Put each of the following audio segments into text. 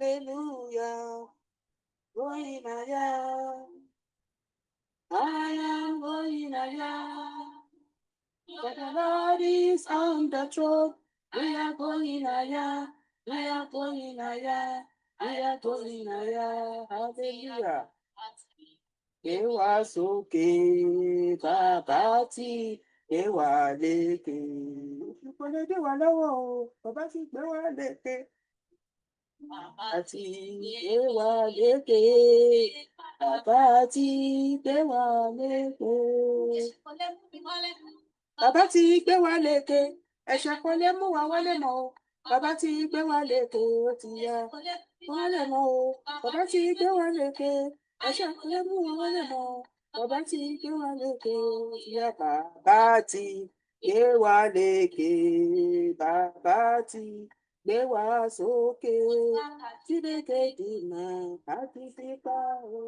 hallelujah. Going higher. I am going higher. For the Lord is on the throne. We are going higher. We are going higher. We are going higher. Hallelujah. Gbé wa sókè, bàbá tí gbé wa lékè. Kò lè dé wa lọ́wọ́ o, bàbá tí gbé wa lékè. Bàbá tí gbé wa lékè. Bàbá tí gbé wa lékè. Bàbá tí gbé wa lékè. Ẹ̀ṣẹ̀ kò lè mú wa wọlé mọ́ o. Bàbá tí gbé wa lékè ó ti yá. Wọlé mọ́ o. Bàbá tí gbé wa lékè. Ẹ̀ṣẹ̀ kò lè mú wa wọlé mọ́ o. Bàbá tí gbé wa lékè ó ti yá. Bàbá tí gbé wa lékè. Bàbá tí gbé wa sókè. Tí lékè dìnnà àti fipá o.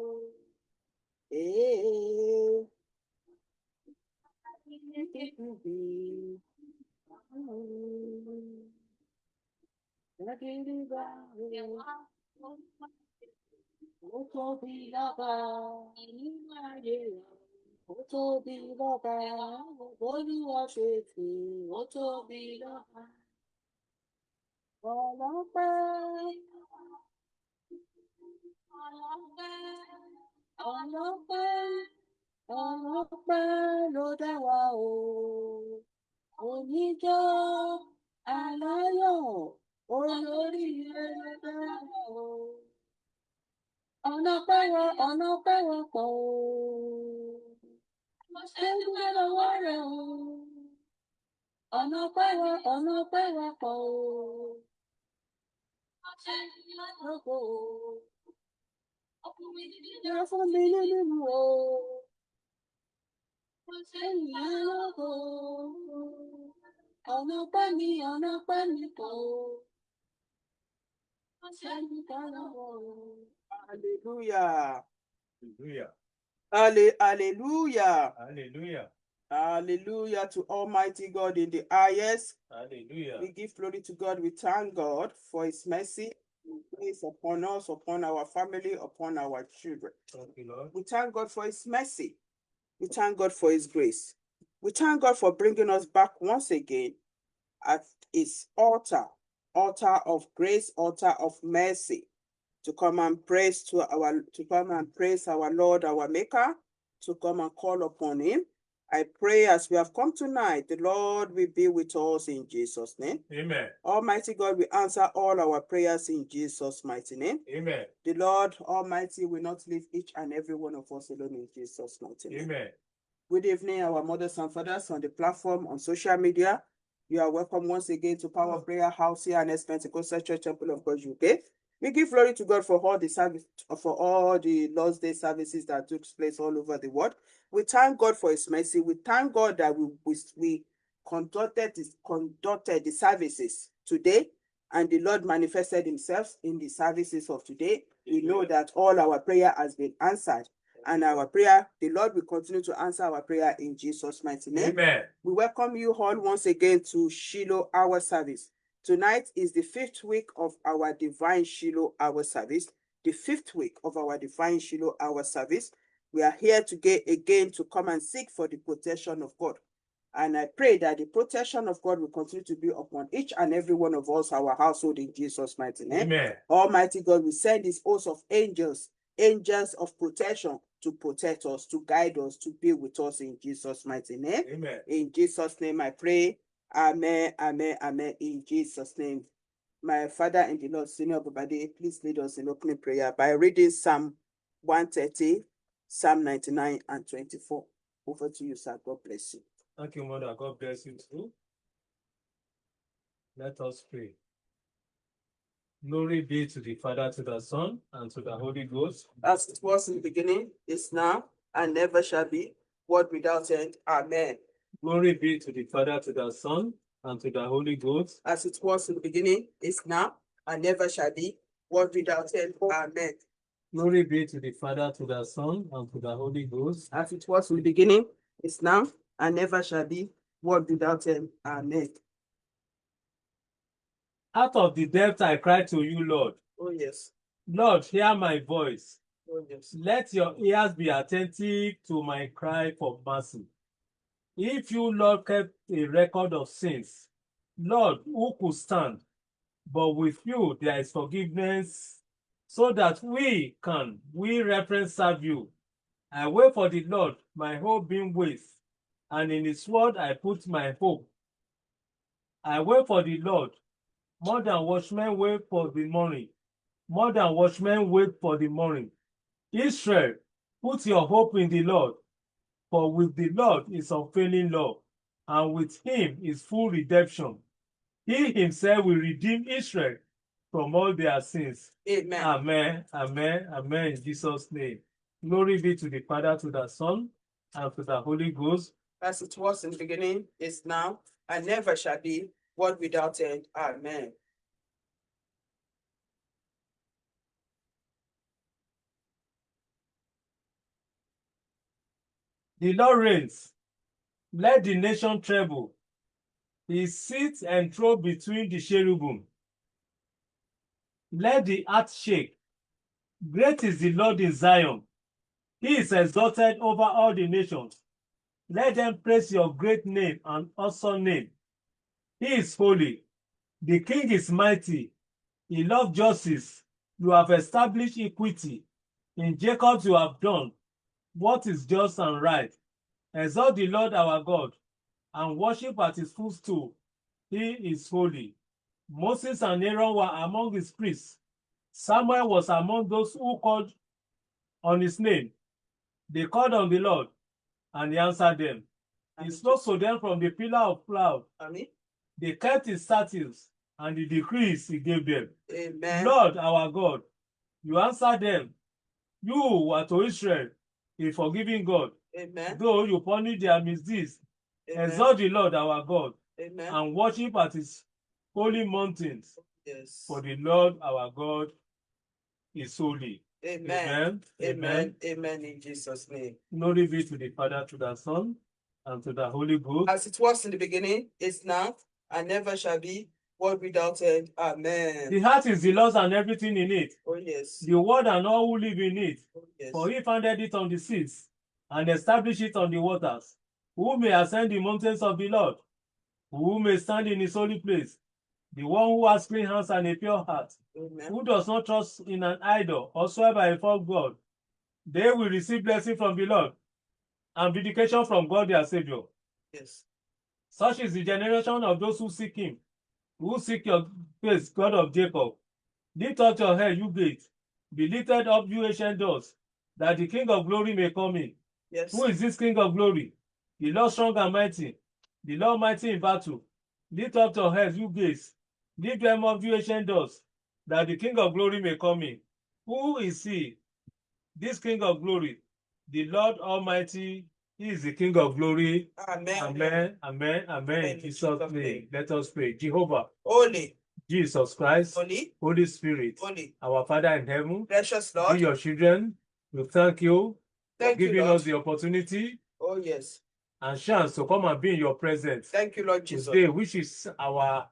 Ó tóbi lọ́ba nínú ayé rẹ̀. Ó tóbi lọ́ba Olúwa ṣe tì. Ó tóbi lọ́ba. Ọlọ́pẹ́. Ọlọ́pẹ́ ló dá wa o. Oníjó aláyọ̀ olóríire ló dá wa o. Ọlọ́pẹ́ wọ́pọ̀ o. Ṣé dúró lọ́wọ́ rẹ̀ o? Ọlọ́pẹ́ wọ́pọ̀ o. Ṣé dúró lọ́wọ́ o? Yẹ fún mi nínú o. Ṣé ìyá lọ́wọ́ o? Ọlọ́pẹ́ mi pọ̀ o. Ṣé dúró lọ́wọ́ o? Hallelujah. Hallelujah. Hallelujah. Hallelujah. Hallelujah to Almighty God in the highest. Hallelujah. We give glory to God. We thank God for His mercy, grace upon us, upon our family, upon our children. Thank you, Lord. We thank God for His mercy. We thank God for His grace. We thank God for bringing us back once again at His altar of grace, altar of mercy, to come and praise our Lord, our Maker, to come and call upon Him. I pray as we have come tonight, the Lord will be with us in Jesus' name. Amen. Almighty God will answer all our prayers in Jesus' mighty name. Amen. The Lord Almighty will not leave each and every one of us alone in Jesus' mighty name. Amen. Good evening, our mothers and fathers on the platform, on social media. You are welcome once again to Power Prayer House here and Pentecostal Church Temple of God, UK. We give glory to God for all the service, for all the Lord's Day services that took place all over the world. We thank God for His mercy. We thank God that we conducted the services today, and the Lord manifested Himself in the services of today. We know that all our prayer has been answered, and our prayer, the Lord will continue to answer our prayer in Jesus' mighty name. Amen. We welcome you all once again to Shiloh Hour Service. Tonight is the 5th week of our Divine Shiloh Hour Service. The 5th week of our Divine Shiloh Hour Service. We are here again to come and seek for the protection of God. And I pray that the protection of God will continue to be upon each and every one of us, our household, in Jesus' mighty name. Amen. Almighty God will send His host of angels of protection to protect us, to guide us, to be with us in Jesus' mighty name. Amen. In Jesus' name I pray. Amen, amen, amen. In Jesus' name. My Father in the Lord, Senior Babade, please lead us in opening prayer by reading Psalm 130, Psalm 99, and 24. Over to you, sir. God bless you. Thank you, Mother. God bless you too. Let us pray. Glory be to the Father, to the Son, and to the Holy Ghost. As it was in the beginning, is now, and never shall be, world without end. Amen. Glory be to the Father, to the Son, and to the Holy Ghost. As it was in the beginning, is now, and never shall be, world without end. Amen. Glory be to the Father, to the Son, and to the Holy Ghost. As it was in the beginning, is now, and never shall be, world without end. Amen. Out of the depth I cried to you, Lord. Oh, yes. Lord, hear my voice. Oh, yes. Let your ears be attentive to my cry for mercy. If you, Lord, kept a record of sins, Lord, who could stand? But with you there is forgiveness, so that we reverence serve you. I wait for the Lord, my hope being waits, and in his word I put my hope. I wait for the Lord, more than watchmen wait for the morning. More than watchmen wait for the morning. Israel, put your hope in the Lord, for with the Lord is unfailing love, and with him is full redemption. He himself will redeem Israel from all their sins. Amen. Amen, amen, amen, in Jesus' name. Glory be to the Father, to the Son, and to the Holy Ghost. As it was in the beginning, is now, and never shall be, world without end. Amen. The Lord reigns. Let the nation tremble. He sits enthroned between the cherubim. Let the earth shake. Great is the Lord in Zion. He is exalted over all the nations. Let them praise your great name and awesome name. He is holy. The king is mighty. He loves justice. You have established equity. In Jacob you have done what is just and right. Exalt the Lord our God and worship at his footstool. He is holy. Moses and Aaron were among his priests. Samuel was among those who called on his name. They called on the Lord, and he answered them. He spoke to them from the pillar of cloud. Amen. They kept his statutes and the decrees he gave them. Amen. Lord our God, you answered them. You were to Israel a forgiving God, Amen. though you punish their misdeeds. Amen. Exalt the Lord our God Amen. and worship at his holy mountains, Yes. for the Lord our God is holy. Amen. Amen. Amen. Amen. In Jesus' name. Glory be to the Father, to the Son, and to the Holy Ghost. As it was in the beginning, is now, and never shall be, world without end. Amen. The heart is the Lord's and everything in it, Oh, yes. the world and all who live in it. Oh, yes. For he founded it on the seas and established it on the waters. Who may ascend the mountains of the Lord? Who may stand in his holy place? The one who has clean hands and a pure heart, Amen. who does not trust in an idol or swear by a false god. They will receive blessing from the Lord and vindication from God their Savior. Yes. Such is the generation of those who seek him, who seek your face, God of Jacob. Lift up your head, you gates. Be lifted up, you ancient doors, that the King of glory may come in. Yes. Who is this King of glory? The Lord strong and mighty, the Lord mighty in battle. Lift up your heads, you gates. Lift them up, you ancient doors, that the King of glory may come in. Who is he? This King of glory, the Lord Almighty. He is the King of glory. Amen. Amen. Amen. Amen. In Jesus' name. Let us pray. Jehovah, Holy, Jesus Christ, holy, Holy Spirit, holy, our Father in heaven, precious be Lord. your children. We thank you for Thank you, giving Lord. us the opportunity Oh, yes. and chance to come and be in your presence Thank you, Lord Jesus. today, which is our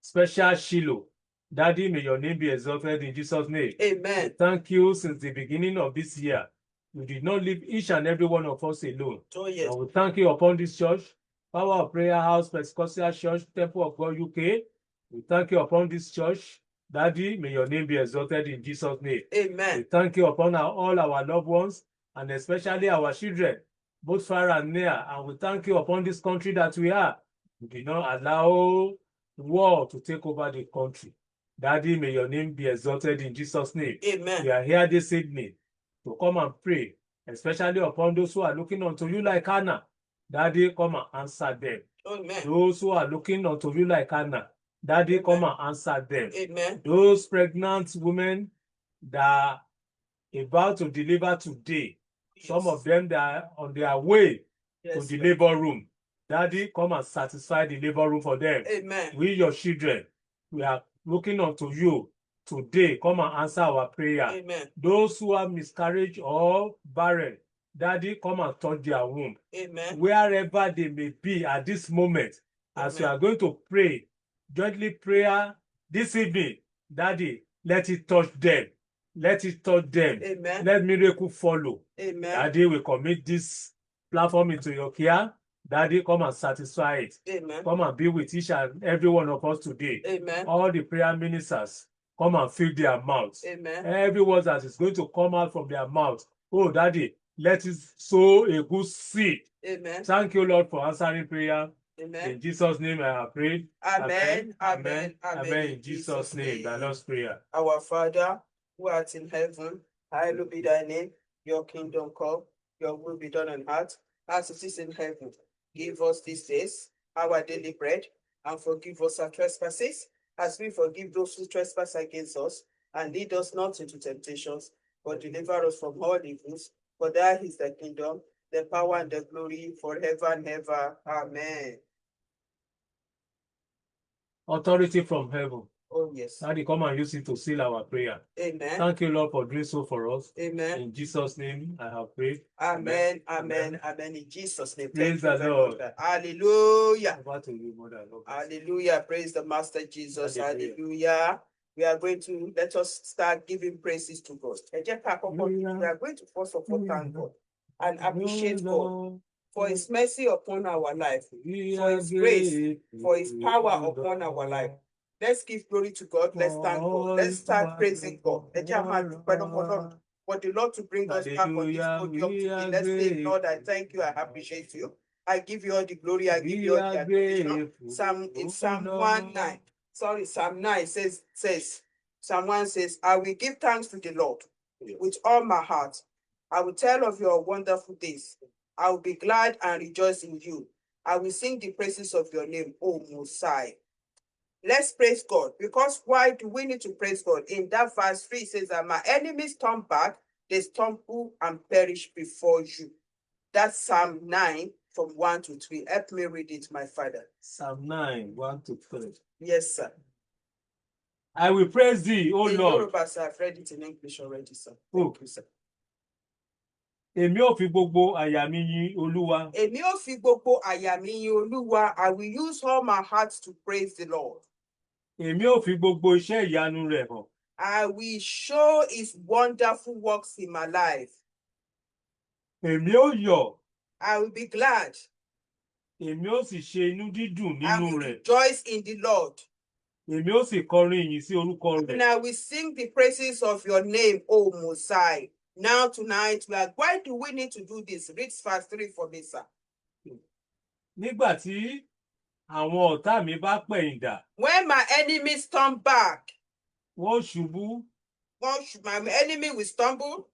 special Shiloh. Daddy, may your name be exalted in Jesus' name. Amen. Thank you since the beginning of this year. You did not leave each and every one of us alone. Oh, yes. And we thank you upon this church, Power of Prayer House, Pentecostal Church, Temple of God, UK. We thank you upon this church. Daddy, may your name be exalted in Jesus' name. We Amen. thank you upon all our loved ones, and especially our children, both far and near. And we thank you upon this country that we are. We did not allow war to take over the country. Daddy, may your name be exalted in Jesus' name. Amen. We are here this evening to come and pray, especially upon those who are looking unto you like Hannah. Daddy, come and answer them. Amen. Those who are looking unto you like Hannah, Daddy, Amen. come and answer them. Amen. Those pregnant women that are about to deliver today, some of them that are on their way Yes, to the Lord. labor room, Daddy, come and satisfy the labor room for them. Amen. We, your children, we are looking unto you today. Come and answer our prayer. Amen. Those who have miscarriage or barren, Daddy, come and touch their womb. Amen. Wherever they may be at this moment, as we Amen. are going to pray, jointly prayer this evening, Daddy, Let it touch them. Let it touch them. Amen. Let miracle follow. Amen. Daddy, we commit this platform into your care. Daddy, come and satisfy it. Amen. Come and be with each and every one of us today. Amen. All the prayer ministers, come and fill their mouths. Amen. Every word that is going to come out from their mouth. Oh, Daddy, let it sow a good seed. Amen. Thank you, Lord, for answering prayer. Amen. In Jesus' name I have prayed. Amen. Amen. Amen. Amen. In Jesus' name, the Lord's Prayer. Our Father, who art in heaven, hallowed be thy name. Your kingdom come, your will be done on earth as it is in heaven. Give us this day our daily bread, and forgive us our trespasses, as we forgive those who trespass against us. And lead us not into temptations, but deliver us from all evils. For thine is the kingdom, the power, and the glory forever and ever. Amen. Authority from heaven. Oh, yes. Daddy, come and use it to seal our prayer. Amen. Thank you, Lord, for doing so for us. Amen. In Jesus' name, I have prayed. Amen. Amen. Amen. In Jesus' name. Praise Thank you the very Lord. much. Hallelujah. Over to you, Mother. Lord. Hallelujah. Praise the Master Jesus. Hallelujah. Hallelujah. We are going to let us start giving praises to God. We are going to first of all thank God and appreciate God for his mercy upon our life, for his grace, for his power upon our life. Let's give glory to God. Let's thank God. Let's start praising God. For the Lord to bring us back on this podium today. Let's say, Lord, I thank you. I appreciate you. I give you all the glory. I give you all the adoration. Psalm 9 says, Psalm 1 says, I will give thanks to the Lord with all my heart. I will tell of your wonderful days. I will be glad and rejoice in you. I will sing the praises of your name, O Messiah. Let's praise God. Because why do we need to praise God? In that verse 3 it says that my enemies turn back, they stumble and perish before you. That's Psalm 9 from 1 to 3. Help me read it, my Father. Psalm 9, 1 to 3. Yes, sir. I will praise thee, O In Lord. Yoruba, sir, I've read it in English already, sir. Oh. Thank you, sir. Èmi ò fi gbogbo àyà mi yìn Olúwa. Èmi ò fi gbogbo àyà mi yìn Olúwa. I will use all my heart to praise the Lord. Èmi ò fi gbogbo iṣẹ́ ìyanu rẹ̀ hàn. I will show his wonderful works in my life. Èmi ò yọ̀. I will be glad. Èmi ò sì ṣe inú dídùn I nínú will rẹ̀. rejoice in the Lord. Èmi ò sì kọrin ìyìn sí orúkọ And rẹ̀. I will sing the praises of your name, O Messiah. Now tonight, why do we need to do this? Read verse 3 for me, sir. Nígbà tí àwọn ọ̀tá mi bá pẹ̀yìn dà. When my enemies turn back, wọ́n ṣubú. my enemy will stumble.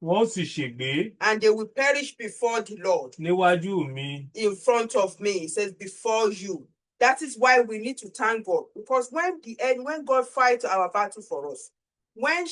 Wọ́n sì ṣègbé. And they will perish before the Lord. Níwájú mi. In front of me. It says before you. That is why we need to thank God. Because when God fights our battle for us, when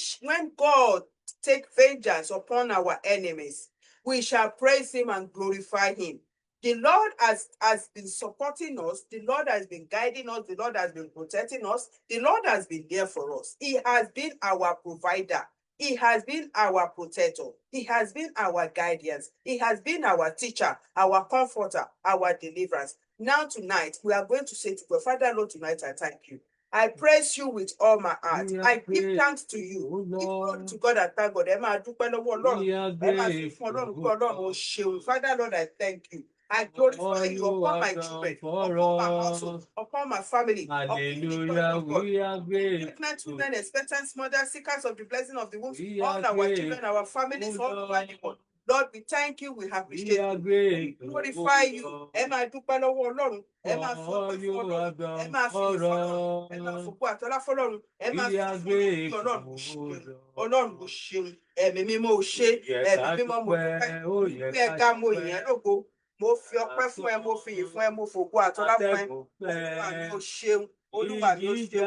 God take vengeance upon our enemies, we shall praise him and glorify him. The Lord has been supporting us. The Lord has been guiding us. The Lord has been protecting us. The Lord has been there for us. He has been our provider. He has been our protector. He has been our guidance. He has been our teacher, our comforter, our deliverance. Now tonight, we are going to say to God, Father, Lord, tonight I thank you. I praise you with all my heart. I give thanks to you. Give glory to God and thank God. Father, Lord, I thank you. I glorify you upon my children, upon my household, upon my family. Hallelujah, we are grateful. Pregnant women, expectant mothers, seekers of the blessing of the womb, all our children, our families, all over the world. Lord, we thank you. We appreciate you. We glorify you. Ẹ máa dúpẹ́ lọ́wọ́ Ọlọ́run. Ẹ máa fi ọpẹ́ fún Ọlọ́run. Ẹ máa fi ìfẹ́ Ọlọ́run. Ẹ máa fògo àtọlá fún Ọlọ́run. Ẹ máa fi fún Ọlọ́run. Ọlọ́run ò ṣeun. Ẹ̀mí mímọ́ ò ṣe. Ẹ̀mí mímọ́ mo dúpẹ́. Bí ẹ ga mo yìn ẹ́ lógo. Mo fi ọpẹ́ fún ẹ, mo fi ìyìn fún ẹ, mo fògo àtọlá fún ẹ. Olúwa ni ó ṣeun. Olúwa ni ó ṣeun.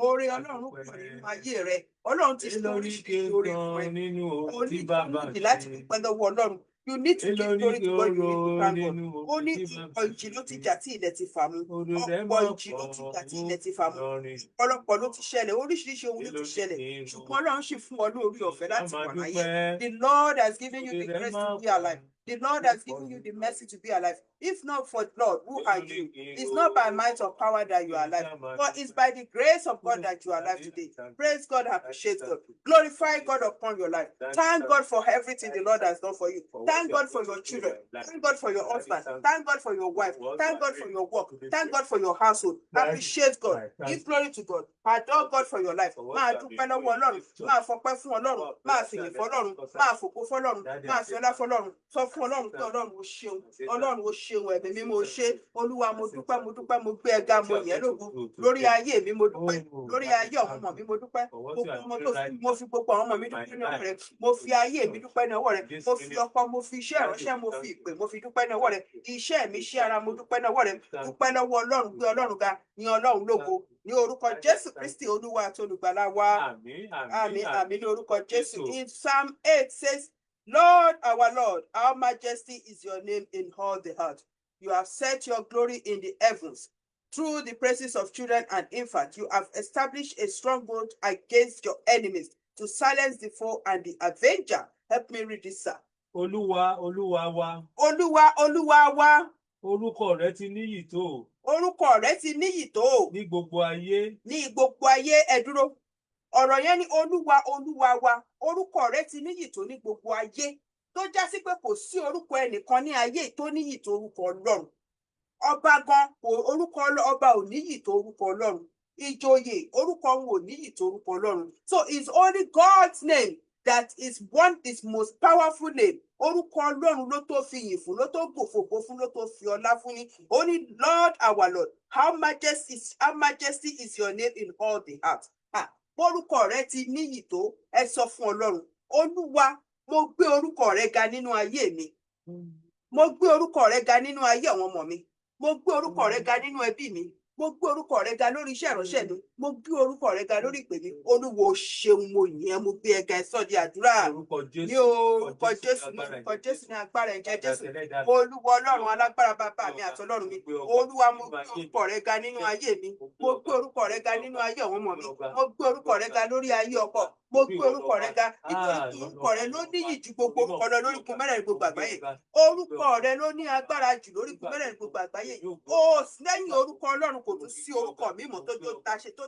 Oore Ọlọ́run pọ̀ nínú ayé rẹ. Ọlọ́run ti ṣe oríṣiríṣi oore fún ẹ. O ní láti dúpẹ́ lọ́wọ́ Ọlọ́run. You need to give glory to God. You need to thank God. Ó ní ọ̀pọ̀ ìjì ló ti jà tí ilẹ̀ ti fà mú. Ọ̀pọ̀ ìjì ló ti jà tí ilẹ̀ ti fà mú. Ọ̀pọ̀lọpọ̀ ló ti ṣẹlẹ̀. Oríṣiríṣi ohun ló ti ṣẹlẹ̀. Ṣùgbọ́n Ọlọ́run sì fún ọ lórí ọ̀fẹ́ láti wà láyé. The Lord has given you the grace to be alive. The Lord has given you the mercy to be alive. If not for the Lord, who are you? It's not by might or power that you are alive, but it's by the grace of God that you are alive today. Praise God, appreciate God. Glorify God upon your life. Thank God for everything the Lord has done for you. Thank God for your children. Thank God for your husband. Thank God for your wife. Thank God for your work. Thank God for your household. Appreciate God. Give glory to God. Adore God for your life. Máa dúpẹ́ lọ́wọ́ Ọlọ́run. Máa fọpẹ́ fún Ọlọ́run. Máa fìyìn fọ́lọ́run. Máa fògo fọ́lọ́run. Máa fi ọlá fọ́lọ́run. Sọ fún Ọlọ́run pé Ọlọ́run ó ṣeun. Ọlọ́run ó ṣeun, ẹ̀mí mi mo ṣe. Olúwa mo dúpẹ́, mo dúpẹ́, mo gbé ẹ ga, mo yìn ẹ́ lógo. Lórí ayé mi mo dúpẹ́. Lórí ayé àwọn ọmọ mi mo dúpẹ́. Gbogbo ọmọ tó fi mo fi gbogbo àwọn ọmọ mi dúpẹ́ ní ọwọ́ rẹ. Mo fi ayé mi dúpẹ́ ní ọwọ́ rẹ. Mo fi ọkọ, mo fi iṣẹ́ ìránṣẹ́, mo fi ìpè, mo fi dúpẹ́ ní ọwọ́ rẹ. Iṣẹ́ mi, iṣẹ́ ara, mo dúpẹ́ ní ọwọ́ rẹ. Dúpẹ́ lọ́wọ́ Ọlọ́run, gbé Ọlọ́run ga, ní Ọlọ́run lógo. Ní orúkọ Jésù Kristi Olúwa àti Olùgbàlà wa. Àmín, àmín ní orúkọ Jésù. In Psalm 8 says, Lord, our Lord, our majesty is your name in all the earth. You have set your glory in the heavens. Through the praises of children and infants, you have established a stronghold against your enemies to silence the foe and the avenger. Help me read this, sir. Olúwa, Olúwa wa. Olúwa, Olúwa wa. Orúkọ rẹ ti níyì tó. Orúkọ rẹ ti níyì tó. Ní gbogbo ayé. Ní gbogbo ayé, ẹ dúró. Ọ̀rọ̀ yẹn ni Olúwa, Olúwa wa. Orúkọ rẹ ti níyì tó ní gbogbo ayé. Tó já sí pé kò sí orúkọ ẹnìkan ní ayé tó níyì tó orúkọ Ọlọ́run. Ọba gan, orúkọ ọba ò níyì tó orúkọ Ọlọ́run. Ìjòyè, orúkọ wọn ò níyì tó orúkọ Ọlọ́run. So it's only God's name that is most powerful name. Orúkọ Ọlọ́run ló tó fi yìn fún, ló tó gbòfògbò fún, ló tó fi ọlá fún ní. Only Lord our Lord, how majesty is your name in all the earth. Orúkọ rẹ ti níyì tó, ẹ sọ fún Ọlọ́run. Olúwa, mo gbé orúkọ rẹ ga nínú ayé mi. Mo gbé orúkọ rẹ ga nínú ayé àwọn ọmọ mi. Mo gbé orúkọ rẹ ga nínú ẹbí mi. Mo gbé orúkọ rẹ ga lórí iṣẹ́ ìránṣẹ́ mi. Mo gbé orúkọ rẹ ga lórí ìpè mi. Olúwo ṣeun, mo yìn ẹ́, mo gbé ẹ ga, ẹ sọ di àdúrà. Ní orúkọ Jésù, ní orúkọ Jésù, ní agbára ẹ̀jẹ̀ Jésù. Olúwa Ọlọ́run alágbára bàbá mi àti Ọlọ́run mi. Olúwa, mo gbé orúkọ rẹ ga nínú ayé mi. Mo gbé orúkọ rẹ ga nínú ayé àwọn ọmọ mi. Mo gbé orúkọ rẹ ga lórí ayé ọkọ. Mo gbé orúkọ rẹ ga nítorí orúkọ rẹ ló níyì ju gbogbo orúkọ lọ lórí ikùn mẹ́rẹ̀ẹ̀rin gbogbo àgbáyé. Orúkọ rẹ ló ní agbára jù lórí ikùn mẹ́rẹ̀ẹ̀rin gbogbo àgbáyé. Lẹ́yìn orúkọ Ọlọ́run kò tún sí orúkọ mímọ́ tó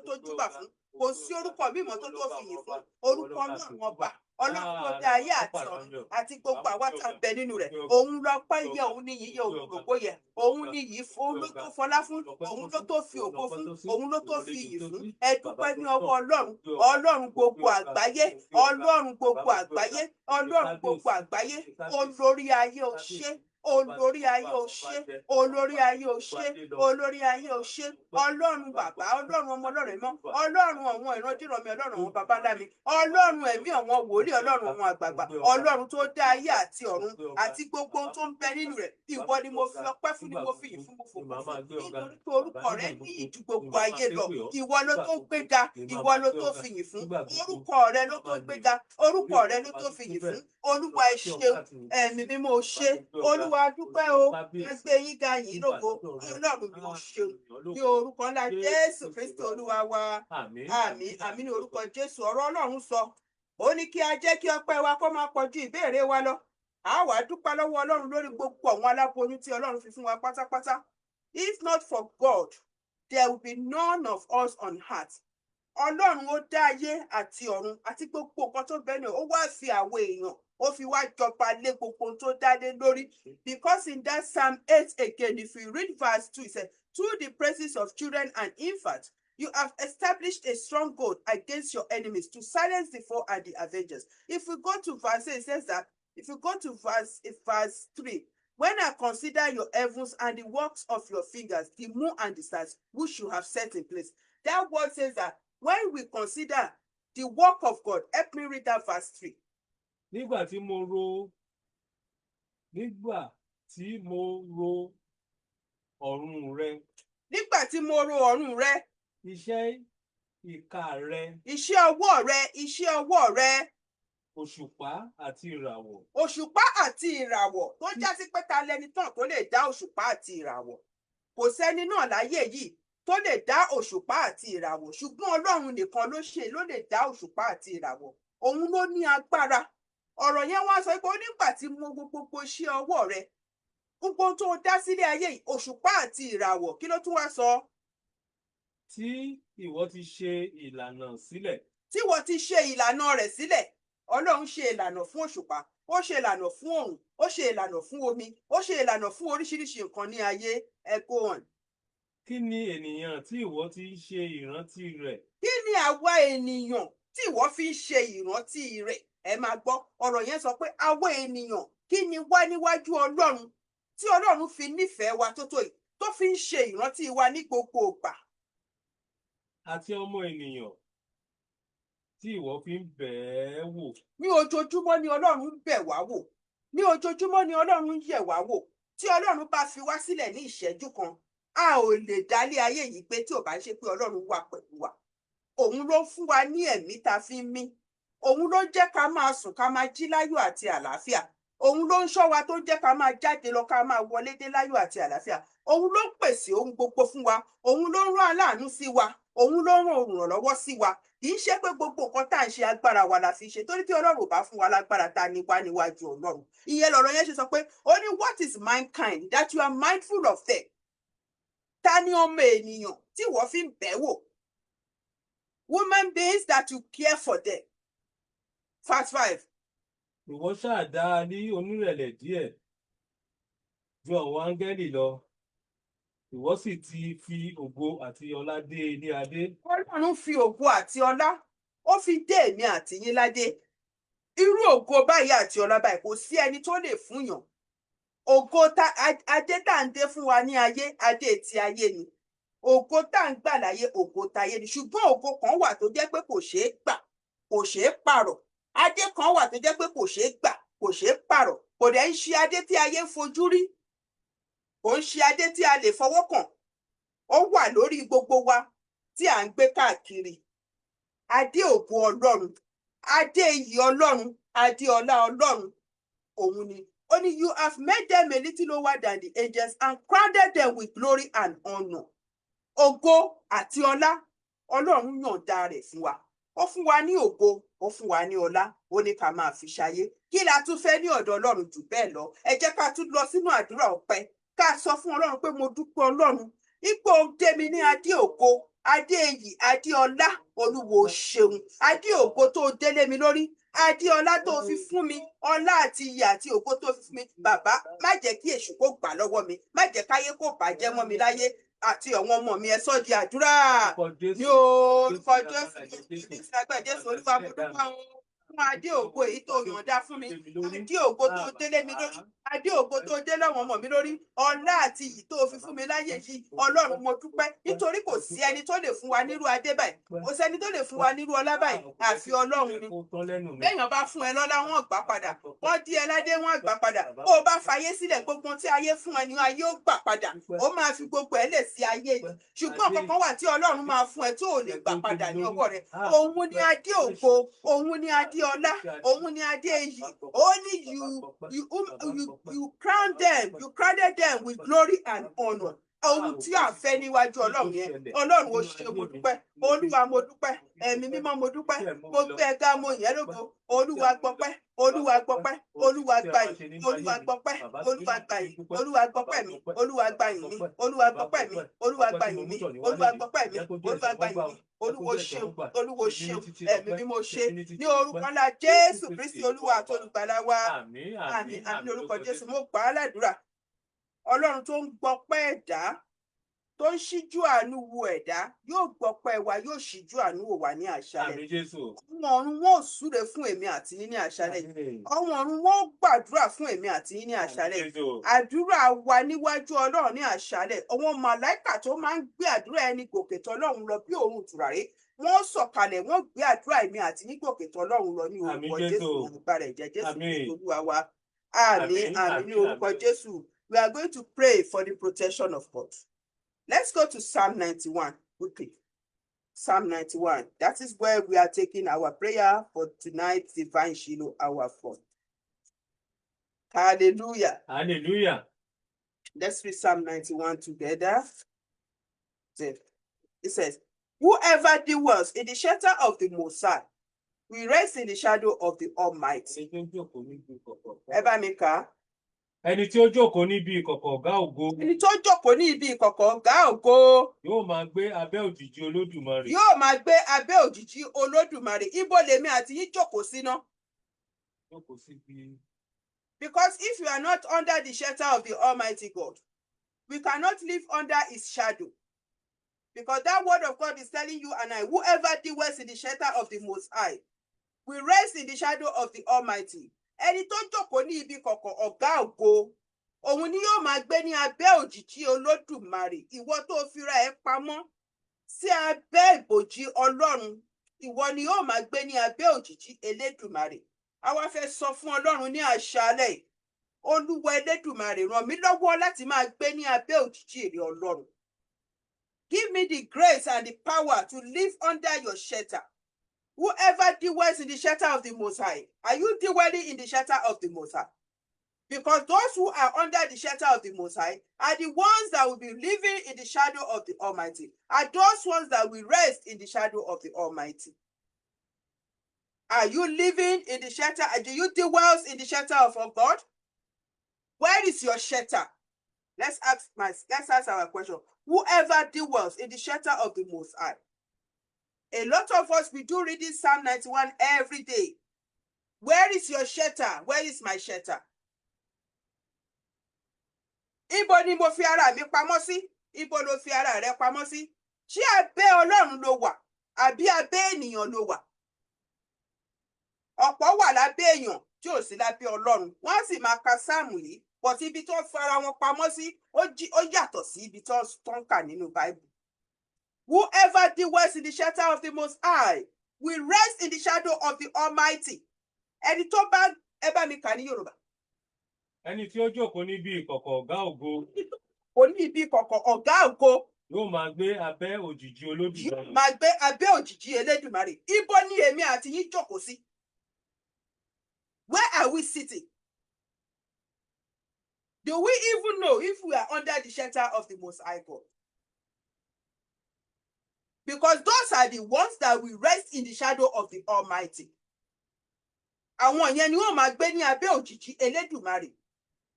tó júbà fún. Kò sí orúkọ mímọ́ tó tó fìyìn fún. Orúkọ Ọlọ́run ọba. Ọlọ́run tó dá ayé àti ọ̀run àti gbogbo àwa tá ń bẹ nínú rẹ̀. Òun lọ́pẹ́ yẹ, òun ní yíyẹ, òun gbogbo yẹ. Òun ní yìí fún, òun ló tó fọlá fún, òun ló tó fi ògo fún, òun ló tó fi iyì fún. Ẹ dúpẹ́ ní ọwọ́ Ọlọ́run. Ọlọ́run gbogbo àgbáyé. Ọlọ́run gbogbo àgbáyé. Ọlọ́run gbogbo àgbáyé. Olórí ayé o ṣé. Olórí ayé o ṣé. Olórí ayé o ṣé. Olórí ayé o ṣé. Ọlọ́run bàbá, Ọlọ́run ọmọ, Ọlọ́run ẹ̀mọ́, Ọlọ́run àwọn ìrandíran mi, Ọlọ́run àwọn bàbá ńlá mi, Ọlọ́run ẹ̀mí àwọn wòlíì, Ọlọ́run àwọn àgbààgbà, Ọlọ́run tó dá ayé àti ọ̀run àti gbogbo ohun tó ń bẹ nínú rẹ̀. Ìwọ ni mo fi ọpẹ́ fún, ni mo fi yìn fún, mo fògo fún. Nítorí pé orúkọ rẹ ní ìjú gbogbo ayé lọ. Ìwọ ló tó gbéga, ìwọ ló tó fi yìn fún. Orúkọ rẹ ló tó gbéga, orúkọ rẹ ló tó fi yìn fún. Olúwa ẹ ṣeun, ẹ̀mí mímọ́ o ṣé. Olúwa dúpẹ́ o, ẹ gbé yín ga yìí lógo. Ọlọ́run mi o ṣeun. Ní orúkọ ńlá Jésù Kristi Olúwa wa. Àmín, àmín ní orúkọ Jésù. Ọ̀rọ̀ Ọlọ́run sọ, ó ní kí a jẹ́ kí ọpẹ́ wa kó máa pọ̀ ju ìbéèrè wa lọ. A wá dúpẹ́ lọ́wọ́ Ọlọ́run lórí gbogbo àwọn aláboyún tí Ọlọ́run fi fún wa pátápátá. If not for God, there will be none of us on earth. Ọlọ́run ó dá ayé àti ọ̀run àti gbogbo nǹkan tó bẹ́ẹ̀ ni ó wá fi àwọn èèyàn, ó fi wá jọba lé gbogbo ohun tó dá lé lórí. Because in that Psalm 8 again, if you read verse 2, it says, through the praises of children and infants, you have established a stronghold against your enemies to silence the foe and the avengers. If we go to verse 8, it says that, if you go to verse 3, when I consider your heavens and the works of your fingers, the moon and the stars, which you have set in place. That word says that when we consider the work of God, help me read that verse 3. Nígbà tí mo ro ọ̀run rẹ. Nígbà tí mo ro ọ̀run rẹ. Iṣẹ́ ìka rẹ. Iṣẹ́ ọwọ́ rẹ, iṣẹ́ ọwọ́ rẹ. Òṣùpá àti ìràwọ̀. Òṣùpá àti ìràwọ̀ tó já sí pé ta lẹni tán tó lè dá òṣùpá àti ìràwọ̀. Kò sẹ́ni náà láyé yìí tó lè dá òṣùpá àti ìràwọ̀, ṣùgbọ́n Ọlọ́run nìkan ló lè dá òṣùpá àti ìràwọ̀. Òun ló ní agbára. ọ̀rọ̀ yẹn wá sọ pé nígbà tí mo gbogbo iṣẹ́ ọwọ́ rẹ gbogbo tó dá sílé ayé yìí òṣùpá àti ìràwọ̀ kí ló tún wá sọ. tí ìwọ ti ṣe ìlànà sílẹ̀. tí ìwọ ti ṣe ìlànà rẹ̀ sílẹ̀. Ọlọ́run ṣe ìlànà fún òṣùpá, ó ṣe ìlànà fún òrùn, ó ṣe ìlànà fún omi, ó ṣe ìlànà fún oríṣiríṣi nǹkan ní ayé. Ẹ go on. Kí ni ènìyàn tí ìwọ ti ń ṣe ìrántí rẹ̀? Kí ni àwa ènìyàn tí ìwọ fi ń ṣe ìrántí rẹ̀? Ẹ máa gbọ́, ọ̀rọ̀ yẹn sọ pé àwa ènìyàn kí ni wá níwájú Ọlọ́run tí Ọlọ́run fi nífẹ̀ẹ́ wa tó yìí, tó fi ń ṣe ìrántí wa ní gbogbo ìgbà. Àti ọmọ ènìyàn tí ìwọ fi ń bẹ̀ ẹ́ wò. Ní ojoojúmọ́ ni Ọlọ́run ń bẹ̀ wá wò. Ní ojoojúmọ́ ni Ọlọ́run ń yẹ̀ wá wò. Tí Ọlọ́run bá fi wá sílẹ̀ ní ìṣẹ́jú kan, a ò lè dálé ayé yìí pé tí ò bá ń ṣe pé Ọlọ́run wà pẹ̀lú wa. Òun ló fún wa ní ẹ̀mí tá fi ń mí. Òun ló jẹ́ ká máa sùn ká máa jí láyọ̀ àti àlàáfíà. Òun ló ń ṣọ́ wa tó jẹ́ ká máa jáde lọ ká máa wọlé dé láyọ̀ àti àlàáfíà. Òun ló ń pèsè ohun gbogbo fún wa. Òun ló ń rán aláàánú sí wa. Òun ló ń rán olùrànlọ́wọ́ sí wa. Kì í ṣe pé gbogbo nǹkan tá à ń ṣe agbára wa la fi ṣe torí tí Ọlọ́run ò bá fún wa lágbára ta ni wá níwájú Ọlọ́run. Ìyẹn lọ̀rọ̀ yẹn ṣe sọ pé ó ní what is mankind that you are mindful of them. Ta ni ọmọ ènìyàn tí wọ́n fi ń bẹ̀ wò? Human beings that you care for them. Verse 5. Ìwọ ṣáà dá a ní onírẹ̀lẹ̀ díẹ̀ ju àwọn áńgẹ́lì lọ. Ìwọ sì ti fi ògo àti ọlá dé ilé adé. Ọlọ́run fi ògo àti ọlá, ó fi dé èmi àti yín ládé. Irú ògo báyìí àti ọlá báyìí kò sí ẹni tó lè fún yàn. Ògo adé tá à ń dé fún wa ní ayé, adé ti ayé ni. Ògo tá à ń gbà láyé, ògo táyé ni. Ṣùgbọ́n ògo kan wà tó jẹ́ pé kò ṣeé gbà, kò ṣeé pààrọ̀. Adé kan wà tó jẹ́ pé kò ṣeé gbà, kò ṣeé pààrọ̀. Kò dẹ̀ ń ṣe adé tí ayé ń fojú rí. Kò ń ṣe adé tí a lè fọwọ́ kàn. Ó wà lórí gbogbo wa tí à ń gbé káàkiri. Adé ògo Ọlọ́run, adé iyì Ọlọ́run, adé ọlá Ọlọ́run, òun ni. Ó ní you have made them a little lower than the angels and crowned them with glory and honor. Ògo àti ọlá, Ọlọ́run yọ̀ǹda rẹ̀ fún wa. Ó fún wa ní ògo, ó fún wa ní ọlá, ó ní ká máa fi ṣayé. Kí la tún fẹ́ ní ọ̀dọ̀ Ọlọ́run jù bẹ́ẹ̀ lọ? Ẹ jẹ́ ká tún lọ sínú àdúrà ọpẹ́. Ká sọ fún Ọlọ́run pé mo dúpẹ́ Ọlọ́run. Ipò dé mi ní adé ògo, adé iyì, adé ọlá, Olúwo ṣeun. Adé ògo tó délé mi lórí, adé ọlá tó fi fún mi, ọlá àti iyì àti ògo tó fi fún mi. Bàbá, má jẹ́ kí èṣù kó gbà lọ́wọ́ mi, má jẹ́ káyé kó bàjẹ́ mọ́ mi láyé àti àwọn ọmọ mi. Ẹ sọ di àdúrà. Ní orúkọ Jésù, ìgbàgbọ́ Jésù, Olúwa mo dúpẹ́ fún adé ògo èyí tó yọ̀ǹda fún mi, adé ògo tó délé mi lórí, adé ògo tó dé lọ́wọ́ ọmọ mi lórí, ọlá àti iyì tó fi fún mi láyé yìí. Ọlọ́run mo dúpẹ́ nítorí kò sí ẹni tó lè fún wa nírú adé báyìí, kò sẹ́ni tó lè fún wa nírú ọlá báyìí àfi Ọlọ́run ni. Béèyàn bá fún ẹ lọ́lá wọ́n gbà padà, wọ́n dí ẹ ládé wọ́n gbà padà. Bó o bá fayé sílẹ̀, gbogbo tí ayé fún ẹ ni ayé ó gbà padà. Ó máa fi gbogbo ẹ lè sí ayé yìí. Ṣùgbọ́n kankan wà tí Ọlọ́run máa fún ẹ tó ò lè gbà padà ní ọwọ́ rẹ̀. Òun ni adé ògo, òun ni adé ọlá, òun ni adé iyì. Ó ní you crowned them with glory and honor. Ohun tí a fẹ́ níwájú Ọlọ́run yẹn. Ọlọ́run ó ṣe mo dúpẹ́. Olúwa mo dúpẹ́. Ẹ̀mí mímọ́ mo dúpẹ́. Mo gbé ẹ ga mo yìn ẹ́ lógo. Olúwa gbọpẹ́. Olúwa gbọpẹ́. Olúwa gbà yìn. Olúwa gbọpẹ́. Olúwa gbà yìn. Olúwa gbọpẹ́ mi. Olúwa gbà yìn mi. Olúwa gbọpẹ́ mi. Olúwa gbà yìn mi. Olúwa gbọpẹ́ mi. Olúwa gbà yìn mi. Olúwo ṣeun. Olúwo ṣeun. Ẹ̀mí mímọ́ ṣe. Ní orúkọ ńlá Jésù Kristi Olúwa àti Olùgbàlà wa. Àmín. Àmín ní orúkọ Jésù. Mo gbà á ládùúrà. Ọlọ́run tó ń gbọpẹ́ ẹ̀dá, tó ń ṣíjú àánú wo ẹ̀dá, yóò gbọpẹ́ wa, yóò ṣíjú àánú wò wá ní àṣálẹ́. Àwọn ọ̀run wọn ò súre fún èmi àti yín ní àṣálẹ́ yìí. Àwọn ọ̀run wọn ò gbàdúrà fún èmi àti yín ní àṣálẹ́ yìí. Àdúrà wa níwájú Ọlọ́run ní àṣálẹ́. Àwọn màláìkà tó máa ń gbé àdúrà ẹni gòkè tọ̀ Ọlọ́run lọ bí òórùn tùràrí. Wọ́n sọ̀kalẹ̀, wọ́n gbé àdúrà èmi àti yín gòkè tọ̀ Ọlọ́run lọ ní orúkọ Jésù. Olùgbàlà ẹ̀jẹ̀ Jésù Kristi Olúwa wa. Àmín àmín ní orúkọ Jésù. We are going to pray for the protection of God. Let's go to Psalm 91 quickly. Psalm 91. That is where we are taking our prayer for tonight's Divine Shiloh hour for. Hallelujah. Hallelujah. Let's read Psalm 91 together. It says, whoever dwells in the shelter of the Most High We rest in the shadow of the Almighty. Ẹni tó jókòó níbi ìkọ̀kọ̀. Ẹ bá mi kà á. Ẹni tí ó jókòó níbi ìkọ̀kọ̀ ọ̀gá ògo. Ẹni tó jókòó ní ibi ìkọ̀kọ̀ ọ̀gá ògo. Yóò máa gbé abẹ́ òjìji Olódùmarè. Yóò máa gbé abẹ́ òjìji Olódùmarè. Ibo lèmi àti yín jókòó sí ná. Jókòó síbi. Because if you are not under the shelter of the Almighty God, we cannot live under his shadow. Because that word of God is telling you and I, whoever dwells in the shelter of the Most High, we rest in the shadow of the Almighty. Ẹni tó jókòó ní ibi ìkọ̀kọ̀ ọ̀gá ògo, òun ni yóò máa gbé ní abẹ́ òjìji Olódùmarè. Ìwọ tó fira ẹ pamọ́ sí abẹ́ ìbòjì Ọlọ́run, ìwọ ni yóò máa gbé ní abẹ́ òjìji Elédùmarè. A wá fẹ́ sọ fún Ọlọ́run ní àṣálẹ́ yìí, Olúwa Elédùmarè, ràn mí lọ́wọ́ láti máa gbé ní abẹ́ òjìji èrè Ọlọ́run. Give me the grace and the power to live under your shelter. Whoever dwells in the shelter of the Most High, are you dwelling in the shelter of the Most High? Because those who are under the shelter of the Most High are the ones that will be living in the shadow of the Almighty, are those ones that will rest in the shadow of the Almighty. Are you living in the shelter? Do you dwell in the shelter of God? Where is your shelter? Let's ask our question. Whoever dwells in the shelter of the Most High. A lot of us, we do reading Psalm 91 every day. Where is your shelter? Where is my shelter? Ibo ni mo fi ara mi pamọ́ sí? Ibo lo fi ara rẹ pamọ́ sí? Ṣé abẹ́ Ọlọ́run ló wà? Àbí abẹ́ ènìyàn ló wà? Ọ̀pọ̀ wà lábẹ́ èèyàn tí ò sí lábẹ́ Ọlọ́run. Wọ́n sì máa ka sáàmù yìí, but ibi tó fara wọn pamọ́ sí, ó yàtọ̀ sí ibi tó ń kà nínú Bible. Whoever dwells in the shelter of the Most High will rest in the shadow of the Almighty. Ẹni tó bá ẹ bá mi kà ní Yorùbá. Ẹni tí ó jókòó níbi ìkọ̀kọ̀ ọ̀gá ògo. Ó ní ibi ìkọ̀kọ̀ ọ̀gá ògo. Yóò máa gbé abẹ́ òjìji Olódùmarè. Yóò máa gbé abẹ́ òjìji Elédùmarè. Ibo ni èmi àti yín jókòó sí? Where are we sitting? Do we even know if we are under the shelter of the Most High God? Because those are the ones that will rest in the shadow of the Almighty. Àwọn yẹn ni wọ́n máa gbé ní abẹ́ òjìji Elédùmarè.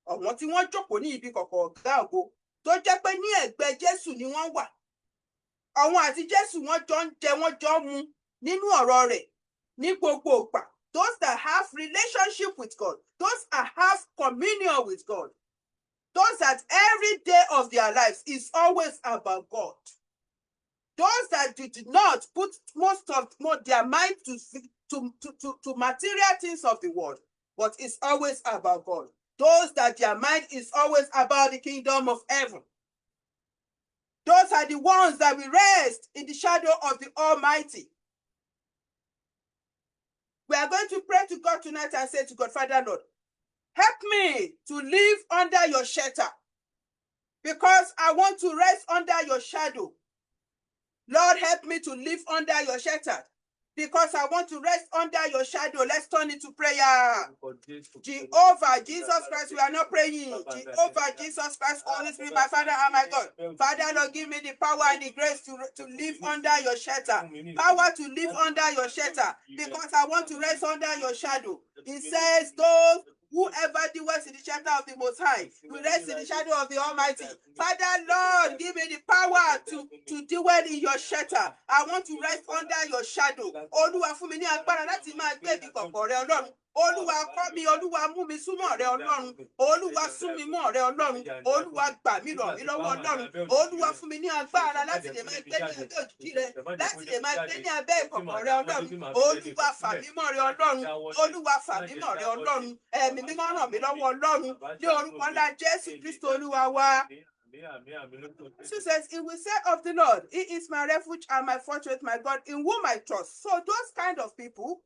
Àwọn tí wọ́n jókòó ní ibi ìkọ̀kọ̀ ọ̀gá ògo tó jẹ́ pé ní ẹ̀gbẹ́ Jésù ni wọ́n wà. Àwọn àti Jésù wọ́n jọ ń jẹ, wọ́n jọ ń mu nínú ọ̀rọ̀ rẹ̀ ní gbogbo ìgbà. Those that have relationship with God, those that have communion with God, those that every day of their lives is always about God. Those that did not put most of their mind to material things of the world, but it's always about God. Those that their mind is always about the kingdom of heaven. Those are the ones that will rest in the shadow of the Almighty. We are going to pray to God tonight and say to God, Father Lord, help me to live under your shelter because I want to rest under your shadow. Lord, help me to live under your shelter because I want to rest under your shadow. Let's turn into prayer. Jehovah, Jesus Christ, we are not praying. Jehovah, Jesus Christ, Holy Spirit, my Father and my God. Father, Lord, give me the power and the grace to live under your shelter. Power to live under your shelter because I want to rest under your shadow. It says, those whoever dwells in the shelter of the Most High will rest in the shadow of the Almighty. Father, Lord, give me the power to dwell in your shelter. I want to rest under your shadow. Olúwa fún mi ní agbára láti máa gbé ibi kọ̀kọ̀ rẹ Ọlọ́run. Olúwa kọ́ mi, Olúwa mú mi súnmọ́ rẹ Ọlọ́run. Olúwa sún mi mọ́ rẹ Ọlọ́run. Olúwa gbà mí ràn mí lọ́wọ́ Ọlọ́run. Olúwa fún mi ní agbára láti lè máa gbé ní abẹ́ òjìji rẹ, láti lè máa gbé ní abẹ́ ìkọ̀kọ̀ rẹ Ọlọ́run. Olúwa fà mí mọ́ rẹ Ọlọ́run. Olúwa fà mí mọ́ rẹ Ọlọ́run. Ẹ̀mí mímọ́ ràn mí lọ́wọ́ Ọlọ́run. Ní orúkọ ńlá Jésù Kristo Olúwa wa. So says, it will say of the Lord, He is my refuge and my fortress, my God, in whom I trust. So those kind of people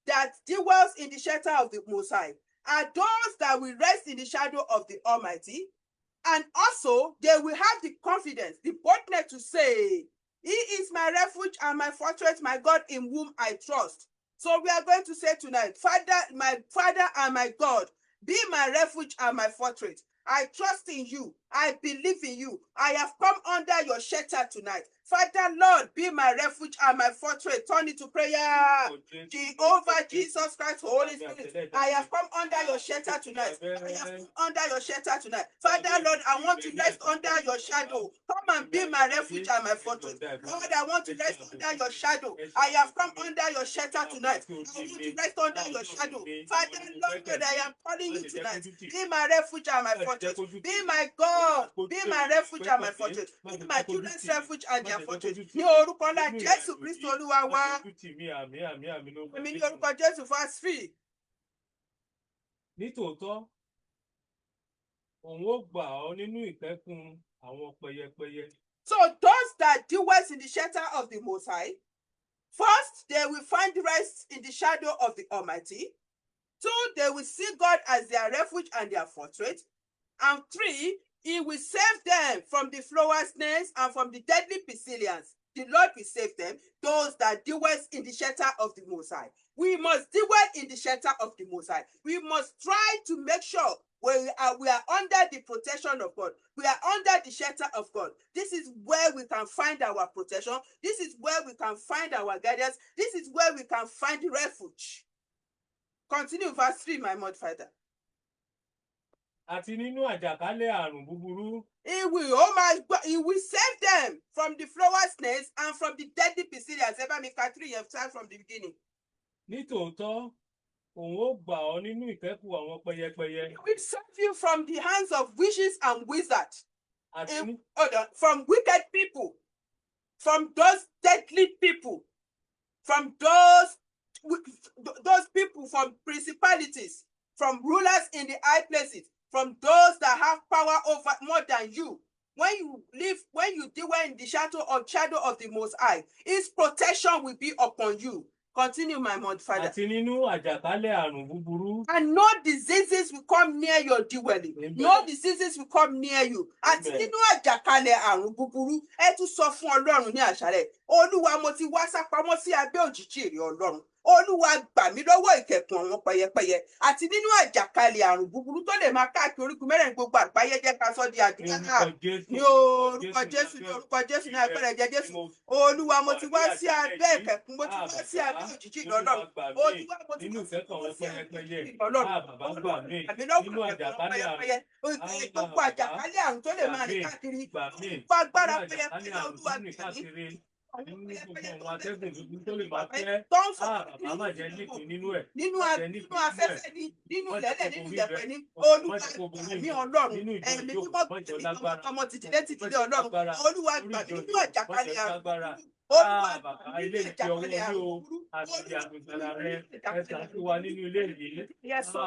that dwells in the shelter of the Most High are those that will rest in the shadow of the Almighty. And also, they will have the confidence, the boldness to say, He is my refuge and my fortress, my God, in whom I trust. So we are going to say tonight, Father, my Father and my God, be my refuge and my fortress. I trust in you. I believe in you. I have come under your shelter tonight. Father, Lord, be my refuge and my fortress. Turn it to prayer. Jehovah, Jesus Christ, Holy Spirit, I have come under your shelter tonight. I have come under your shelter tonight. Father, Lord, I want to rest under your shadow. Come and be my refuge and my fortress. Lord, I want to rest under your shadow. I have come under your shelter tonight. I want to rest under your shadow. Father, Lord, I am calling you tonight. Be my refuge and my fortress. Be my God. Be my refuge and my fortress. Be my children's refuge and their fortress. Ní orúkọ ńlá Jésù Kristi Olúwa wa. Èmi ní orúkọ Jésù verse 3. Nítòótọ́, òun ó gbà ọ́ nínú ìpẹ́kun àwọn pẹyẹpẹyẹ. So those that dwell in the shelter of the Most High, first, they will find rest in the shadow of the Almighty. 2, they will see God as their refuge and their fortress. And 3, He will save them from the flower snares and from the deadly pestilence. The Lord will save them, those that dwell in the shelter of the Most High. We must dwell in the shelter of the Most High. We must try to make sure we are under the protection of God. We are under the shelter of God. This is where we can find our protection. This is where we can find our guidance. This is where we can find refuge. Continue verse 3, my mother. Àti nínú àjàkálẹ̀ àrùn búburú. He will save them from the flower snares and from the deadly pestilence. Ever make 3, you have started from the beginning. Nítòótọ́, òun ó gbà ọ́ nínú ìkẹ́kùn àwọn pẹyẹpẹyẹ. He will save you from the hands of witches and wizards. From wicked people. From those deadly people. From those people, from principalities, from rulers in the high places, from those that have power over more than you. When you dwell in the shadow of the Most High, His protection will be upon you. Continue, my father. Àti nínú àjàkálẹ̀ àrùn búburú. And no diseases will come near your dwelling. No diseases will come near you. Àti nínú àjàkálẹ̀ àrùn búburú, ẹ tún sọ fún Ọlọ́run ní àṣálẹ́. Olúwa, mo ti wá sápamọ́ sí abẹ́ òjìji rẹ̀ Ọlọ́run. Olúwa, gbà mí lọ́wọ́ ìkẹ̀kùn àwọn pẹyẹpẹyẹ àti nínú àjàkálẹ̀ àrùn búburú tó lè máa káàkiri orígun mẹ́rẹ̀ẹ̀rin gbogbo àgbáyé. Jẹ́ ká sọ di àdúrà. Ní orúkọ Jésù, ní orúkọ Jésù, ní agbára ẹ̀jẹ̀ Jésù. Olúwa, mo ti wá sí abẹ́ ìkẹ̀kùn, mo ti wá sí abẹ́ òjìji rẹ̀ Ọlọ́run. Olúwa, mo ti wá sí abẹ́ òjìji rẹ̀ Ọlọ́run. Àmì lọ́wọ́ pẹyẹpẹyẹ. Gbogbo àjàkálẹ̀ àrùn tó lè máa rìn káàkiri. Gbogbo agbára pẹyẹpẹyẹ Olúwa gbà mí. Nínú afẹ́fẹ́ ni, nínú lẹ́lẹ̀, nínú ìyẹ̀pẹ̀ ni, Olúwa gbà mí Ọlọ́run. Ẹ̀mí mímọ́ gbà mí ọmọ tìdílé Ọlọ́run. Olúwa gbà mí nínú àjàkálẹ̀ àrùn. Olúwa gbà mí nínú àjàkálẹ̀ àrùn. Àti àgùntàn rẹ̀ ẹ̀sà tí wà nínú ilé yìí.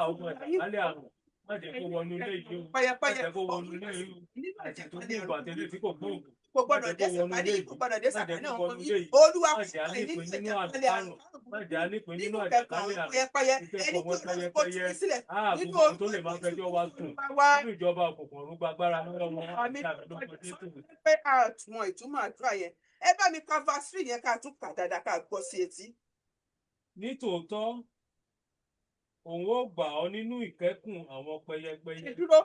Ogun àjàkálẹ̀ àrùn. Má jẹ́ kó wọnú ilé yìí o. Má jẹ́ kó wọnú ilé yìí o. Àti tó ní ìgbà tẹ́lẹ̀ tí kò gbóògùn. Kò gbọdọ̀ dé sàpàdé yìí, kò gbọdọ̀ dé sàpàdé náà wọ́n yìí. Olúwa má jẹ́ ànípín nínú àjàkálẹ̀ nínú àjàkálẹ̀ àrùn. Ẹni tó ti sílẹ̀ nínú Àgùntàn tó lè máa fẹjọ́ wa sùn. Nínú ìjọba òkùnkùn ọ̀run gbàgbára lọ́wọ́ wọn. Àmì pé àtúmọ̀ ìtumọ̀ àdúrà yẹn. Ẹ bá mi ka verse 3 yẹn ká tún kà dáadáa ká gbọ́ sí etí. Nítòótọ́, òun ó gbà ọ́ nínú ìkẹ́kùn àwọn pẹyẹpẹyẹ. Dúró.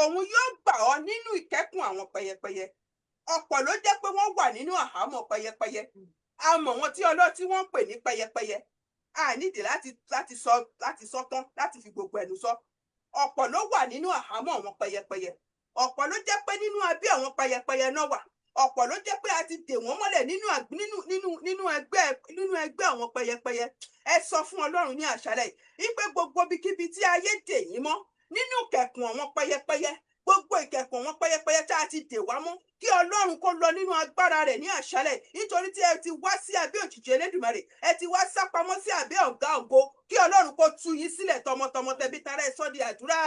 Òun yóò gbà ọ́ nínú ìkẹ́kùn àwọn pẹyẹpẹyẹ. Ọ̀pọ̀ ló jẹ́ pé wọ́n wà nínú àhámọ́ pẹyẹpẹyẹ. A mọ̀ wọn tí wọ́n ń pè ní pẹyẹpẹyẹ. A nídìí láti sọ tán láti fi gbogbo ẹnu sọ. Ọ̀pọ̀ ló wà nínú àhámọ́ àwọn pẹyẹpẹyẹ. Ọ̀pọ̀ ló jẹ́ pé nínú abẹ́ àwọn pẹyẹpẹyẹ náà wà. Ọ̀pọ̀ ló jẹ́ pé a ti dè wọ́n mọ́lẹ̀ nínú ẹgbẹ́ àwọn pẹyẹpẹyẹ. Ẹ sọ fún Ọlọ́run ní àṣálẹ́ yìí pé gbogbo ibikíbi tí ayé dè yín mọ́ nínú ìkẹ̀kùn àwọn pẹyẹpẹyẹ, gbogbo ìkẹ̀kùn àwọn pẹyẹpẹyẹ tá a ti dè wá mọ́, kí Ọlọ́run kó lọ nínú agbára rẹ̀ ní àṣálẹ́ nítorí tí ẹ ti wá sí abẹ́ òjìji Elédùmarè, ẹ ti wá sápamọ́ sí abẹ́ ọ̀gá ògo, kí Ọlọ́run kó tú yín sílẹ̀ tọmọtọmọ tẹbí tará ẹ sọ di àdúrà.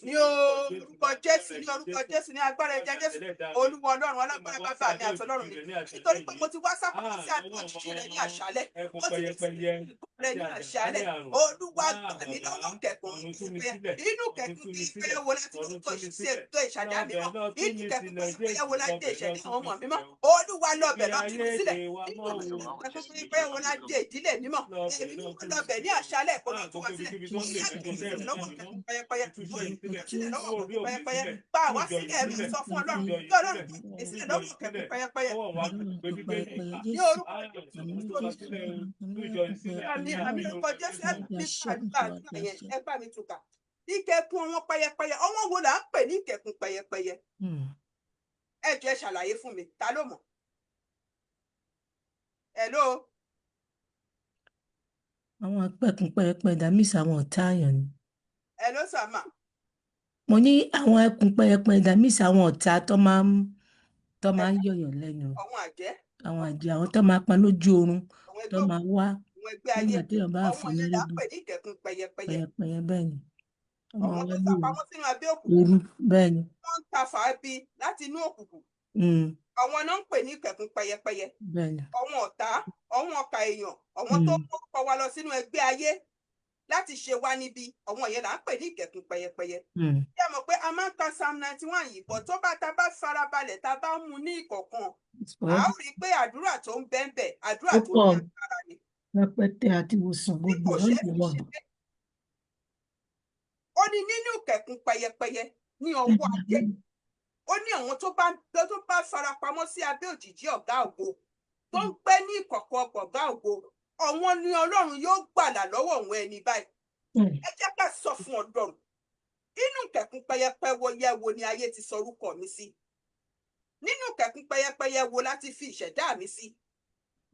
Ní orúkọ Jésù, ní orúkọ Jésù, ní agbára ẹ̀jẹ̀ Jésù. Olúwa Ọlọ́run alágbára bàbá mi àti Ọlọ́run mi, nítorí pé mo ti wá sápamọ́ sí abẹ́ òjìji rẹ̀ ní àṣálẹ́. Mo ti wá sí rẹ̀ ní àṣálẹ́. Olúwa gbà mí lọ́wọ́ kẹ̀kùn inú kẹ̀kùn kí ìpínlẹ̀ wo láti tó ìṣàdá mi mọ́, inú kẹ̀kùn ìpínlẹ̀ wo láti ìṣẹ̀lẹ̀ àwọn ọmọ mi mọ́. Olúwa lọ́bẹ̀ lọ́tún sílẹ̀, inú kẹ̀kùn ìpínlẹ̀ wo láti ìdílé mi mọ́. Èmi lọ́bẹ̀ ní àṣálẹ̀ kó lọ tú wa sílẹ̀ ó yá ìtúsílẹ̀ lọ́wọ́ ìkẹ̀kùn pẹyẹpẹyẹ ó yá ìtúsílẹ̀ lọ́wọ́ ìkẹ̀kùn pẹyẹpẹyẹ bá wa sílẹ̀ mi sọ fún Ọlọ́run kí Ọlọ́run ìsílẹ̀ lọ́wọ́ ìkẹ̀kùn pẹyẹpẹyẹ ní orúkọ àmì orúkọ Jésù ẹ bá mi tùkà ìkẹ̀kùn wọn pẹyẹpẹyẹ ọwọ́ wo là ń pè ní ìkẹ̀kùn pẹyẹpẹyẹ ẹ jẹ́ ṣàlàyé fún mi ta ló mọ̀ hello. Àwọn apẹ̀kùn pẹyẹpẹyẹ dàmísì àwọn ọ̀tá àyàn ni. hello sàmà. Mo ní àwọn ẹkùn pẹyẹpẹyẹ dàmísì àwọn ọ̀tá tó máa ń yọ̀yàn lẹ́nu. àwọn àjẹ́. Àwọn àjẹ́ àwọn tó máa pa lójú oorun tó máa wá nígbà téèyàn bá fún ní lójú. pẹyẹpẹyẹ bẹ́ẹ̀ ni. Àwọn tó sàpamọ́ sínú abẹ́ òkùnkùn. Òru bẹ́ẹ̀ ni. Wọ́n ń ta fàábi láti inú òkùnkùn. Àwọn náà ń pè ní ìkẹ̀kùn pẹyẹpẹyẹ. Bẹ́ẹ̀ ni. Àwọn ọ̀tá, àwọn ọ̀kà èèyàn, àwọn tó kọ wa lọ sínú ẹgbẹ́ ayé láti ṣe wá níbi, àwọn yẹn là ń pè ní ìkẹ̀kùn pẹyẹpẹyẹ. Ṣé mọ̀ pé a máa ń ka Psalm 91 yìí bọ̀ tó bá ta bá farabalẹ̀ ta bá mú ní ìkọ̀kan. A ó rí i pé àdúrà tó ń bẹ́ẹ̀ àdúrà tó ní agbára ni. Rẹpẹtẹ àti ìwòsàn gbogbo ọ̀hún. Ó ní nínú ìkẹ̀kùn pẹyẹpẹyẹ ní ọwọ́ ajé. Ó ní àwọn tó bá farapamọ́ sí abẹ́ òjìji ọ̀gá ògo tó ń pẹ́ ní ìkọ̀kọ̀ ọ̀gá ògo àwọn ni Ọlọ́run yóò gbàlà lọ́wọ́ òun ẹni báyìí. Ẹ jẹ́ ká sọ fún Ọlọ́run nínú ìkẹ̀kùn pẹyẹpẹyẹ wo ni ayé ti sọ orúkọ mi sí? Nínú ìkẹ̀kùn pẹyẹpẹyẹ wo láti fi ìṣẹ̀dá mi sí?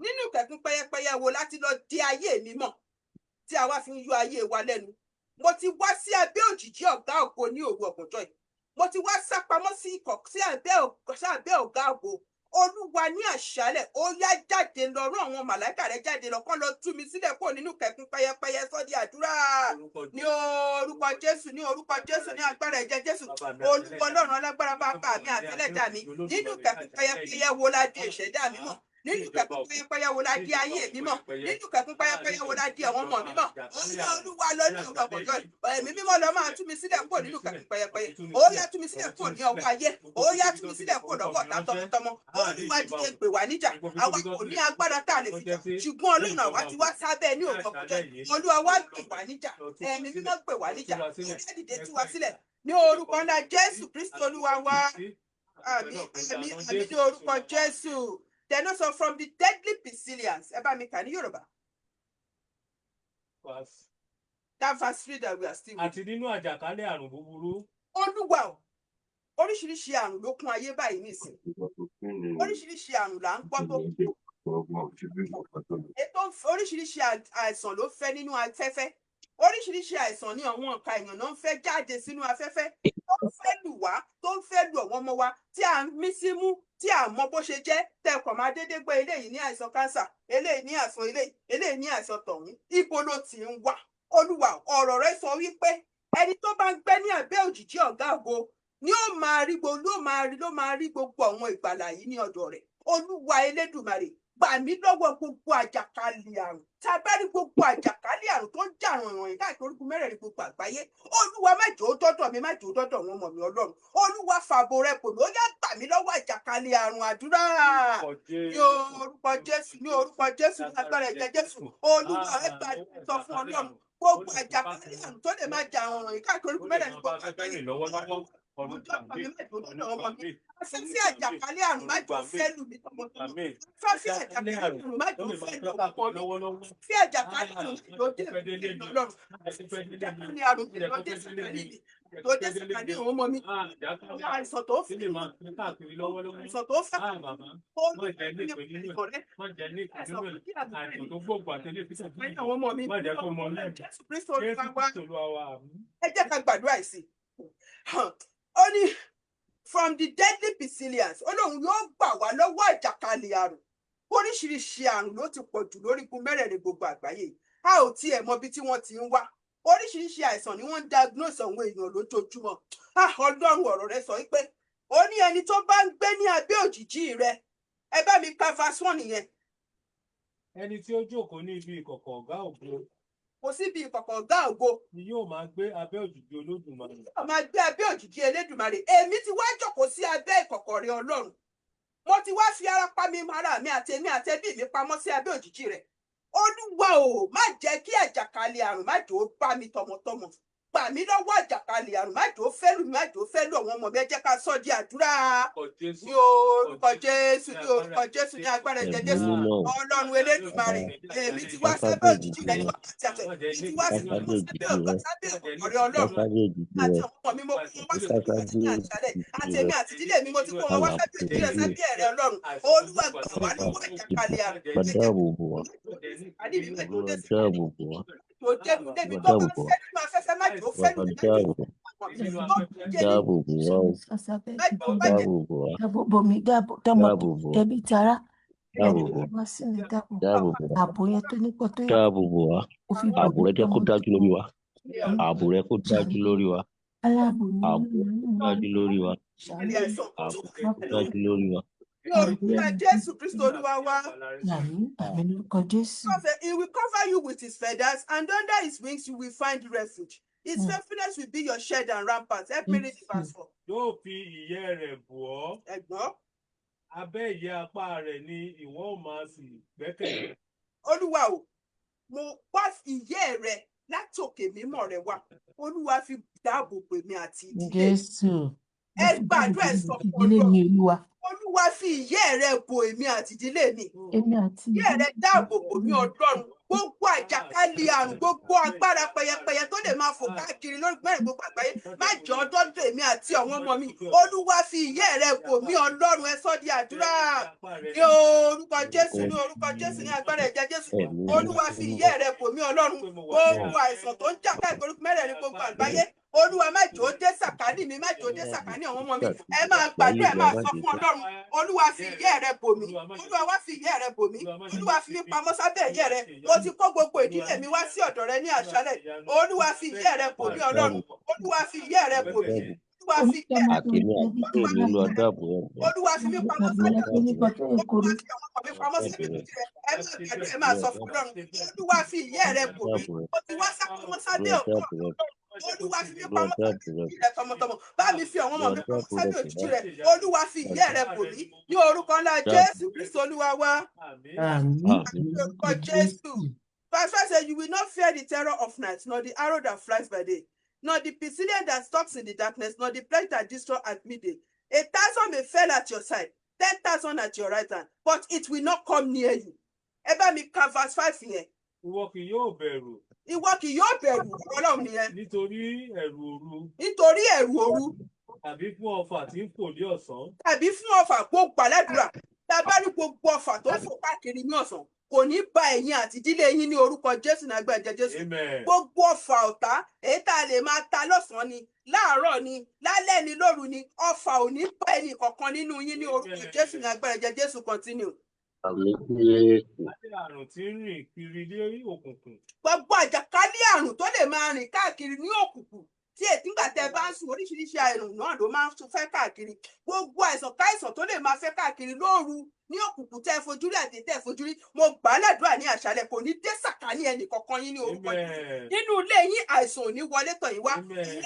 Nínú ìkẹ̀kùn pẹyẹpẹyẹ wo láti lọ di ayé mi mọ̀ tí a wá fi ń yọ ayé wa lẹ́nu? Mo ti wá sí abẹ́ òjìji ọ̀gá ògo ní òru ọ̀gànjọ́ yìí. Mo ti wá sápamọ́ sí abẹ́ ọ̀gá ògo. Olúwa ní àṣálẹ̀ ó yá jáde lọ rán àwọn màláìkà rẹ̀ jáde lọ kán lọ tú mi sílẹ̀ kúrò nínú ìkẹ̀kùn pẹyẹpẹyẹ sọ́dí àdúrà ní orúkọ Jésù ní orúkọ Jésù ní agbára ẹ̀jẹ̀ Jésù. Olúwa Ọlọ́run alágbára bá pa mi àtẹlẹ́dà mi nínú ìkẹ̀kùn pẹyẹpẹyẹ wo la di ìṣẹ̀dá mi mọ̀ nínú ìkẹ̀kùn pẹyẹpẹyẹ wo la di ayé mi mọ̀ nínú ìkẹ̀kùn pẹyẹpẹyẹ wo la di àwọn ọmọ mi mọ̀ Olúwa lọ́nà ọ̀gbọ̀njọ́ ẹ̀mí mímọ́ lọ máa tú mi sílẹ̀ kúrò nínú ìkẹ̀kùn pẹyẹpẹyẹ ó yá tú mi sílẹ̀ kúrò ní ọwọ́ ayé ó yá tú mi sílẹ̀ kúrò lọ́wọ́ ọ̀tá tọmọtọmọ Olúwa dìde gbè wá níjà àwa kò ní agbára tá a lè fi jà ṣùgbọ́n Ọlọ́run àwa ti wá sábẹ́ ní ọ̀gbọ̀njọ́ Olúwa wá gbè wá níjà ẹ̀mí mímọ́ gbè wá níjà ó yá dìde tú wa sílẹ̀ ní orúkọ ńlá Jésù Kristi Olúwa wa àmín ní orúkọ Jésù. Then also from the deadly pestilence. Ẹ bá mi kà ní Yorùbá. That verse 3 that we are still with. Àti nínú àjàkálẹ̀ àrùn búburú. Olúwa o, oríṣiríṣi àrùn ló kún ayé báyìí nísìn. Oríṣiríṣi àrùn là ń gbọ́ tó kú. Oríṣiríṣi àìsàn ló fẹ́ nínú afẹ́fẹ́. Oríṣiríṣi àìsàn ni àwọn ọ̀ka èèyàn náà ń fẹ́ jáde sínú afẹ́fẹ́ tó ń fẹ́ lù wá tó ń fẹ́ lù àwọn ọmọ wa tí à ń mí sí mú tí à mọ bó ṣe jẹ́ tẹkọ̀ máa dédé gbé eléyìí ní àìsàn kánsà eléyìí ní àìsàn eléyìí ní àìsàn tọ̀hún ibo ló ti ń wá Olúwa ọ̀rọ̀ rẹ sọ wípé ẹni tó bá ń gbé ní abẹ́ òjìji ọ̀gá ògo ni ó máa rí gbogbo àwọn ìgbàlà yìí ní ọ̀dọ̀ rẹ̀ Olúwa Elédùmarè gbà mí lọ́wọ́ gbogbo àjàkálẹ̀ àrùn tá a bá rí gbogbo àjàkálẹ̀ àrùn tó ń jà rànyàn káàkiri orígun mẹ́rẹ̀ẹ̀rin gbogbo àgbáyé Olúwa má jẹ́ ó dọ́dọ̀ mi má jẹ́ ó dọ́dọ̀ wọn mọ̀ mí Ọlọ́run Olúwa fàbò rẹ pò mí ó yá gbà mí lọ́wọ́ àjàkálẹ̀ àrùn àdúrà ní orúkọ Jésù ní orúkọ Jésù ní agbára ẹ̀jẹ̀ Jésù Olúwa ẹ gbà sọ fún Ọlọ́run gbogbo àjàkálẹ̀ àrùn tó lè má jà rànyàn káàkiri orígun mẹ́rẹ̀ẹ̀rin gbogbo àgbáyé Fẹ́fẹ́ àjàkálẹ̀ àrùn má jò fẹ́ lù mí tọmọtọmọ. Fẹ́fẹ́ àjàkálẹ̀ àrùn má jò fẹ́ lù ọkọ mi. Fẹ́fẹ́ àjàkálẹ̀ àrùn má jò dé Ọlọ́run. Fẹ́fẹ́ àjàkálẹ̀ àrùn má jò dé sàkálẹ̀ mi. Tó dé sàkálẹ̀ àwọn ọmọ mi. Àwọn àìsàn tó fẹ́. Àìsàn tó fẹ́. Ó ní ìkọ̀rẹ́. Àìsàn tó gbogbo àtẹlẹ́ fi sàkálẹ̀ àwọn ọmọ mi. Jésù Kristo Olúwa wa. Ẹ jẹ́ ká gbàdúrà sí. Ó ní from the deadly pestilence Ọlọ́run yóò gbà wá lọ́wọ́ àjàkálẹ̀ àrùn oríṣiríṣi àrùn ló ti pọ̀ jù lórígun mẹ́rẹ̀ẹ̀rin gbogbo àgbáyé a ò tiẹ̀ mọ bí tí wọ́n ti ń wá oríṣiríṣi àìsàn ni wọ́n ń diagnose àwọn èèyàn lójoojúmọ́ Ọlọ́run ọ̀rọ̀ rẹ sọ wípé ó ní ẹni tó bá ń gbé ní abẹ́ òjìji rẹ ẹ bá mi ka verse 1 nìyẹn. Ẹni tí ó jókòó ní ibi ìkọ̀kọ̀ ọ̀gá ògo kò síbi ìkọ̀kọ̀ ọ̀gá ògo ni yóò máa gbé abẹ́ òjìji Olódùmarè. Yóò máa gbé abẹ́ òjìji Elédùmarè èmi ti wá jókòó sí abẹ́ ìkọ̀kọ̀ rẹ Ọlọ́run mo ti wá fi ara pa mi ara mi àti èmi àti ẹbí mi pamọ́ sí abẹ́ òjìji rẹ Olúwa o, má jẹ́ kí àjàkálẹ̀ àrùn má jẹ́ ó bá mi tọmọtọmọ. Gbà mí lọ́wọ́ àjàkálẹ̀ àrùn má jẹ́ ó fẹ́ lù mí, má jẹ́ ó fẹ́ lù àwọn ọmọ mi. Ẹ jẹ́ ká sọ di àdúrà. Ní orúkọ Jésù, ní orúkọ Jésù, ní agbára ẹ̀jẹ̀ Ẹ̀mí Jésù. mímọ́ Ọlọ́run Elédùmarè, èmi ti wá sábẹ́ sábẹ́ òjìji òjìji rẹ̀ ní rẹ wákàtí àfẹ́. Èmi ti wá sábẹ́ òjìji rẹ sábẹ́ ọ̀rẹ́ Ọlọ́run sábẹ́ òjìji àti rẹ àwọn ọmọ mi mo kó wọn wá sábẹ́ sábẹ́ òjìji ní àṣálẹ̀. òjìji Àti rẹ èmi àti ìdílé mi mo ti kó wọn wá sábẹ́ òjìji rẹ̀ sábẹ́ ẹ̀rẹ̀ Ọlọ́run. Olúwa gbà wá lọ́wọ́ àjàkálẹ̀ àrùn. Wá dáàbò bò wá Àdí mi má jẹ́ ó Olúwa dé sí dáàbò bò wá tó débi débi Wá tó dáàbò bá bò wá fẹ́ nínú afẹ́fẹ́ má jẹ́ ó fẹ́ Wá lù mí, má jẹ́ ó dáàbò fẹ́ lù mí. dáàbò bò wá o dáàbò bò wá dáàbò bò mí, dáàbò tọmọ dáàbò bò wá tẹbí tará, dáàbò bò wá wá sínú dáàbò dáàbò bò wá ààbò yẹn tó nípọ̀ tó yẹ dáàbò bò wá kó fi bò ààbò mí rẹ jẹ́ kó tọmọ dájú lórí wa ààbò rẹ kó dájú lórí wa aláàbò ní ààbò rẹ kó dájú lórí wa Àlè àìsàn kan tó ààbò rẹ kó dájú lórí wa ní orúkọ Jésù Kristo Olúwa wa. àmì lórúkọ Jésù. He will cover you with his feathers, and under his wings you will find refuge. His faithfulness will be your shed and rampart. Help me read the verse 4. Yóò fi ìyẹ́ rẹ̀ bò ọ́. Ẹ̀gbọ́n. Abẹ́ ìyẹ́ apá rẹ̀ ni ìwọ ó máa sì gbẹ́kẹ̀lé. Olúwa o, mo wá ìyẹ́ rẹ láti òkè mímọ́ rẹ wá. Olúwa fi dáàbò bò mí àti ìdílé. Jésù. Ẹ gbàdúrà ẹ sọ fún ìdílé mi Olúwa. Olúwa fi ìyẹ́ rẹ bò èmi àti ìdílé mi. Èmi àti Ìyẹ́ rẹ dáàbò bò mí Ọlọ́run. Gbogbo àjàkálẹ̀ àrùn, gbogbo agbára pẹyẹpẹyẹ tó lè máa fò káàkiri lórí mẹ́rin gbogbo àgbáyé má jẹ́ ọdọ́dọ̀ èmi àti àwọn ọmọ mi. Olúwa fi ìyẹ́ rẹ bò mí Ọlọ́run, ẹ sọ di àdúrà. Ní orúkọ Jésù, ní orúkọ Jésù, ní agbára ẹ̀jẹ̀ Jésù. Olúwa fi ìyẹ́ rẹ bò mí Ọlọ́run. Gbogbo àìsàn tó ń jà káàkiri mẹ́rin gbogbo àgbáyé. Olúwa má jẹ́ ó dé sàkání mi, má jẹ́ ó dé sàkání àwọn ọmọ mi. Ẹ máa gbàdúrà, ẹ máa sọ fún Ọlọ́run. Olúwa fi ìyẹ́ rẹ bò mí. Olúwa wá fi ìyẹ́ rẹ bò mí. Olúwa fi mí pamọ́ sábẹ́ ìyẹ́ rẹ. Mo ti kó gbogbo ìdílé mi wá sí ọ̀dọ̀ rẹ ní àṣálẹ̀. Olúwa fi ìyẹ́ rẹ bò mí Ọlọ́run. Olúwa fi ìyẹ́ rẹ bò mí. Olúwa fi ìyẹ́ rẹ bò mí. àtẹ̀mí àtẹ̀mí mi Olúwa dáàbò rẹ bò wá Olúwa fi mí pamọ́ sábẹ́ ìyẹ́ rẹ. Olúwa fi àwọn ọmọ mi pamọ́ sábẹ́ ìyẹ́ rẹ. Ẹ máa gbàdúrà, ẹ máa sọ fún Ọlọ́run. Olúwa fi ìyẹ́ rẹ bò mí. Mo ti wá sápamọ́ sábẹ́ Olúwa ọ̀dọ̀ dáàbò rẹ Olúwa fi mí Olúwa pamọ́ dáàbò sábẹ́ rẹ òjìji rẹ tọmọtọmọ. Bá mi fi àwọn ọmọ mi pamọ́ sábẹ́ òjìji rẹ. Olúwa fi ìyẹ́ rẹ bò mí. Ní orúkọ ńlá Jésù Kristo Olúwa wa. Ní orúkọ Jésù. Verse 5 says, you will not fear the terror of night, nor the arrow that flies by day, nor the pestilence that stalks in the darkness, nor the plague that destroys at midday. 1,000 may fall at your side, 10,000 at your right hand, but it will not come near you. Ẹ bá mi ka verse 5 yẹn. Ìwọ kì yóò bẹ̀rù. Ìwọ kì yóò bẹ̀rù Ọlọ́run nìyẹn. Nítorí ẹ̀rù òru. Nítorí ẹ̀rù òru. Tàbí fún ọfà tí ń fò ní ọ̀sán. Tàbí fún ọfà gbogbo àládùúrà. Tá a bá rí gbogbo ọfà tó fò káàkiri ní ọ̀sán. Kò ní bá ẹ̀yin àti ìdílé yín ní orúkọ Jésù náà gbẹ̀jẹ̀ Jésù. Gbogbo ọfà ọ̀tá èyí tá a lè máa ta lọ́sàn-án ni, láàárọ̀ ni, lálẹ́ ni, lóru ni, ọfà ò ní bá ẹnì kankan nínú yín ní orúkọ Jésù náà gbẹ̀jẹ̀ Jésù. Continue. Àrùn tí ń rìn kiri ní òkùnkùn. Gbogbo àjàkálẹ̀ àrùn tó lè máa rìn káàkiri ní òkùnkùn tí nígbà tẹ́ bá ń sùn oríṣiríṣi àrùn náà ló máa ń fẹ́ káàkiri. Gbogbo àìsàn káìsàn tó lè máa fẹ́ káàkiri lóru ní òkùnkùn tẹ́ fojú rí àti tẹ́ fojú rí, mo gbà á ládùúrà ní àṣálẹ́ kò ní dé sàkání ẹnì kankan yín ní orúkọ yín. Nínú ilé yín àìsàn ò ní wọlé tọ̀ yín wá.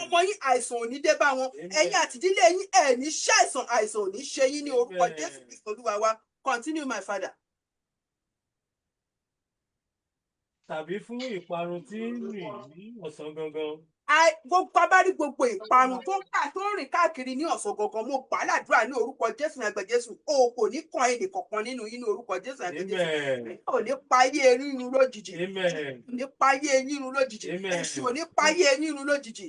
Ọmọ yín àìsàn ò ní dé bá wọn. Ẹ̀yin àti ìdílé yín ẹ̀ ní ṣàìsàn, àìsàn ò ní ṣe yín ní orúkọ Jésù Kristo Olúwa wa. Continue, my father. Tàbí fún ìparun tí ń rìn ní ọ̀sán gangan. Gbogbo abárí gbogbo ìparun tó ń rìn káàkiri ní ọ̀sán gangan, mo gbà á ládùúrà ní orúkọ Jésù àgbẹ̀ Jésù. O kò ní kan ẹnì kankan nínú yín ní orúkọ Jésù àgbẹ̀ Jésù. O ní payé rírun lójijì. O ní payé rírun lójijì. Èṣù ò ní payé rírun lójijì.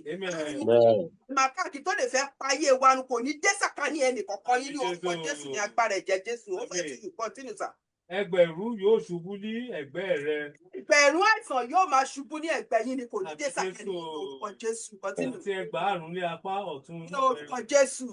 Màkàkì tó lè fẹ́ payé wa kò ní dé sàkání ẹnì kankan yín ní orúkọ Jésù ní agbára ẹ̀jẹ̀ Jésù. Ó fẹ́ ti continue sir. Ẹgbẹ̀rún yóò ṣubú ní ẹ̀gbẹ́ rẹ. Ẹgbẹ̀rún àìsàn yóò máa ṣubú ní ẹ̀gbẹ́ yín ni kò ní dé sàkání ní orúkọ Jésù. Continue. Àti ẹgbàárùn ní apá ọ̀tún. Ní orúkọ Jésù.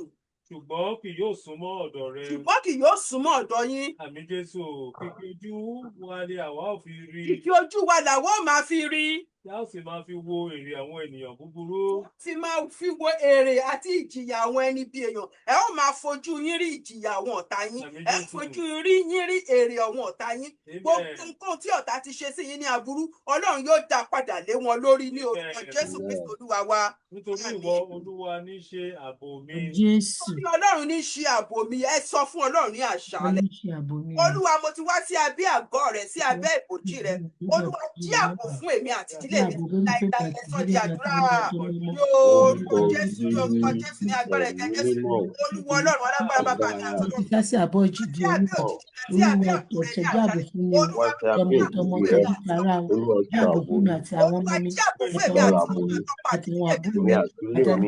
Ṣùgbọ́n kì yóò súnmọ́ ọ̀dọ̀ rẹ. Ṣùgbọ́n kì yóò súnmọ́ ọ̀dọ̀ yín. Àmì Jésù, kìkì ojú wa ni àwa ò fi rí. Kìkì ojú wa làwa ò máa fi rí. tí a ó sì máa fi wo èrè àwọn ènìyàn búburú. Tí máa fi wo èrè àti ìjìyà àwọn ẹni bí èèyàn. Ẹ ó máa fojú yín rí ìjìyà àwọn ọ̀tá yín. Ẹ ó fojú yín rí èrè àwọn ọ̀tá yín. Gbogbo nǹkan tí ọ̀tá ti ṣe sí yín ní aburú, Ọlọ́run yóò dá padà lé wọn lórí ní orúkọ Jésù Kristi Olúwa wa. Nítorí ìwọ Olúwa ní ṣe ààbò mi. Jésù. Bí Ọlọ́run ní ṣe ààbò mi, ẹ sọ fún Ọlọ́run ní àṣálẹ́. Olúwa, mo ti wá sí abẹ́ àgọ́ rẹ̀, sí abẹ́ ìbòjì rẹ̀. Olúwa, jí ààbò fún èmi àti ìdílé mi. Láìláì ẹ sọ di àdúrà. Ní orúkọ Jésù, ní orúkọ Jésù, ní agbára ẹ̀jẹ̀ Jésù. Olúwa Ọlọ́run alágbára bàbá mi àti Ọlọ́run. Ìdásí àbọ̀ ìjìdí orúkọ. Olúwa ọ̀tẹ̀ jáàbò fún mi. Tọmọtọmọ tẹbí tará o. Jáàbò fún mi àti àwọn ọmọ mi. Àti àwọn ọmọ mi. Àti àwọn àbúrò mi. Àti àwọn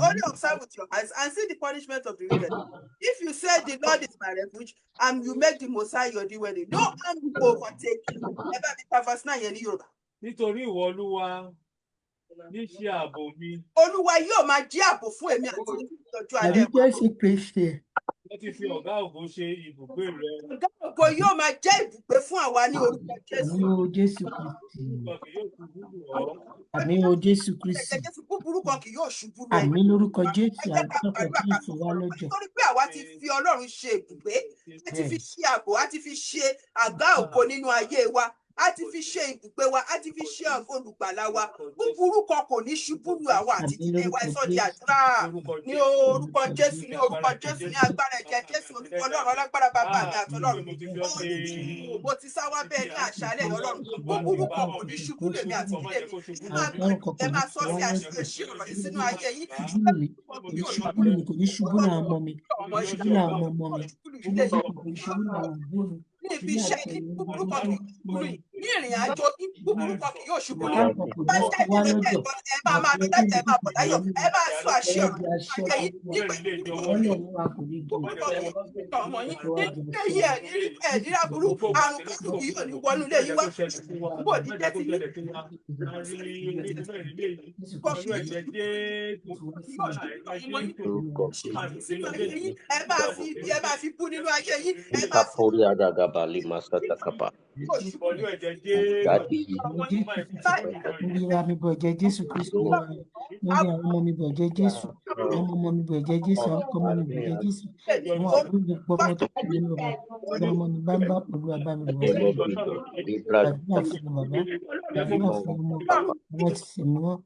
Only observe with your eyes and see the punishment of the wicked. If you say the Lord is my refuge and you make the Messiah your dwelling, no harm will overtake you. Never be verse 9 in Yorùbá. Nítorí ìwọ Olúwa ní ṣe ààbò mi. Olúwa yóò máa jẹ́ ààbò fún èmi àti ìtọ́jú alẹ́. Wọ́n ti fi ọ̀gá ògo ṣe ibùgbé rẹ. Ọ̀gá ògo yóò máa jẹ́ ibùgbé fún àwa ní orúkọ Jésù. Àmín o Jésù Kristi. Jésù búburú kan kì yóò ṣubú lẹ́yìn. Àmín lórúkọ Jésù àgbàpọ̀ Jésù wá lọ́jọ́. Nítorí pé àwa ti fi Ọlọ́run ṣe ibùgbé, a ti fi ṣe ààbò, a ti fi ṣe àgá ògo nínú ayé wa. A ti fi ṣe ibùgbé wa, a ti fi ṣe olùgbàlà wa. Búburú kan kò ní ṣubú lu àwa àti ìdílé wa. Ẹ sọ di àdúrà. Ní orúkọ Jésù, ní orúkọ Jésù, ní agbára ẹ̀jẹ̀ Jésù, orúkọ Ọlọ́run alágbára bàbá mi àti Ọlọ́run. Mo ti sá wá bẹ́ẹ̀ ní àṣálẹ́ Ọlọ́run. Búburú kan kò ní ṣubú lu èmi àti ìdílé mi. Ẹ máa sọ sí àṣẹ ọ̀rọ̀ yìí sínú ayé yìí. Kò ní ṣubú náà ọmọ mi. Ṣubú náà ọmọ mi. Ṣubú náà ọmọ mi. Ní ibi iṣẹ́ ní búburú kan kì yóò ṣubú yìí. Ní ìrìn àjò ní búburú kan kì yóò ṣubú yìí. Bá jẹ́ ìdílé ẹ̀gbọ́n ẹ máa lọ láti ẹ máa bọ̀ láyọ̀. Ẹ máa sọ àṣẹ ọ̀rọ̀ ayé yìí nípa ọmọ yín. Nígbà yìí ẹ̀dínlá burú àrùn kan kì yóò ní wọnú ilé yìí wá. Bó di jẹ́ ti ẹ máa fi bú nínú ayé yìí. Ẹ máa fi Bali Masata Kapa. Olúwa mi bọ̀ jẹ́ Jésù Kristi lórí àwọn ọmọ mi bọ̀ jẹ́ Jésù, àwọn ọmọ mi bọ̀ jẹ́ Jésù, àwọn ọkọ mi bọ̀ jẹ́ Jésù, àwọn àbúrò mi pọ̀ mọ́ tó kù nínú ọmọ, àwọn ọmọ mi bá ń bá Olúwa bá mi bọ̀ jẹ́ àdúrà fún bàbá, àdúrà fún ọmọ, àwọn ti sèmi wọ́n.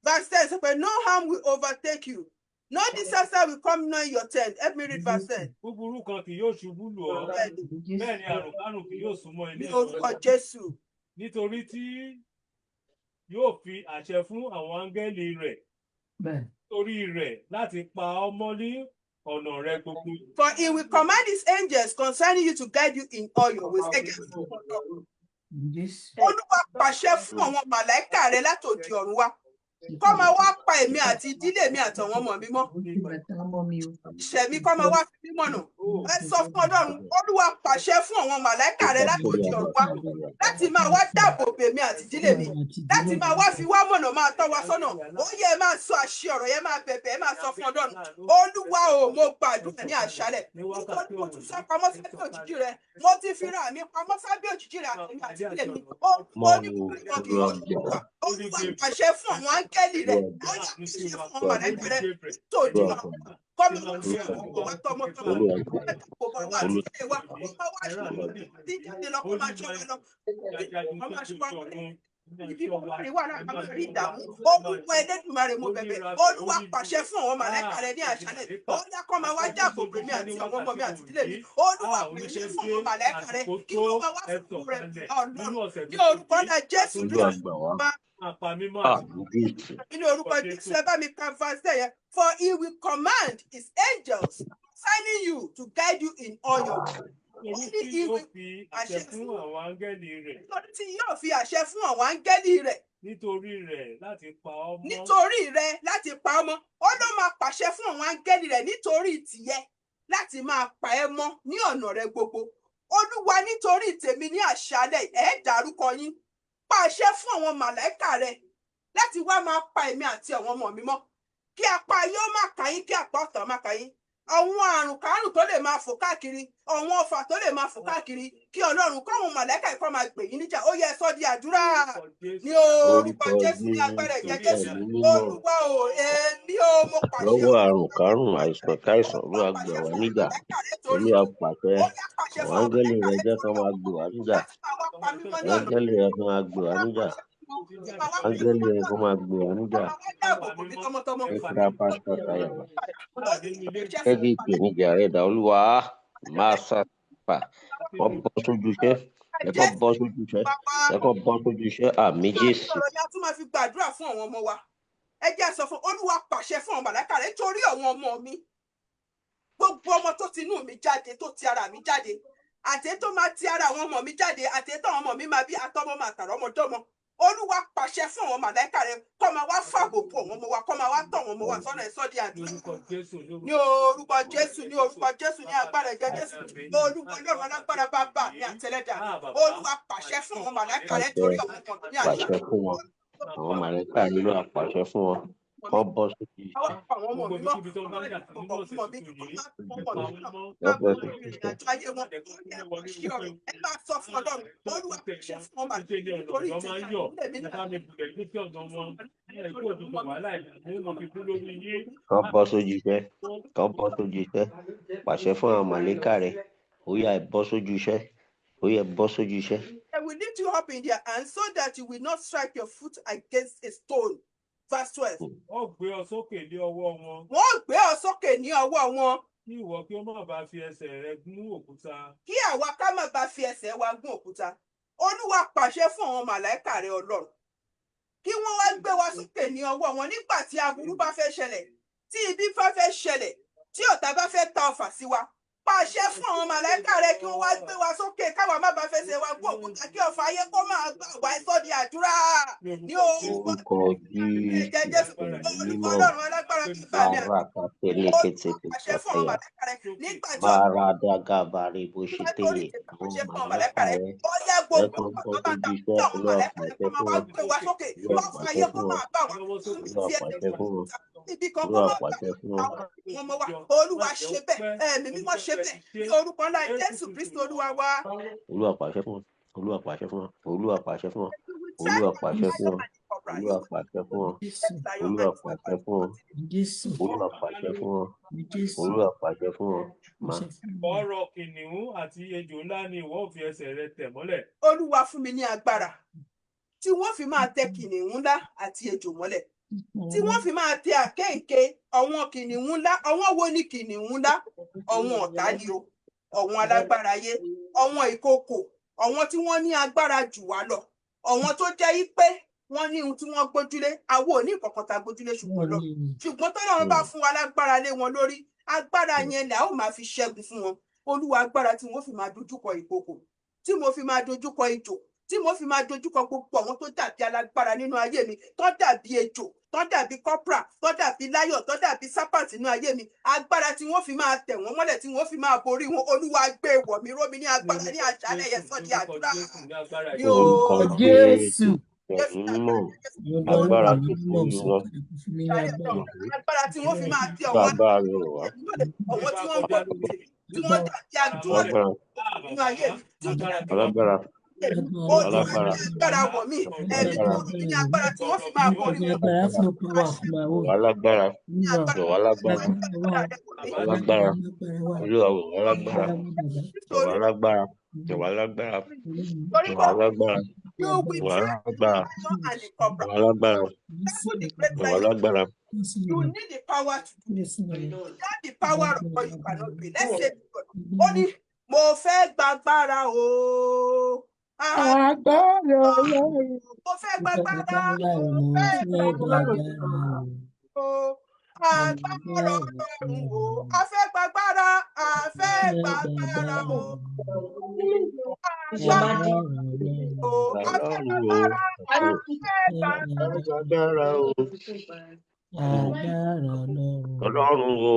Verse 10 says, but no harm will overtake you. No disaster will come near your tent. Help me read verse 10. Búburú kan kì yóò ṣubú lù ọ́, bẹ́ẹ̀ ni àrùnkárùn kì yóò súnmọ́ ilé ní orúkọ Jésù. Nítorí tí yóò fi àṣẹ fún àwọn áńgẹ́lì rẹ̀. Torí rẹ̀ láti pa ọ́ mọ́ ní ọ̀nà rẹ gbogbo. For he will command his angels concerning you to guide you in all your ways. Olúwa pàṣẹ fún àwọn màláíkà rẹ̀ látòdì ọ̀run wá. Kọ́ máa wá pa èmi àti ìdílé mi àtàwọn ọmọ mi mọ́. Ìṣẹ̀mí kọ́ máa wá fi mí mọ̀nà. Ẹ sọ fún Ọlọ́run, Olúwa pàṣẹ fún àwọn màláíkà rẹ̀ látòdì ọ̀run wá. Láti máa wá dáàbò bò èmi àti ìdílé mi. Láti máa wá fi wá mọ̀nà máa tọ́ wa sọ́nà. Ó yẹ ẹ máa sọ àṣẹ ọ̀rọ̀ yẹn máa bẹ̀bẹ̀ ẹ máa sọ fún Ọlọ́run. Olúwa o, mo gbàdúrà ní àṣálẹ̀. Nítorí mo ti sọ pamọ́ sábẹ́ òjìji rẹ̀. Mo ti fi ra mi pamọ́ sábẹ́ òjìji rẹ̀ àti ìdílé mi. Olúwa pàṣẹ fún àwọn áńgẹ́lì rẹ̀. Ó yà kí ṣe fún ọmọ rẹ̀ bẹ̀rẹ̀ tó di ọ̀rọ̀. Kọ́mi wọ́n fi ọkọ̀ wá tọmọtọmọ. Kò bá wá sí ilé wa. Kò bá wá sí ilé wa. Tí jáde lọ kó máa ṣọ́ wa lọ. Kó máa ṣọ́ wa lọ. Ibi ọ̀gbọ́n wà náà ká máa rí ìdààmú. Olúwa Ẹlẹ́dùmarè mo bẹ̀bẹ̀. Olúwa pàṣẹ fún àwọn màláíkà rẹ̀ ní àṣálẹ̀. Ó yá kó máa wá dáàbò bò mí àti àwọn ọmọ mi àti ìdílé mi. Olúwa pàṣẹ fún àwọn màláíkà rẹ̀ kí wọ́n máa wá fún rẹ̀ Ọlọ́run. Ní orúkọ náà Jésù in orúkọ Jésù ẹ bá mi ka verse yẹn. For he will command his angels concerning you to guide you in all your ways. Èyí tí yóò fi àṣẹ fún àwọn áńgẹ́lì rẹ̀. Nítorí tí yóò fi àṣẹ fún àwọn áńgẹ́lì rẹ̀. Nítorí rẹ̀ láti pa ọ́ mọ́. Nítorí rẹ̀ láti pa ọ́ mọ́. Ó ló máa pàṣẹ fún àwọn áńgẹ́lì rẹ̀ nítorí tìyẹ láti máa pa ẹ́ mọ́ ní ọ̀nà rẹ̀ gbogbo. Olúwa nítorí tèmi ní àṣálẹ́ ẹ̀ dárúkọ yín. Pàṣẹ fún àwọn màláíkà rẹ̀ láti wá máa pa èmi àti àwọn ọmọ mi mọ́. Kí apá ayé ó má kà yín, kí apá ọ̀tá má kà yín. Àwọn àrùn kárùn tó lè máa fò káàkiri, àwọn ọfà tó lè máa fò káàkiri, kí Ọlọ́run káwọn màláíkà ikọ́ máa gbè yín níjà. Ó yẹ sọ di àdúrà ní orúkọ Jésù ní agbára ẹ̀jẹ̀ Jésù. Olúwa o, èmi o, mo pàṣẹ. Lọ́wọ́ àrùn kárùn àìsàn káìsàn ló àgbà wá níjà. Olúwa pàṣẹ àwọn áńgẹ́lì rẹ̀ jẹ́ kán máa gbè wá níjà. Áńgẹ́lì rẹ̀ kán máa gbè wá níjà. Áńgẹ́lì rẹ̀ kán máa gbè wá níjà. Ẹ̀ka pásítọ̀ Táyọ̀. Ẹ̀gí ìpèníjà rẹ̀ dá Olúwa máa sápà. Wọ́n bọ́ sójú iṣẹ́. Ẹ̀kọ́ bọ́ sójú iṣẹ́. Ẹ̀kọ́ bọ́ sójú iṣẹ́ àmì Jésù. Ọ̀rọ̀ yẹn a tún máa fi gbàdúrà fún àwọn ọmọ wa. Ẹ jẹ́ sọ fún Olúwa pàṣẹ fún àwọn màláíkà rẹ̀ nítorí àwọn ọmọ mi. Gbogbo ọmọ tó ti inú mi jáde, tó ti ara mi jáde, àti tó máa ti ara àwọn ọmọ mi jáde, àti tó àwọn ọmọ mi máa bí àtọmọ máa tàrọ ọmọdọ́mọ. Olúwa pàṣẹ fún àwọn màláíkà rẹ̀ kó máa wá fàbò bò àwọn ọmọ wa, kó máa wá tọ̀ àwọn ọmọ wa sọ́nà ẹ̀sọ́ di àdúrà. Ní orúkọ Jésù, ní orúkọ Jésù, ní agbára ẹ̀jẹ̀ Jésù, ní orúkọ Ọlọ́run alágbára bàbá ní àtẹlẹ́dà. Olúwa pàṣẹ fún àwọn màláíkà rẹ̀ torí àwọn ọmọ mi ní àṣà. Pàṣẹ fún wọn. Àwọn màláíkà nínú àpàṣẹ fún wọn. Wọ́n bọ́ sójú iṣẹ́. Kán bọ́ sójú iṣẹ́. Kán bọ́ sójú iṣẹ́. Pàṣẹ fún àwọn màláíkà rẹ̀. Ó yá ẹ bọ́ sójú iṣẹ́. Ó yá ẹ bọ́ sójú iṣẹ́. They will lift you up in their hands so that you will not strike your foot against a stone. Verse 12. Wọ́n gbé ọ sókè ní ọwọ́ wọn. Wọ́n gbé ọ sókè ní ọwọ́ wọn. Kí ìwọ kí ó má bàa fi ẹsẹ̀ rẹ gún òkúta. Kí àwa ká má bàa fi ẹsẹ̀ wa gún òkúta. Olúwa pàṣẹ fún àwọn màláíkà rẹ̀ Ọlọ́run. Kí wọ́n wá gbé wa sókè ní ọwọ́ wọn nígbà tí aburú bá fẹ́ ṣẹlẹ̀, tí ibi bá fẹ́ ṣẹlẹ̀, tí ọ̀tá bá fẹ́ ta ọfà sí wa. Pàṣẹ fún àwọn màláíkà rẹ̀ kí wọ́n wá gbé wa sókè káwa má bàa fẹsẹ̀ wa gún òkúta kí ọfà ayé kó máa gbà wá ẹ̀sọ́ di àdúrà. Ní orúkọ Jésù, olùkọ́ Ọlọ́run alágbára kí bá mi àgbà. Pàṣẹ fún àwọn màláíkà rẹ̀ nígbà tí Maradagabari bó ṣe tẹ̀lé àwọn màláíkà rẹ̀. Ọ̀yá gbogbo ọ̀tá tí àwọn màláíkà rẹ̀ kó máa wá gbé wa sókè ọfà ayé kó máa gbà wá ibi kan kó máa gbà àwọn ọmọ wa. Olúwa ṣe bẹ́ẹ̀, ẹ̀mí mímọ́ ṣe bẹ́ẹ̀ ní orúkọ ńlá Jésù Kristi Olúwa wa. Olúwa pàṣẹ fún wọn. Olúwa pàṣẹ fún wọn. Olúwa pàṣẹ fún wọn. Olúwa pàṣẹ fún wọn. Olúwa pàṣẹ fún wọn. Olúwa pàṣẹ fún wọn. Olúwa pàṣẹ fún wọn. Olúwa pàṣẹ fún wọn. Ọ̀rọ̀ kìnìún àti ejò ńlá ni ìwọ fi ẹsẹ̀ rẹ tẹ̀ mọ́lẹ̀. Olúwa fún mi ní agbára tí wọ́n fi máa tẹ kìnìún ńlá àti ejò mọ́lẹ̀, tí wọ́n fi máa tẹ àkéèké àwọn kìnìún ńlá. Àwọn wo ni kìnìún ńlá? Àwọn ọ̀tá ni o, àwọn alágbára ayé, àwọn ìkookò, àwọn tí wọ́n ní agbára jù wá lọ, àwọn tó jẹ́ pé wọ́n ní ohun tí wọ́n gbójúlé. Àwọn ò ní ìkọ̀kan tá gbójúlé ṣùgbọ́n tọ́lọ́run bá fún wa lágbára lé wọn lórí, agbára yẹn là ó máa fi ṣẹ́gun fún wọn. Olúwa agbára tí wọ́n fi máa dojúkọ ìkookò, tí mo fi máa dojúkọ ejò, tí mo fi máa dojúkọ gbogbo àwọn tó dàbí alágbára nínú ayé mi, tó dàbí ejò, tó dàbí kọ́pra, tó dàbí láyọ̀, tó dàbí sápàtì nínú ayé mi. Agbára tí wọ́n fi máa tẹ̀ wọ́n mọ́lẹ̀, tí wọ́n fi máa borí wọn. Olúwa gbé wọ̀ mí ró mi ní agbára ní àṣálẹ́ yẹn sọ di àdúrà. Orúkọ Jésù. Agbára tó fún mi lọ. Agbára tí wọ́n fi máa tẹ̀ wọ́n Agbára rẹ̀ wá. àwọn tí wọ́n gbọ́ tí wọ́n dàbí àdúrà nínú ayé mi. Alágbára. Agbára wọ̀ mí, ẹ̀mí tó ní agbára tí wọ́n fi máa borí wọn. Alágbára. Jọ̀wọ́ alágbára. Alágbára. Olúwa wò alágbára. Jọ̀wọ́ alágbára. Jọ̀wọ́ alágbára. Jọ̀wọ́ alágbára. Jọ̀wọ́ alágbára. Jọ̀wọ́ alágbára. Jọ̀wọ́ alágbára. You need the power to do this. Without the power of God, you cannot be. Let's say, only mo fẹ́ gbàgbára o. Agbára Ọlọ́run. Mo fẹ́ gbàgbára o. Agbára Ọlọ́run o. A fẹ́ gbàgbára, Afẹ́ gbàgbára o. Agbára o. Afẹ́ gbàgbára. Afẹ́ gbàgbára o. Ọlọ́run o.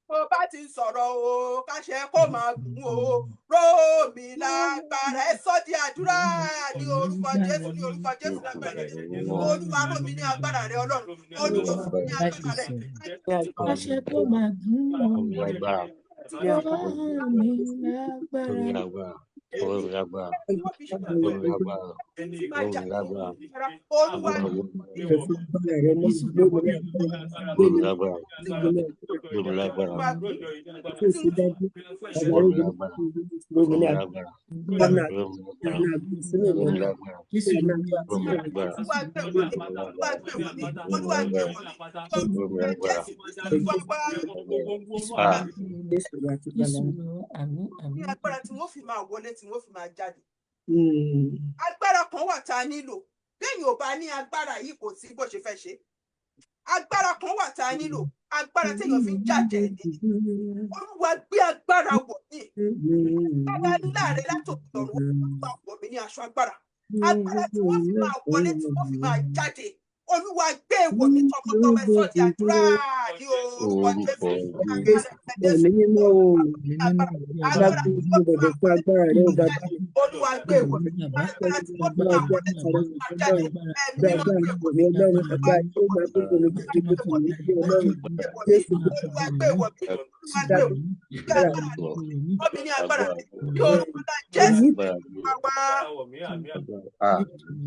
Bó bá ti sọ̀rọ̀ o, káṣẹ kó máa gùn o, ró mi lágbára, ẹ sọ di àdúrà ní orúkọ Jésù, ní orúkọ Jésù lágbára rẹ. Olúwa ró mi ní agbára rẹ Ọlọ́run, Olúwa ró mi ní agbára rẹ. Káṣẹ kó máa gùn o, ró mi lágbára. Ní agbára tí wọ́n fi máa wọlé tí wọ́n fi máa jáde. Agbára kan wà tá a nílò. Bẹ́ẹ̀ni ò bá ní agbára yìí kò sí bó ṣe fẹ́ ṣe. Agbára kan wà tá a nílò. Agbára téèyàn fi ń jáde ẹni. Olúwa gbé agbára wọ̀ mí. Bàbá ńlá rẹ látòkè ọ̀run Olúwa wọ̀ mí ní aṣọ agbára. Agbára tí wọ́n fi máa wọlé tí wọ́n fi máa jáde. Olúwa gbé wọ̀ mí tọmọtọmọ ẹ̀sọ́ di àdúrà ní orúkọ Jésù. Olúwa gbé wọ̀ mí. Agbára tí wọ́n fi máa wọlé tí wọ́n fi máa jáde.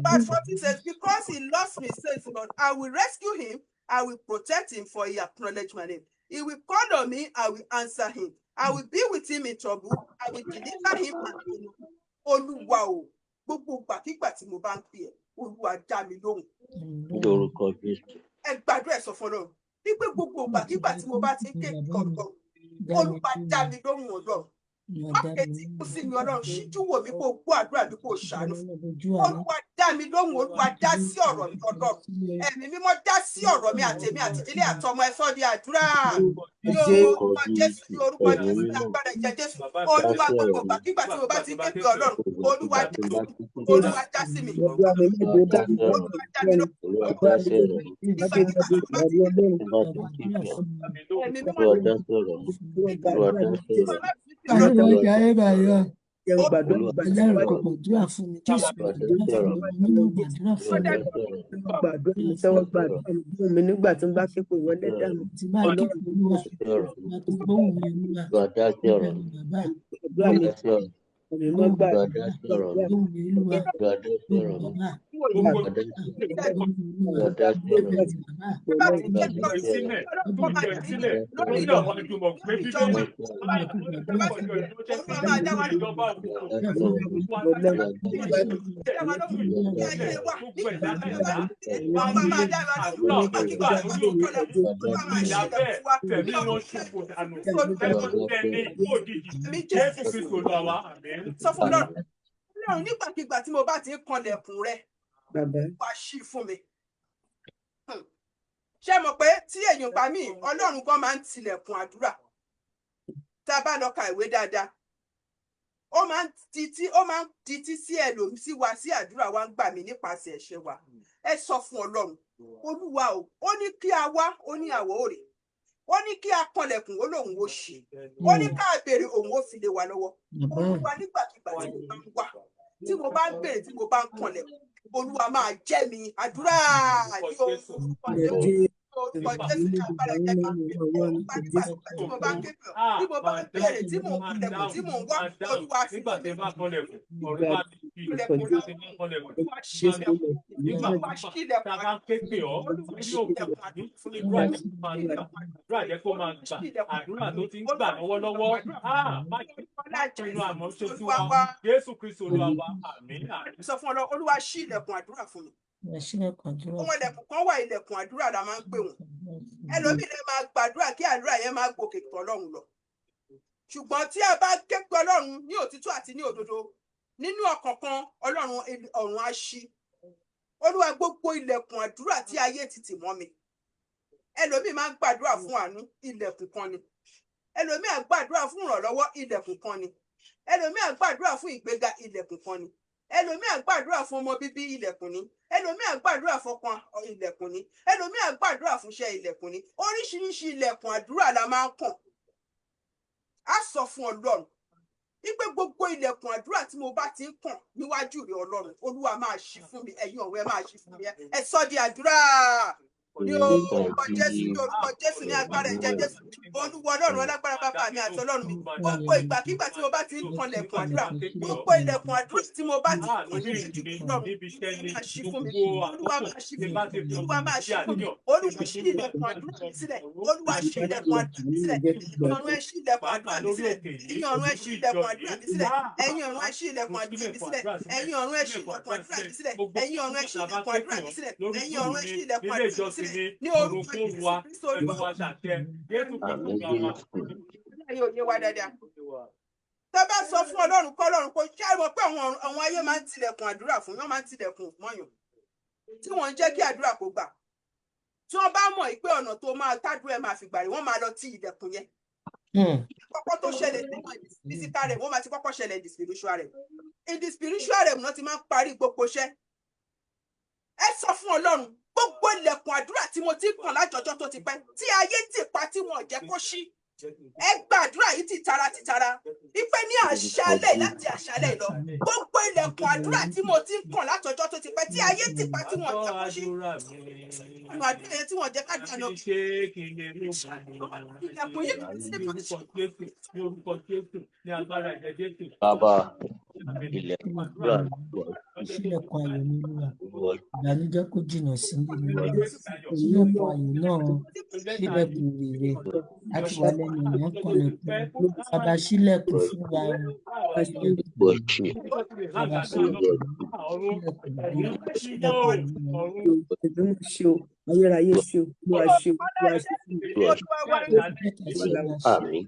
Verse 14 says, because he loves me, says the Lord, I will rescue him, I will protect him, for he acknowledged my name. He will call on me, I will answer him. I will be with him in trouble, I will deliver him and honor. Olúwa o, gbogbo gbàkígbà tí mo bá ń pè ẹ́, Olúwa dá mi lóhùn. Ẹ gbàdúrà ẹ sọ fún Ọlọ́run. Wípé gbogbo gbàkígbà tí mo bá ti ń ké ọ̀dọ̀, Olúwa dá mi lóhùn Ọlọ́run. Mákẹ́tì kú sí mi Ọlọ́run, ṣíjú wò mí kó gbọ́ àdúrà mi kó ṣàánú. Olúwa dá mi lóhùn, Olúwa dá sí ọ̀rọ̀ mi Ọlọ́run. Ẹ̀mí mímọ́ dá sí ọ̀rọ̀ mi àtèmi àti ìdílé àtọmọ ẹ sọ di àdúrà. Ní orúkọ Jésù, ní orúkọ Jésù, ní agbára ìjẹ Jésù. Olúwa gbogbo gbàkígbà tí mo bá ti ń ké pè Ọlọ́run, Olúwa dá sí mi. Olúwa dá mi lóhùn. Nígbà tí n bá képe wọlé dànù tí bá lọ sọ fún Ọlọ́run nígbàkigbà tí mo bá ti ń kanlẹ̀kùn rẹ wá ṣí fún mi. Ṣé mọ̀ pé tí èèyàn bá mí Ọlọ́run gan máa ń tilẹ̀kùn àdúrà. Tá a bá lọ ka ìwé dáadáa, ó máa ń títí sí ẹlòmí sí wa sí àdúrà wa ń gbà mí nípasẹ̀ ẹ̀ṣẹ̀ wa. Ẹ sọ fún Ọlọ́run, Olúwa o, ó ní kí a wá, ó ní àwọ̀ òrè. Ó ní kí a kanlẹ̀kùn, ó lóun ó ṣí. Ó ní ká béèrè, òun ó fi lé wa lọ́wọ́. Olúwa nígbàkigbà tí mo bá ń wá, tí mo bá ń béèrè, tí mo bá ń kanlẹ̀kùn, Olúwa máa jẹ́ mi àdúrà ní orúkọ Jésù. Tí mo bá ń képe ọ́, tí mo bá ń béèrè, tí mo ń kanlẹ̀kùn, tí mo ń wá, Olúwa fi lé mi. Àdúrà tó ti ń gbà lọ́wọ́lọ́wọ́. Jésù Kristi Olúwa wa, àmín. Sọ fún Ọlọ́run, Olúwa ṣí ilẹ̀kùn àdúrà fún mi. Àwọn ilẹ̀kùn kan wà, ilẹ̀kùn àdúrà la máa ń pè wọ́n. Ẹlòmíì lè máa gbàdúrà kí àdúrà yẹn máa gòkè tọ̀ Ọlọ́run lọ. Ṣùgbọ́n tí a bá ké pe Ọlọ́run ní òtítọ́ àti ní òdodo, nínú ọkàn kan Ọlọ́run ọ̀run á ṣí. Olúwa gbogbo ilẹ̀kùn àdúrà tí ayé ti tì mọ́ mi. Ẹlòmíì máa ń gbàdúrà fún àánú, ilẹ̀kùn kan ni. Ẹlòmíì á gbàdúrà fún ìrànlọ́wọ́, ilẹ̀kùn kan ni. Ẹlòmíì á gbàdúrà fún ìgbéga, ilẹ̀kùn kan ni. Ẹlòmíì á gbàdúrà fún ọmọ bíbí, ilẹ̀kùn ni. Ẹlòmíì á gbàdúrà fọ́kàn, ilẹ̀kùn ni. Ẹlòmíì á gbàdúrà fún iṣẹ́, ilẹ̀kùn ni. Oríṣiríṣi ilẹ̀kùn àdúrà la máa ń kàn. Á sọ fún Ọlọ́run wípé gbogbo ilẹ̀kùn àdúrà tí mo bá ti ń kàn níwájú rẹ̀ Ọlọ́run, Olúwa máa ṣí fún mi, ẹ̀yin ọ̀run ẹ máa ṣí fún mi. Ẹ sọ di àdúrà. Ní orúkọ Jésù, ní orúkọ Jésù, ní agbára ẹ̀jẹ̀ Jésù. Olúwa Ọlọ́run alágbára bàbá mi àti Ọlọ́run mi. Gbogbo ìgbàkígbà tí mo bá ti ń kan ilẹ̀kùn àdúrà, gbogbo ilẹ̀kùn àdúrà tí mo bá ti ń kàn níwájú Ọlọ́run, máa ṣí fún mi. Olúwa máa ṣí fún mi. Olúwa máa ṣí fún mi. Olúwa ṣí ilẹ̀kùn àdúrà mi sílẹ̀. Olúwa ṣí ilẹ̀kùn àdúrà mi sílẹ̀. Ẹ̀yin ọ̀run ẹ ṣí ilẹ̀kùn àdúrà mi sílẹ̀. Ẹ̀yin ọ̀run ẹ ṣí ilẹ̀kùn àdúrà mi sílẹ̀. Ẹ̀yin ọ̀run ẹ ṣí ilẹ̀kùn àdúrà mi sílẹ̀. Ẹ̀yin ọ̀run ẹ ṣí ilẹ̀kùn àdúrà mi sílẹ̀. Ẹ̀yin ọ̀run ẹ ṣí ilẹ̀kùn àdúrà mi sílẹ̀. Ẹ̀yin ọ̀run ẹ ṣí ilẹ̀kùn àdúrà mi sílẹ̀. Ní orúkọ Jésù Kristo Olúwa. Yóò yé wa dáadáa. Tó bá sọ fún Ọlọ́run kọ́ Ọlọ́run kó ṣe àìmọ̀ pé àwọn ayé máa ń tilẹ̀kùn àdúrà fún, wọ́n máa ń tilẹ̀kùn mọ́yàn tí wọ́n ń jẹ́ kí àdúrà kó gbà. Tí wọ́n bá mọ̀ pé ọ̀nà tó máa tádùn ẹ̀ máa fi gbà rí, wọ́n máa lọ tí ilẹ̀kùn yẹn. Kọ́kọ́ tó ṣẹlẹ̀ nínú physical realm, wọ́n máa ti kọ́kọ́ ṣẹlẹ̀ in the spiritual realm. In the spiritual realm náà ti máa ń parí gbogbo iṣẹ́. Ẹ sọ fún Ọlọ́run gbogbo ilẹ̀kùn àdúrà tí mo ti kàn lájọjọ́ tó ti pẹ́ tí ayé ti pa tí wọn ò jẹ́ kó ṣí. Ẹ gbàdúrà yìí tìtara wípé ní àṣálẹ́ láti àṣálẹ́ lọ gbogbo ilẹ̀kùn àdúrà tí mo ti kàn látọjọ́ tó ti pẹ́ tí ayé ti pa tí wọn ò jẹ́ kó ṣí. Àwọn àdúrà yẹn tí wọn ò jẹ́ ká dáná. Ilẹ̀kùn yìí kò sí Bàbá ilẹ̀kùn àdúrà Ṣílẹ̀kùn ayọ̀ ní Olúwa. Ìbànújẹ́ kó jìnnà sí Olúwa. Ṣílẹ̀kùn ayọ̀ náà, ṣílẹ̀kùn rere. Láti wà lẹ́nu ọ̀nà kànlẹ̀kùn. Bàbá ṣílẹ̀kùn fún wa. Bàbá ṣílẹ̀kùn rere. Ayérayé ṣe o, Olúwa ṣe o, Olúwa ṣe fún mi. Àmín.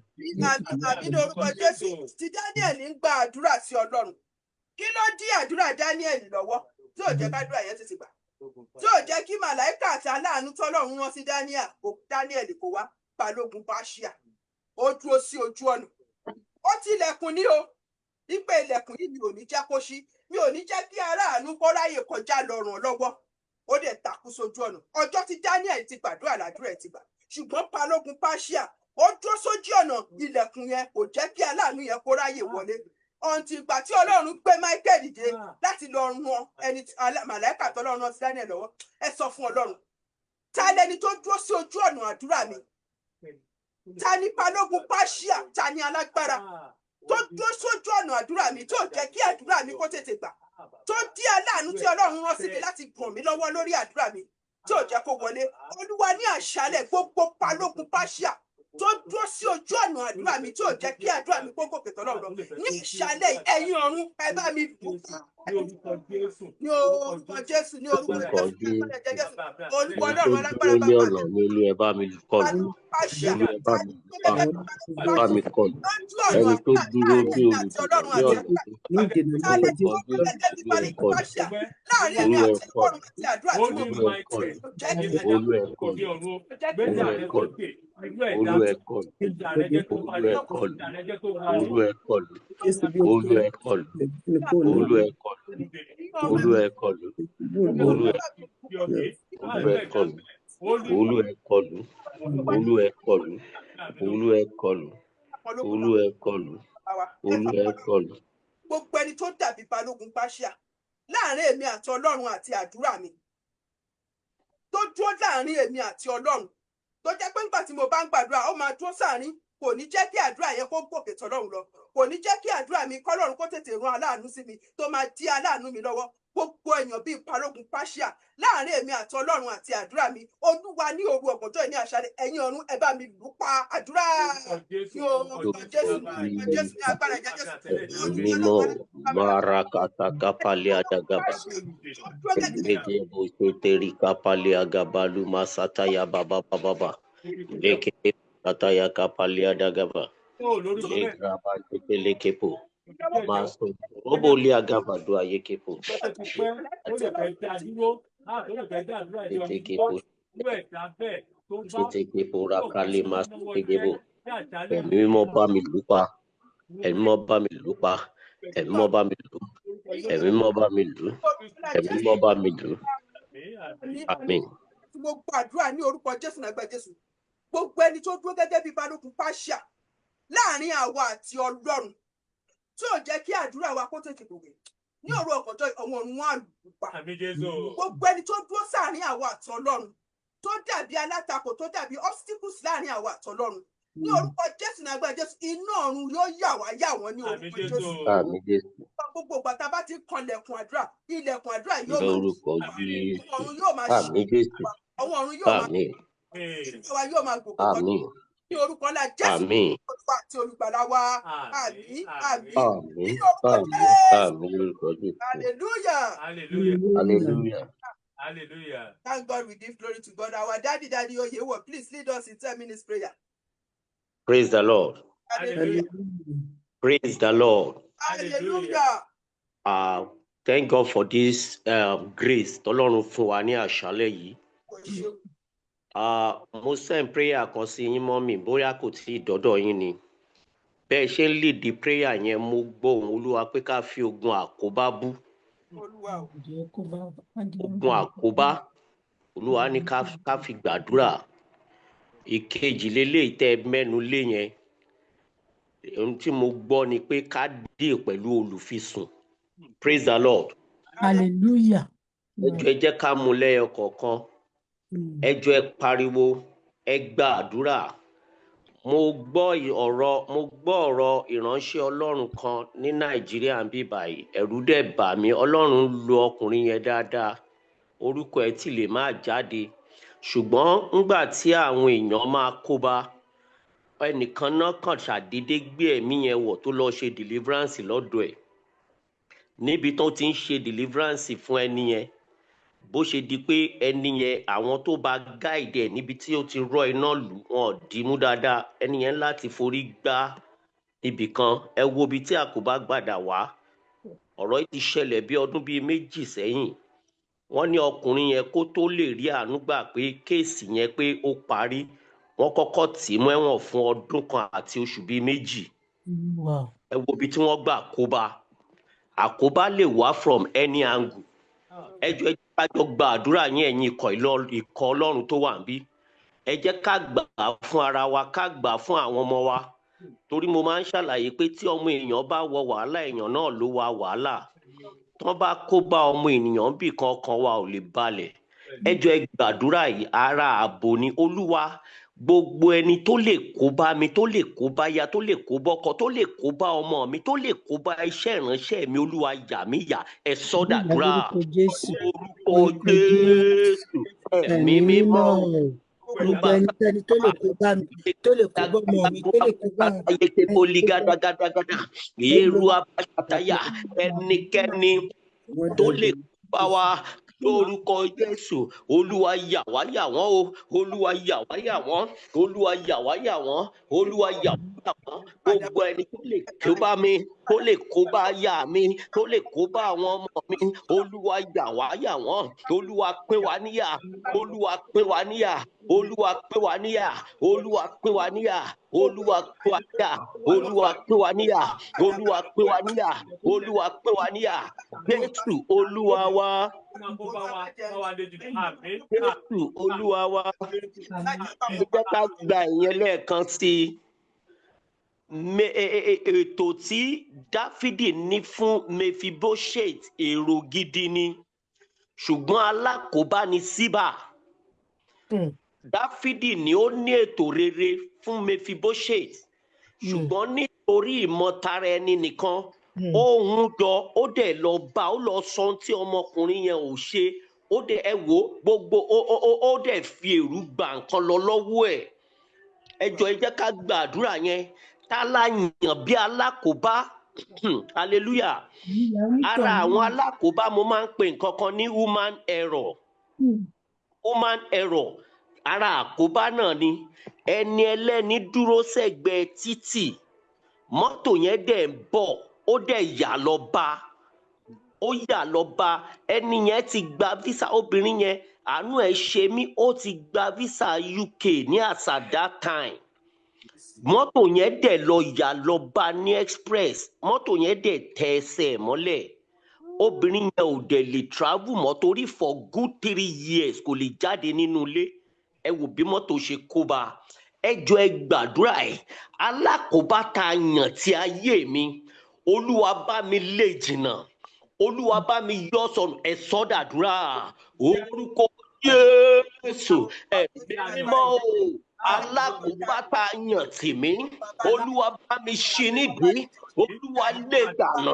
Àmín ní orúkọ Jésù. Tí Daniel ń gba àdúrà sí Ọlọ́run, kí ló dí àdúrà Daniel lọ́wọ́ tí ò jẹ́ kádúrà yẹn tètè gbà? Tí ò jẹ́ kí màláìkà àti aláàánú tọ́lọ́run rán sí Daniel kó wá balógun Páṣíà. Ó dúró sí ojú ọ̀nà. Ó tilẹ̀kùn ní o. Wípé ilẹ̀kùn yìí mi ò ní jẹ́ kó ṣí. Mi ò ní jẹ́ kí aráàánú kó ráyè kọjá lọ ràn lọ́wọ́. Ó dẹ̀ takú sójú ọ̀nà. Ọjọ́ tí Daniel ti gbàdúrà làdúrà ẹ̀ ti gbà. Ṣùgbọ́n balógun Páṣíà ó dúró sójú ọ̀nà ilẹ̀kùn yẹn kò jẹ́ kí aláàánú yẹn kó ráyè wọlé. Ọ̀ǹtì ìgbà tí Ọlọ́run gbé Michael dìde láti lọ ran ẹni màláìkà tọ́lọ́run rán sí Daniel lọ́wọ́. Ẹ sọ fún Ọlọ́run. Ta lẹni tó dúró sí ojú ọ̀nà àdúrà mi? Ta ni balógun Páṣíà? Ta ni alágbára tó dúró sójú ọ̀nà àdúrà mi tó jẹ́ kí àdúrà mi kó tètè gbà? Tó dí aláàánú tí Ọlọ́run rán sí mi láti ràn mí lọ́wọ́ lórí àdúrà mi tí ò jẹ́ kó wọlé. Olúwa ní àṣálẹ́ gbogbo balógun Páṣíà tó dúró sí ojú ọ̀nà àdúrà mi tí ò jẹ́ kí àdúrà mi kó gòkè tọ́lọ́run lọ. Ní àṣálẹ́ ẹ̀yin ọ̀run ẹ bá mi dùn. Ní orúkọ Jésù, ní orúkọ Jésù. Olúwa Ọlọ́run alágbára bàbá mi. Ní ilé ẹ bá mi kọlù. Ilé ẹ bá mi kọlù. Ẹni tó dúró bí olùdíje ní gbogbo ẹni tó dàbí balógun Páṣíà láàrin èmi àti Ọlọ́run àti àdúrà mi, tó dúró láàrin èmi àti Ọlọ́run, tó jẹ́ pé nígbà tí mo bá ń gbàdúrà ó máa dúró sáàrin, kò ní jẹ́ kí àdúrà yẹn kó gòkè tọ́lọ́run lọ, kò ní jẹ́ kí àdúrà mi kọ́lọ́run kó tètè rán aláàánú sí mi tó máa dí aláàánú mi lọ́wọ́. Gbogbo èèyàn bíi balógun Páṣíà láàrin èmi àti Ọlọ́run àti àdúrà mi, Olúwa ní òru ọ̀gànjọ́ ní àṣálẹ́ ẹ̀yin ọ̀run ẹ bá mi lù pa àdúrà. Ní orúkọ Jésù, ní agbára Jésù. Mímọ́ Marakata Kapalia Dagaba. Leke Bosoteri Kapalia Gabalu Masataya Baba Baba. Leke Sataya Kapalia Dagaba. Lekepo. Master, Oboli Agavado Ayekepo, Bẹ́ẹ̀ ti pẹ́, ó lè fẹ́ dá dúró, ó lè fẹ́ dá àdúrà ìjọ ní gbọ́, irú ẹ̀dá bẹ́ẹ̀ tó bá Chetekepo, Rakale, Master lọ́wọ́ Tegebo, jẹ́ ní àjálẹ̀ Ẹ̀mí mímọ́ bá mi lù pa, Ẹ̀mí mímọ́ bá mi lù pa, Ẹ̀mí mímọ́ bá mi lù, Ẹ̀mí mímọ́ bá mi lù, Ẹ̀mí mímọ́ bá mi lù. Àmín. Mo gbàdúrà ní orúkọ Jésù nàgbà Jésù. Gbogbo ẹni tó dúró gẹ́gẹ́ bí balógun pàṣà láàrin àwa àti Ọlọ́run tí ò jẹ́ kí àdúrà wa kó tètè gbòògbé. Ní òru ọ̀gànjọ́ àwọn ọ̀run wọn àlùpà. Gbogbo ẹni tó dúró sáàrin àwa àti Ọlọ́run tó dàbí alátakò tó dàbí obstacles láàrin àwa àti Ọlọ́run. Ní orúkọ Jésù nàgbà Jésù iná ọ̀run yóò yà wọ́n ní orúkọ Jésù. Àmín Jésù. Gbogbo ìgbà tá a bá ti kanlẹ̀kùn àdúrà, ilẹ̀kùn àdúrà yóò Lórúkọ ọ̀run Jésù. yóò máa ṣí. Àmín Jésù. Àwọn ọ̀run yóò máa Àmín. wa yóò máa gòkè Àmín. ní orúkọ ńlá Jésù Àmín. Olúwa àti olùgbàlà wa. Àmín. Àmín. Àmín. Ní orúkọ Àmín. Jésù. Àmín lórúkọ Jésù. Hallelujah. Hallelujah. Hallelujah. Thank God, we give glory to God. Our daddy Oyewo, please lead us in 10 minutes prayer. Praise the Lord. Hallelujah. Praise the Lord. Hallelujah. Thank God for this grace tọ́lọ́run fún wa ní àṣálẹ́ yìí. Mo send prayer kan sí yín mọ́mì bóyá kò tí ì dọ́dọ̀ yín ni. Bẹ́ẹ̀ ṣe ń lead the prayer yẹn mo gbọ́ ohùn Olúwa pé ká fi ogun àkóbá bú. Ogun àkóbá Olúwa ní ká fi gbàdúrà. Ìkejì lélẹ́yìí tẹ́ mẹ́nu lé yẹn. Ohun tí mo gbọ́ ni pé ká dé pẹ̀lú olùfisùn. Praise the Lord. Hallelujah. Ẹ jẹ́ ká mú lẹ́yọ kọ̀ọ̀kan. Ẹ jọ̀ọ́ ẹ pariwo, ẹ gba àdúrà. Mo gbọ́ ọ̀rọ̀ ìránṣẹ́ Ọlọ́run kan ní Nàìjíríà ń bí báyìí. Ẹ̀rù dẹ̀ bà mí. Ọlọ́run lo ọkùnrin yẹn dáadáa. Orúkọ ẹ̀ tí lè máa jáde. Ṣùgbọ́n ńgbà tí àwọn èèyàn máa kóbá, ẹnìkan náà kàn ṣàdédé gbé ẹ̀mí yẹn wọ̀ tó lọ ṣe deliverance lọ́dọ̀ ẹ̀. Níbi tó ti ń ṣe deliverance fún ẹni yẹn, bó ṣe di pé ẹni yẹn àwọn tó bá guide ẹ̀ níbi tí ó ti rọ iná lù wọ́n dì mú dáadáa, ẹni yẹn láti forí gbá ibì kan. Ẹ wo ibi tí àkóbá gbàdà wá. Ọ̀rọ̀ yìí ti ṣẹlẹ̀ bí ọdún bíi 2 sẹ́yìn. Wọ́n ní ọkùnrin yẹn kó tó lè rí àánú gbà pé kéèsì yẹn pé ó parí, wọ́n kọ́kọ́ tì í mọ́ ẹ̀wọ̀n fún ọdún kan àti oṣù bíi 2. Ẹ wo ibi tí wọ́n gbà kóbá. Àkóbá lè wá from any angle. Ẹ jọ̀ọ́ ẹ jẹ́ ká jọ gba àdúrà yín ẹ̀yin ikọ̀ Ọlọ́run tó wà níbí. Ẹ jẹ́ ká gbà fún ara wa, ká gbà fún àwọn ọmọ wa. Torí mo máa ń ṣàlàyé pé tí ọmọ èèyàn bá wọ wàhálà, èèyàn náà ló wá wàhálà. Tí wọ́n bá kó bá ọmọ ènìyàn bì kan, ọkàn wa ò lè balẹ̀. Ẹ jọ̀ọ́ ẹ gbàdúrà yìí, ara ààbò ni. Olúwa, gbogbo ẹni tó lè kó bá mi, tó lè kó bá ya, tó lè kó bọ́kọ, tó lè kó bá ọmọ mi, tó lè kó bá iṣẹ́ ìránṣẹ́ mi, Olúwa yà mí yà. Ẹ sọ dàdúrà. Orúkọ Jésù. Ẹ̀mí mímọ́. Gbogbo ẹnikẹ́ni tó lè kó bá mi, tó lè kó bá ọmọ mi, tó lè kó bá èrú abáṣátáyà, ẹnikẹ́ni tó lè kó bá wa lórúkọ Jésù. Olúwa yà wá yà wọ́n o. Olúwa yà wá yà wọ́n. Olúwa yà wá yà wọ́n. Olúwa yà wá yà wọ́n. Gbogbo ẹni tó lè kó bá mi, tó lè kó bá yà mí, tó lè kó bá àwọn ọmọ mi, Olúwa yà wá yà wọ́n. Olúwa pín wa níyà. Olúwa pín wa níyà. Olúwa pín wa níyà. Olúwa pín wa níyà. Olúwa pín wa níyà. Olúwa pín wa níyà. Olúwa pín wa níyà. Olúwa pín wa níyà. Jésù Olúwa wa. Jésù Olúwa wa. Ẹ jẹ́ ká gba ìyẹn lẹ́ẹ̀kan sí i. Ètò tí Dáfídì ní fún Mephibosheth èrò gidi ni, ṣùgbọ́n alákòóbá ni Síbà. Dáfídì ni ó ní ètò rere fún Mephibosheth, ṣùgbọ́n nítorí ìmọ̀tara ẹni nìkan, ó ń jọ, ó dẹ̀ lọ bá, ó lọ sọ ohun tí ọmọkùnrin yẹn ò ṣe, ó dẹ̀ ẹ wò gbogbo, ó dẹ̀ fi èrú gba nǹkan lọ lọ́wọ́ ẹ̀. Ẹ jọ̀ọ́ ẹ jẹ́ ká gbàdúrà yẹn. Táláyàn bí alákòóbá. Hallelujah. Ara àwọn alákòóbá mo máa ń pè nǹkan kan ní human error. Human error. Ara àkóbá náà ni. Ẹni ẹlẹ́ni dúró sẹ́gbẹ̀ẹ́ títì. Mọ́tò yẹn dẹ̀ ń bọ̀. ó dẹ̀ yà lọ bá ẹni yẹn ti gba visa, obìnrin yẹn àánú ẹ̀ ṣe mí, ó ti gba visa UK ní as at that time. Mọ́tò yẹn dẹ̀ lọ yà lọ bá ní express, mọ́tò yẹn dẹ̀ tẹ ẹsẹ̀ mọ́lẹ̀. Obìnrin yẹn ò dẹ̀ lè travel mọ́ torí for good 3 years kò lè jáde nínú ilé. Ẹ wò bí mọ́tò ṣe kó bá. Ẹ jọ̀ọ́ ẹ gbàdúrà ẹ̀, alákòóbá tá a yàn tí ayé mi, Olúwa bá mi lé jìnnà, Olúwa bá mi yọ sọnù. Ẹ sọ dàdúrà orúkọ Jésù. Ẹ̀mí mímọ́ o, alákòóbá tá a yàn tì mí, Olúwa bá mi ṣí nídìí, Olúwa lé dànù,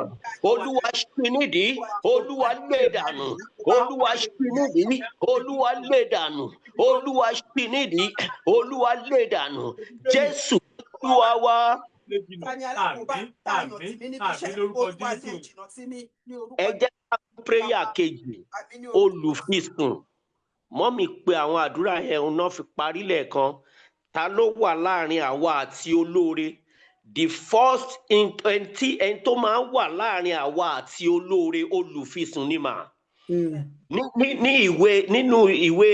Olúwa ṣí nídìí, Olúwa lé dànù, Olúwa ṣí nídìí, Olúwa lé dànù, Olúwa ṣí nídìí, Olúwa lé dànù. Jésù Olúwa wa. Ẹ jẹ́ ká prayer kejì, olùfisùn. Mọ́mì pé àwọn àdúrà yẹn náà fi parí lẹ́ẹ̀kan. Ta ló wà láàrin àwa àti olóore? The first ẹni tó máa ń wà láàrin àwa àti olóore, olùfisùn ni mà. Nínú ìwé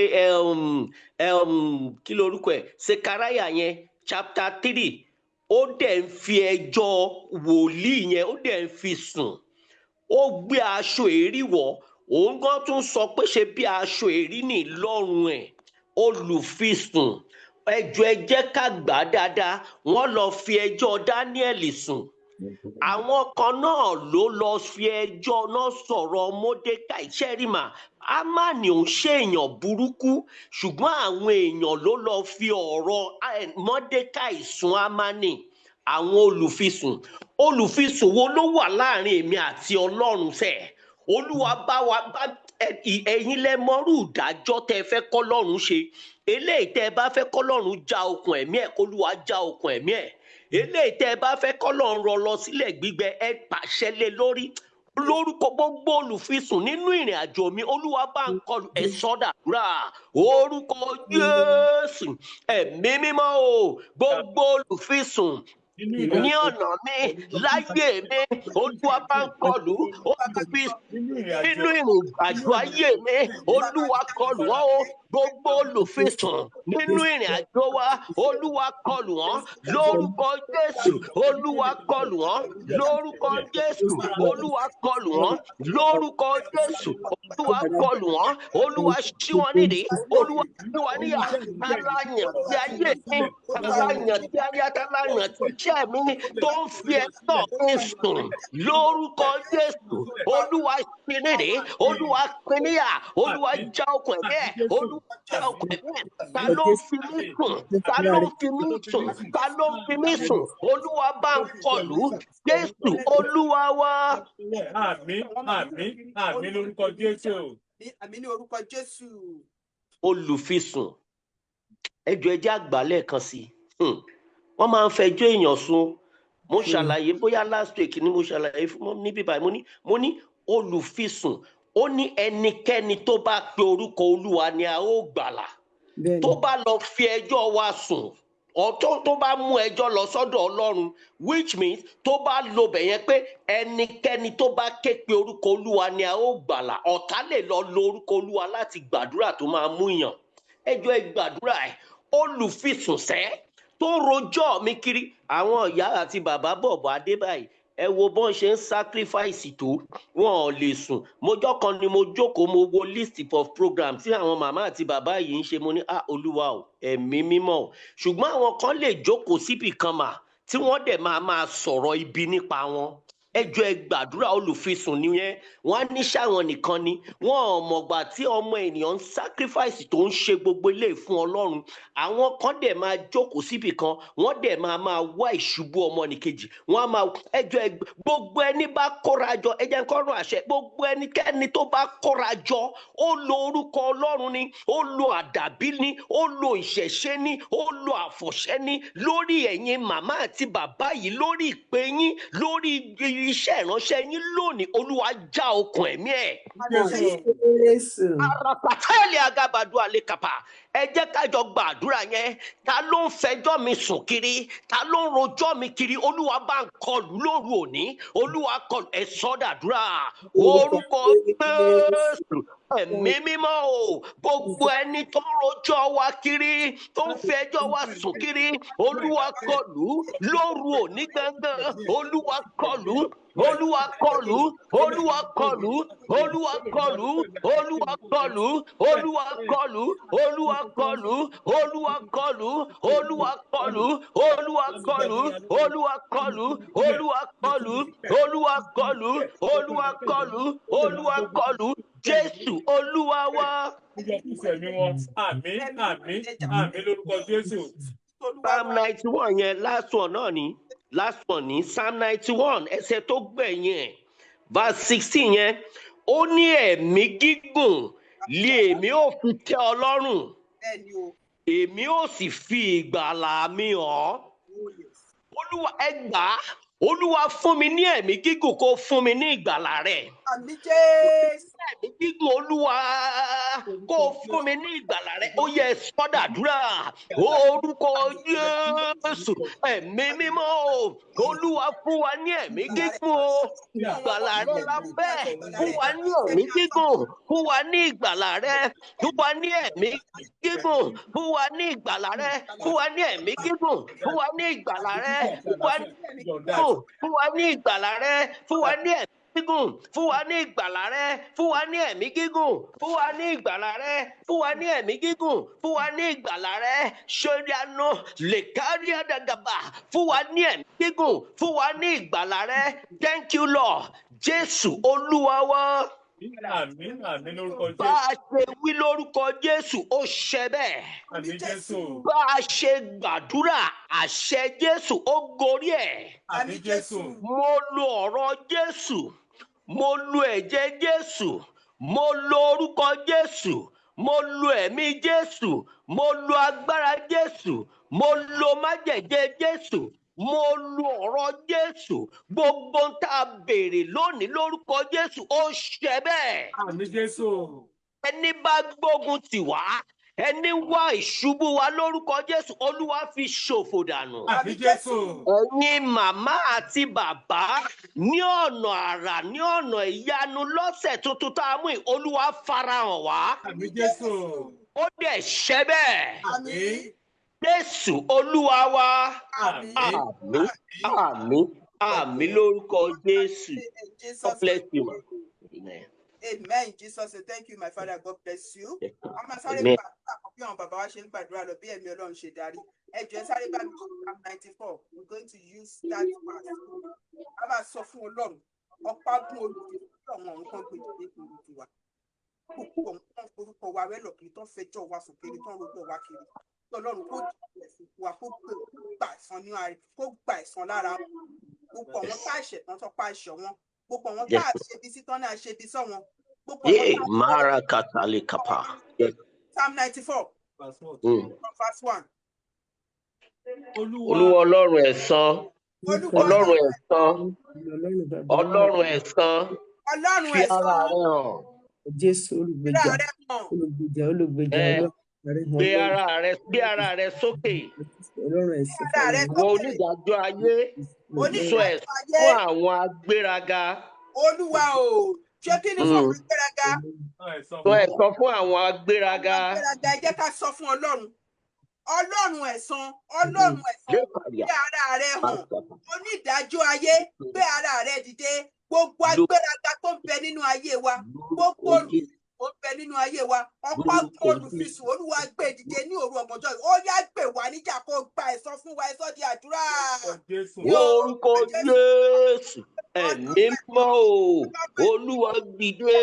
kí lorúkọ ẹ̀, Sekaraya yẹn chapter 3, ó dẹ̀ ń fi ẹjọ́ wòlíì yẹn, ó dẹ̀ ń fi sùn. Ó gbé aṣọ èrí wọ̀, òun gan tún sọ pé ṣe bí aṣọ èrí ní lọ́rùn ẹ̀. Olùfisùn. Ẹ jọ̀ọ́ ẹ jẹ́ ká gbà dáadáa, wọ́n lọ fi ẹjọ́ Daniel sùn. Àwọn kan náà ló lọ fi ẹjọ́ náà sọ̀rọ̀ Mordecai. Ṣẹ́rìmà, Hámánì ò ń ṣèèyàn burúkú, ṣùgbọ́n àwọn èèyàn ló lọ fi ọ̀rọ̀ Mordecai sùn Hámánì. Àwọn olùfisùn. Olùfisùn wo ló wà láàrin èmi àti Ọlọ́run sẹ́? Olúwa bá wa bá ẹ̀yin lẹ mọrú ìdájọ́ tẹ́ fẹ́ k'Ọlọ́run ṣe. Eléyìí tẹ́ bá fẹ́ k'Ọlọ́run já okùn ẹ̀mí ẹ̀, k'Olúwa já okùn ẹ̀mí ẹ̀. Eléyìí tẹ́ bá fẹ́ k'Ọlọ́run rọ lọ sílẹ̀ gbígbẹ, ẹ pàṣẹ lé lórí. Lórúkọ gbogbo olùfisùn nínú ìrìn àjò mi, Olúwa bá ń kọlù, ẹ sọ dàdúrà orúkọ Jésù. Ẹ̀mí mímọ́ o, gbogbo olùfisùn ní ọ̀nà mi, láyé mi, Olúwa bá ń kọlù. Nínú ìrìn àjò ayé mi, Olúwa kọlù wọ́n o. Gbogbo olùfisùn nínú ìrìn àjò wa, Olúwa kọlù wọ́n lórúkọ Jésù. Olúwa kọlù wọ́n lórúkọ Jésù. Olúwa kọlù wọ́n lórúkọ Jésù. Olúwa kọlù wọ́n. Olúwa ṣí wọn nídìí. Olúwa ṣí wọn níyà. Aláyàn tí ayé mi, aláyàn tí ayé, aláyàn tí iṣẹ́ mi tó ń fi ẹ̀tọ́ mi sùn lórúkọ Jésù. Olúwa ṣí nídìí. Olúwa pín níyà. Olúwa já okùn ẹ̀mí ẹ̀. Olúwa já okùn ẹ̀mí ẹ̀. Ta ló ń fi mí sùn? Ta ló ń fi mí sùn? Ta ló ń fi mí sùn? Olúwa bá ń kọlù. Jésù Olúwa wa. Àmín, àmín, àmín lórúkọ Jésù. Àmín ní orúkọ Jésù. Olùfisùn. Ẹ jọ̀ọ́ ẹ jẹ́ àgbà lẹ́ẹ̀kan sí i. Wọ́n máa ń fẹjọ́ èèyàn sùn. Mo ṣàlàyé bóyá last week ni mo ṣàlàyé fún níbí báyìí. Mo ní olùfisùn. Ó ní ẹnikẹ́ni tó bá pe orúkọ Olúwa ni a ó gbàlà. Tó bá lọ fi ẹjọ́ wa sùn, tó bá mú ẹjọ́ lọ sọ́dọ̀ Ọlọ́run, which means tó bá lo bẹ̀yẹn pé ẹnikẹ́ni tó bá ké pe orúkọ Olúwa ni a ó gbàlà. Ọ̀tá lè lọ lo orúkọ Olúwa láti gbàdúrà tó máa mú yàn. Ẹ jọ̀ọ́ ẹ gbàdúrà ẹ̀. Olùfisùn sẹ́ tó rojọ́ mi kiri. Àwọn ìyá àti bàbá bọ̀bọ̀ Adébáyìí, ẹ wo bọ́n ṣe ń sacrifice tó, wọn ò lè sùn. Mojọ́ kan ni mo jókòó, mo wo list of program tí àwọn màmá àti bàbá yìí ń ṣe. Mo ní Olúwa o, ẹ̀mí mímọ́ o. Ṣùgbọ́n àwọn kan lè jókòó síbì kan mà tí wọ́n dẹ̀ máa sọ̀rọ̀ ibi nípa wọn. Ẹ jọ̀ọ́ ẹ gbàdúrà. Olùfisùn nìyẹn. Wọ́n á ní ṣáwọn nìkan ni. Wọ́n ò mọ̀gbà tí ọmọ ènìyàn ń sacrifice tó ń ṣe gbogbo eléyìí fún Ọlọ́run. Àwọn kan dẹ̀ máa jókòó síbì kan, wọ́n dẹ̀ máa wá ìṣubú ọmọnìkejì. Wọ́n á máa ẹ jọ̀ọ́ gbogbo ẹni bá kóra jọ, ẹ jẹ́ n kọ́rùn àṣẹ, gbogbo ẹnikẹ́ni tó bá kóra jọ, ó lo orúkọ Ọlọ́run ni, ó lo àdàbí ni, ó lo ìṣẹ̀ṣe ni, ó lo àfọ̀ṣẹ ni lórí ẹ̀yin màmá àti bàbá yìí, lórí ìpè yín, lórí iṣẹ́ ìránṣẹ́ yín lónìí. Olúwa já okùn ẹ̀mí ẹ̀. Arapatẹ́lẹ̀ agabadu alekapa. ẹ jẹ́ ká jọ gbàdúrà yẹn. Ta ló ń fẹjọ́ mi sùn kiri? Ta ló ń rojọ́ mi kiri? Olúwa bá ń kọlù lóru òní. Olúwa kọlù, ẹ sọ́dàdúrà. Orúkọ Jésù. Ẹ̀mí mímọ́ o, gbogbo ẹni tó ń rojọ́ wa kiri, tó ń fẹjọ́ wa sùn kiri, Olúwa kọlù lóru òní gangan. Olúwa kọlù. Olúwa kọlù, Olúwa kọlù, Olúwa kọlù, Olúwa kọlù, Olúwa kọlù, Olúwa kọlù, Olúwa kọlù, Olúwa kọlù, Olúwa kọlù, Olúwa kọlù, Olúwa kọlù, Olúwa kọlù, Olúwa kọlù, Olúwa kọlù. Jésù Olúwa wa. Àmín, àmín, àmín lórúkọ Jésù. Psalm 91 yẹn last one náà ni. Last one ni Psalm 91 ẹsẹ̀ tó gbẹ̀yìn ẹ̀ verse 16 yẹn. Ó ní ẹ̀mí gígùn lé èmi ò fi tẹ́ ọ lọ́rùn. Èmi ò sì fi ìgbàlà mi hàn. Olúwa ẹ gbà á. Olúwa fún mi ní ẹ̀mí gígùn kó fún mi ní ìgbàlà rẹ̀. Àmín Jésù. Ẹ̀mí gígùn Olúwa kó fún mi ní ìgbàlà rẹ̀. Ó yẹ sọ́dàdúrà. Orúkọ Jésù. Ẹ̀mí mímọ́ o. Olúwa fún wa ní ẹ̀mí gígùn o. Ìgbàlà rẹ̀ la fẹ́. Fún wa ní ẹ̀mí gígùn. Fún wa ní ìgbàlà rẹ̀. Fún wa ní ẹ̀mí gígùn. Fún wa ní ìgbàlà rẹ̀. Fún wa ní ẹ̀mí gígùn. Fún wa ní ìgbàlà rẹ̀. Fún wa ní ẹ̀mí gígùn. Fún wa ní ìgbàlà rẹ̀. Fún wa ní ẹ̀mí gígùn. Fún wa ní ìgbàlà rẹ̀. Fún wa ní ẹ̀mí gígùn. Fún wa ní ìgbàlà rẹ̀. Fún wa ní ẹ̀mí gígùn. Fún wa ní ìgbàlà rẹ̀. Ṣoriano lè kárí àdàgàbà. Fún wa ní ẹ̀mí gígùn. Fún wa ní ìgbàlà rẹ̀. Thank you Lord. Jésù Olúwa wa. Àmín, àmín lórúkọ Bá Jésù. a ṣe wí lórúkọ Jésù, ó ṣẹ bẹ́ẹ̀. Àmín Jésù. Bá a ṣe gbàdúrà, àṣẹ Jésù ó gorí ẹ̀. Àmín Jésù. Mo lo ọ̀rọ̀ Jésù. Mo lo ẹ̀jẹ̀ Jésù. Mo lo orúkọ Jésù. Mo lo ẹ̀mí Jésù. Mo lo agbára Jésù. Mo lo májẹ̀jẹ̀ Jésù. Mo lo ọ̀rọ̀ Jésù. Gbogbo ń tá a béèrè lónìí lórúkọ Jésù ó ṣẹ bẹ́ẹ̀. Àmín Jésù. Ẹni bá gbógun tì wá, ẹni wá ìṣubú wa lórúkọ Jésù, Olúwa fi ṣòfò dànù. Àmín Jésù. Ẹ̀yin màmá àti bàbá ní ọ̀nà àrà ní ọ̀nà ìyanu lọ́sẹ̀ tuntun tá a mú yìí, Olúwa farahàn wá. Àmín Jésù. Ó dẹ̀ ṣẹ bẹ́ẹ̀. Àmín. Jésù Olúwa wa. Àmín. Àmín. Àmín. Àmín lórúkọ Jésù. God bless you. Amen. Amen. Jesus, thank you, my Father. God bless you. I'm sorry, Amen. Baba wa ṣe ń gbàdúrà lọ bí ẹ̀mí Ọlọ́run ṣe darí. Ẹ jọ̀ọ́ sáré bá mi Psalm 94. We're going to use that verse. A máa sọ fún Ọlọ́run. Ọ̀pá gún olùdí fún àwọn nǹkan gbèdéke fún olùdí wa. Gbogbo àwọn tó ń forúkọ wa rẹ́ lọ́kiri tó ń fẹjọ́ wa sùn kiri tó ń rojọ́ wa kiri. Ọlọ́run kó jẹ́ ẹ̀sìn wa kó gbà ẹ̀san ní ààrẹ kó gbà ẹ̀san lára wọn. Gbogbo àwọn tá àṣẹ tán tó pa àṣẹ wọn. Gbogbo àwọn tá àṣebi sí tán ní àṣebi sọ wọn. Yeah, Marakatali Kapa. Yes. Psalm 94. Verse 1. Olúwa Ọlọ́run ẹ̀san. Ọlọ́run ẹ̀san. Ọlọ́run ẹ̀san. Ọlọ́run Fi ẹ̀san. ara rẹ̀ hàn. Jésù olùgbèjà Fi ara rẹ̀ hàn. olùgbèjà olùgbèjà Gbé ara rẹ̀ sókè. Ọlọ́run ẹ̀san. Fi ara rẹ̀ Ìwọ onídàájọ́ ayé. Sọ Onídàájọ́ ẹ̀san ayé. fún àwọn agbéraga. Olúwa o. Ṣé kí ni fún agbéraga? Sọ ẹ̀san fún àwọn agbéraga. Agbéraga ẹ jẹ́ ká sọ fún Ọlọ́run. Ọlọ́run ẹ̀san. Ọlọ́run ẹ̀san. Gbé ara rẹ̀ hàn. Onídàájọ́ ayé. Gbé ara rẹ̀ dìde. Gbogbo agbéraga tó ń bẹ nínú ayé wa. Gbogbo olùfisùn tó ń bẹ nínú ayé wa. Ọ̀pá olùfisùn Olúwa gbé dìde ní òru ọmọjọ́ yìí. Ó yá gbè wá níjà kó gba ẹ̀san fún wa ẹ̀san di àdúrà. Orúkọ Jésù. Ẹ̀mí mọ́ o. Olúwa dìde.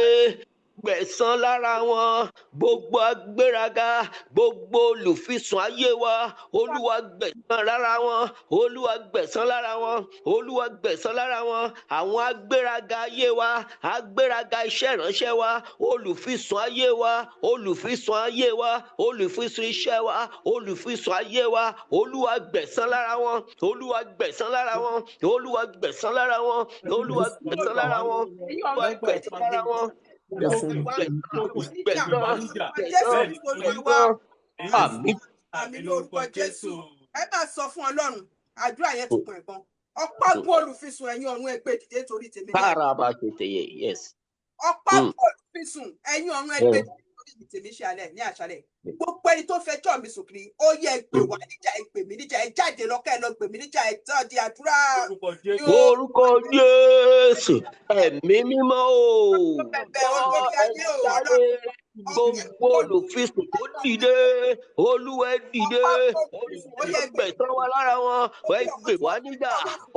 Gbẹ̀san lára wọn. Gbogbo agbéraga. Gbogbo olùfisùn ayé wa. Olúwa gbẹ̀san lára wọn. Olúwa gbẹ̀san lára wọn. Olúwa gbẹ̀san lára wọn. Àwọn agbéraga ayé wa. Agbéraga iṣẹ́ ìránṣẹ́ wa. Olùfisùn ayé wa. Olùfisùn ayé wa. Olùfisùn iṣẹ́ wa. Olùfisùn ayé wa. Olúwa gbẹ̀san lára wọn. Olúwa gbẹ̀san lára wọn. Olúwa gbẹ̀san lára wọn. Olúwa gbẹ̀san lára wọn. Olúwa gbẹ̀san lára wọn. Àmín. Àmín lórúkọ Jésù. Ẹ máa sọ fún Ọlọ́run, àdúrà yẹn ti kún ẹ̀gbọ́n. Ọ̀pá bọ́ọ̀lù olùfisùn ẹ̀yin ọ̀run ẹgbẹ́ dìde torí tèmi ní àná. Kárabàṣẹ̀tẹ̀yẹ, yes. Ọ̀pá bọ́ọ̀lù olùfisùn ẹ̀yin ọ̀run ẹgbẹ́ dìde torí tèmi ṣe alẹ́ ní àṣálẹ́. Gbogbo ẹni tó fẹjọ́ mi sùn kiri, ó yẹ ẹ pè wá níjà, ẹ pè mí níjà, ẹ jáde lọ́kẹ́ ẹ lọ pè mí níjà, ẹ tán di àdúrà. Orúkọ Jésù, ẹ̀mí mímọ́ o. Bẹ̀bẹ̀ olórí ayé o, Jáde gbogbo olùfisùn tó dìde, Olúwa ẹ dìde, Olúwa gbẹ̀san wa lára wọn, ẹ gbè wá níjà,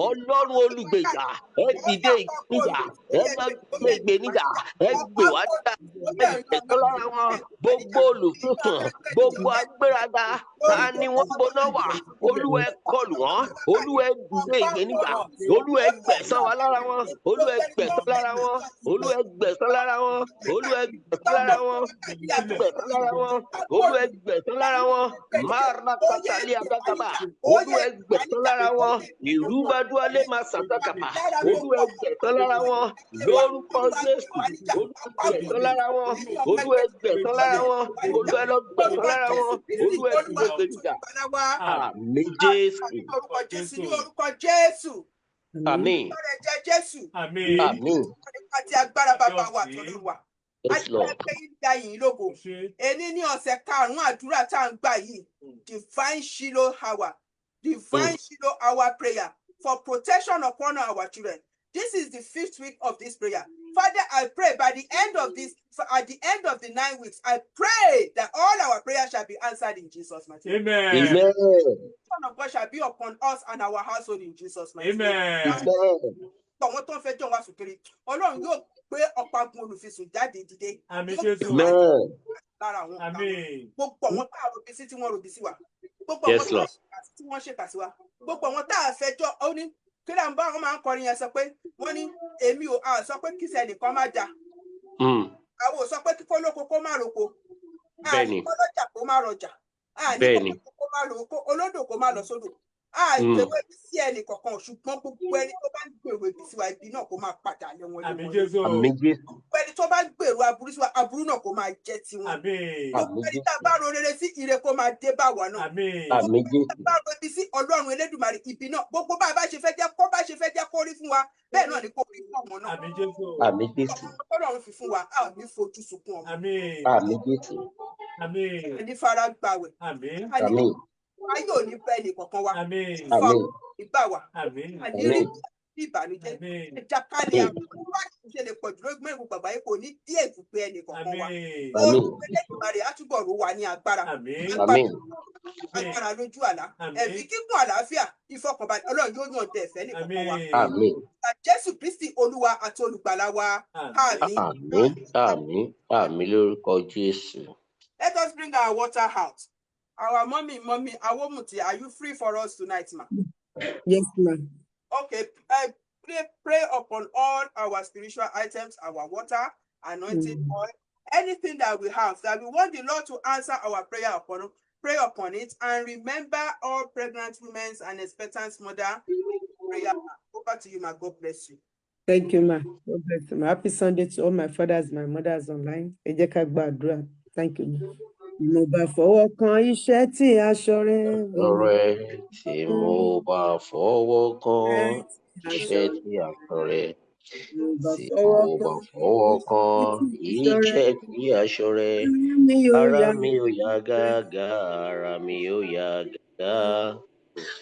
Ọlọ́run olùgbèjà, ẹ dìde níjà, ẹ má gbé ìgbè níjà, ẹ gbè wá níjà, ẹ gbẹ̀san lára wọn, gbogbo olùfisùn, gbogbo agbéraga, ta ni wọ́n gbóná wà, Olúwa ẹ kọlù wọ́n, Olúwa ẹ dìde ìgbè níjà, Olúwa ẹ gbẹ̀san wa lára wọn, Olúwa ẹ gbẹ̀san lára wọn, Olúwa ẹ gbẹ̀san lára wọn, Olúwa ẹ gbẹ̀san lára wọn, gbẹ̀san lára wọn, Olúwa ẹ gbẹ̀san lára wọn, Márakátálí àdàkàbà, Olúwa ẹ gbẹ̀san lára wọn, Ìrúbádúálé máa sàdákàbà, Olúwa ẹ gbẹ̀san lára wọn, lórúkọ Jésù, Olúwa ẹ gbẹ̀san lára wọn, Olúwa ẹ gbẹ̀san lára wọn, Olúwa ẹ lọ gbẹ̀san lára wọn, Olúwa ẹ gbẹ̀san níjà. Àmín Jésù. Orúkọ Jésù. Àmín. Ọ̀rẹ́ Jésù. Àmín. Àti agbára bàbá wa tọ́lú wa. Yes, Lord. Yìí lógo. Èní ní ọ̀sẹ̀ karùn-ún àdúrà tá à ń gbà yìí. Divine Shiloh hour. Divine Shiloh hour prayer for protection upon our children. This is the 5th week of this prayer. Father, I pray by the end of this, at the end of the 9 weeks, I pray that all our prayers shall be answered in Jesus' name. Amen. Amen. The Son of God shall be upon us and our household in Jesus' name. Amen. Àwọn tó ń fẹjọ́ wa sùn kiri, Ọlọ́run yóò gbé ọ̀pá-gun olùfisùn jáde dìde. Àmín Jésù. Lára àwọn Àmín. gbogbo àwọn tá a ròbí sí tí wọ́n ròbí sí wa. Gbogbo àwọn tí wọ́n ṣèkà sí wa. Gbogbo àwọn tá a fẹjọ́ ó ní kí ló ń bá wọn máa ń kọrin yẹn sọ pé wọ́n ní èmi ò sọ pé kí sẹ́nìkan má jà. Àwọn ò sọ pé kíkó lóko kó má roko. Àní kó lọ́jà kó má rọjà. Àní kó má lóko olódò kó má lọ sódò. Àìgbéwé sí ẹnì kọ̀ọ̀kan ṣùgbọ́n gbogbo ẹni tó bá ń gbèrò ibi sí wa ibi náà kó máa padà lé wọn. Àmín Jésù. Gbogbo ẹni tó bá ń gbèrò aburú sí wa aburú náà kó máa jẹ́ tiwọn. Àmín. Gbogbo ẹni tá a bá ro rere sí ire kó máa dé bá wa náà. Àmín. Gbogbo ẹni tá a bá ro ibi sí Ọlọ́run Elédùmarè ibi náà gbogbo bá a bá ṣe fẹ́ jẹ́ kó rí fún wa bẹ́ẹ̀ náà ni kó rí fún ọmọ náà. Àmín Jésù. Àmín Jésù. Ọlọ́run fi fún wa a ò ní fojú sunkún ọmọ. Àmín. Àmín Jésù. Àmín. Àní fara gbàwẹ̀. Àmín. Àmín. Ayé ò ní bẹ́ẹ̀ ni kankan wa. Àmín. Àmín. Ìgbà wa. Àmín. Àní rí ìbànújẹ́. Ẹja kálí àwọn bá ṣe lè pọ̀ jùlọ gbé ìwò bàbá yìí kò ní díẹ̀ ìbùgbé ẹnì kankan wa. Àmín. Olùgbẹ́lẹ́dùmarè á túbọ̀ ró wa ní agbára. Àmín. Agbára lójú àlá. Ẹ̀mí kíkún àlàáfíà ìfọkànbalẹ̀ Ọlọ́run yóò yàn dé ẹ̀fẹ́ nìkan wa. Àmín. Jésù Kristi Olúwa àti Olùgbàlà wa. Àmín. Àmín. Àmín. Àmín lórúkọ Jésù. Let us bring our water out. Our mommy, Awomuti, are you free for us tonight, ma? Yes, ma'am. Okay, pray upon all our spiritual items, our water, anointing oil, anything that we have, that we want the Lord to answer our prayer upon. Pray upon it, and remember all pregnant women and expectant mother. Prayer. Over to you, ma. God bless you. Thank you, ma. God bless you, ma. Happy Sunday to all my fathers, my mothers online. Ẹ jẹ́ ká gbàdúrà. Thank you, ma. Mo bá fọwọ́ kan iṣẹ́ tí aṣọ rẹ̀. Ọ̀rẹ́ tí mo bá fọwọ́ kan iṣẹ́ tí aṣọ rẹ̀. Tí mo bá fọwọ́ kan iṣẹ́ tí aṣọ rẹ̀. Ara mi ò yá gágá, ara mi ò yá gágá.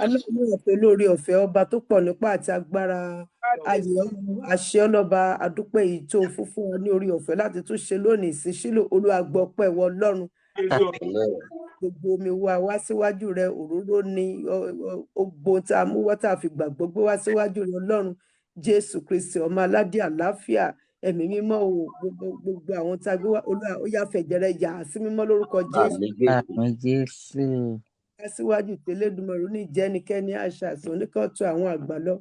Aláàánú ọ̀fẹ́ lórí ọ̀fẹ́ ọba tó pọ̀ nípa àti agbára ayé àṣẹ ọlọ́ba àdúpẹ́ yìí tó fún wa ní orí ọ̀fẹ́ láti tún ṣe lónìí sí Ṣílò Olúwa gbọ́ pẹ́ wọ Ọlọ́run. Gbogbo omi wá síwájú rẹ òróró ni ogbo tá a mú wá tá a fi gbàgbọ́ gbé wá síwájú rẹ Ọlọ́run Jésù Kristi ọmọ aládé àlàáfíà ẹ̀mí mímọ́ o gbogbo àwọn tá a gbé wá Olúwa ó yá fẹ̀jẹ̀ rẹ yà sí mímọ́ lórúkọ Jésù. Síwájú tẹlẹdùmọ̀rún ní jẹ́nikẹ́ni àṣà àti oníkàntún àwọn àgbà lọ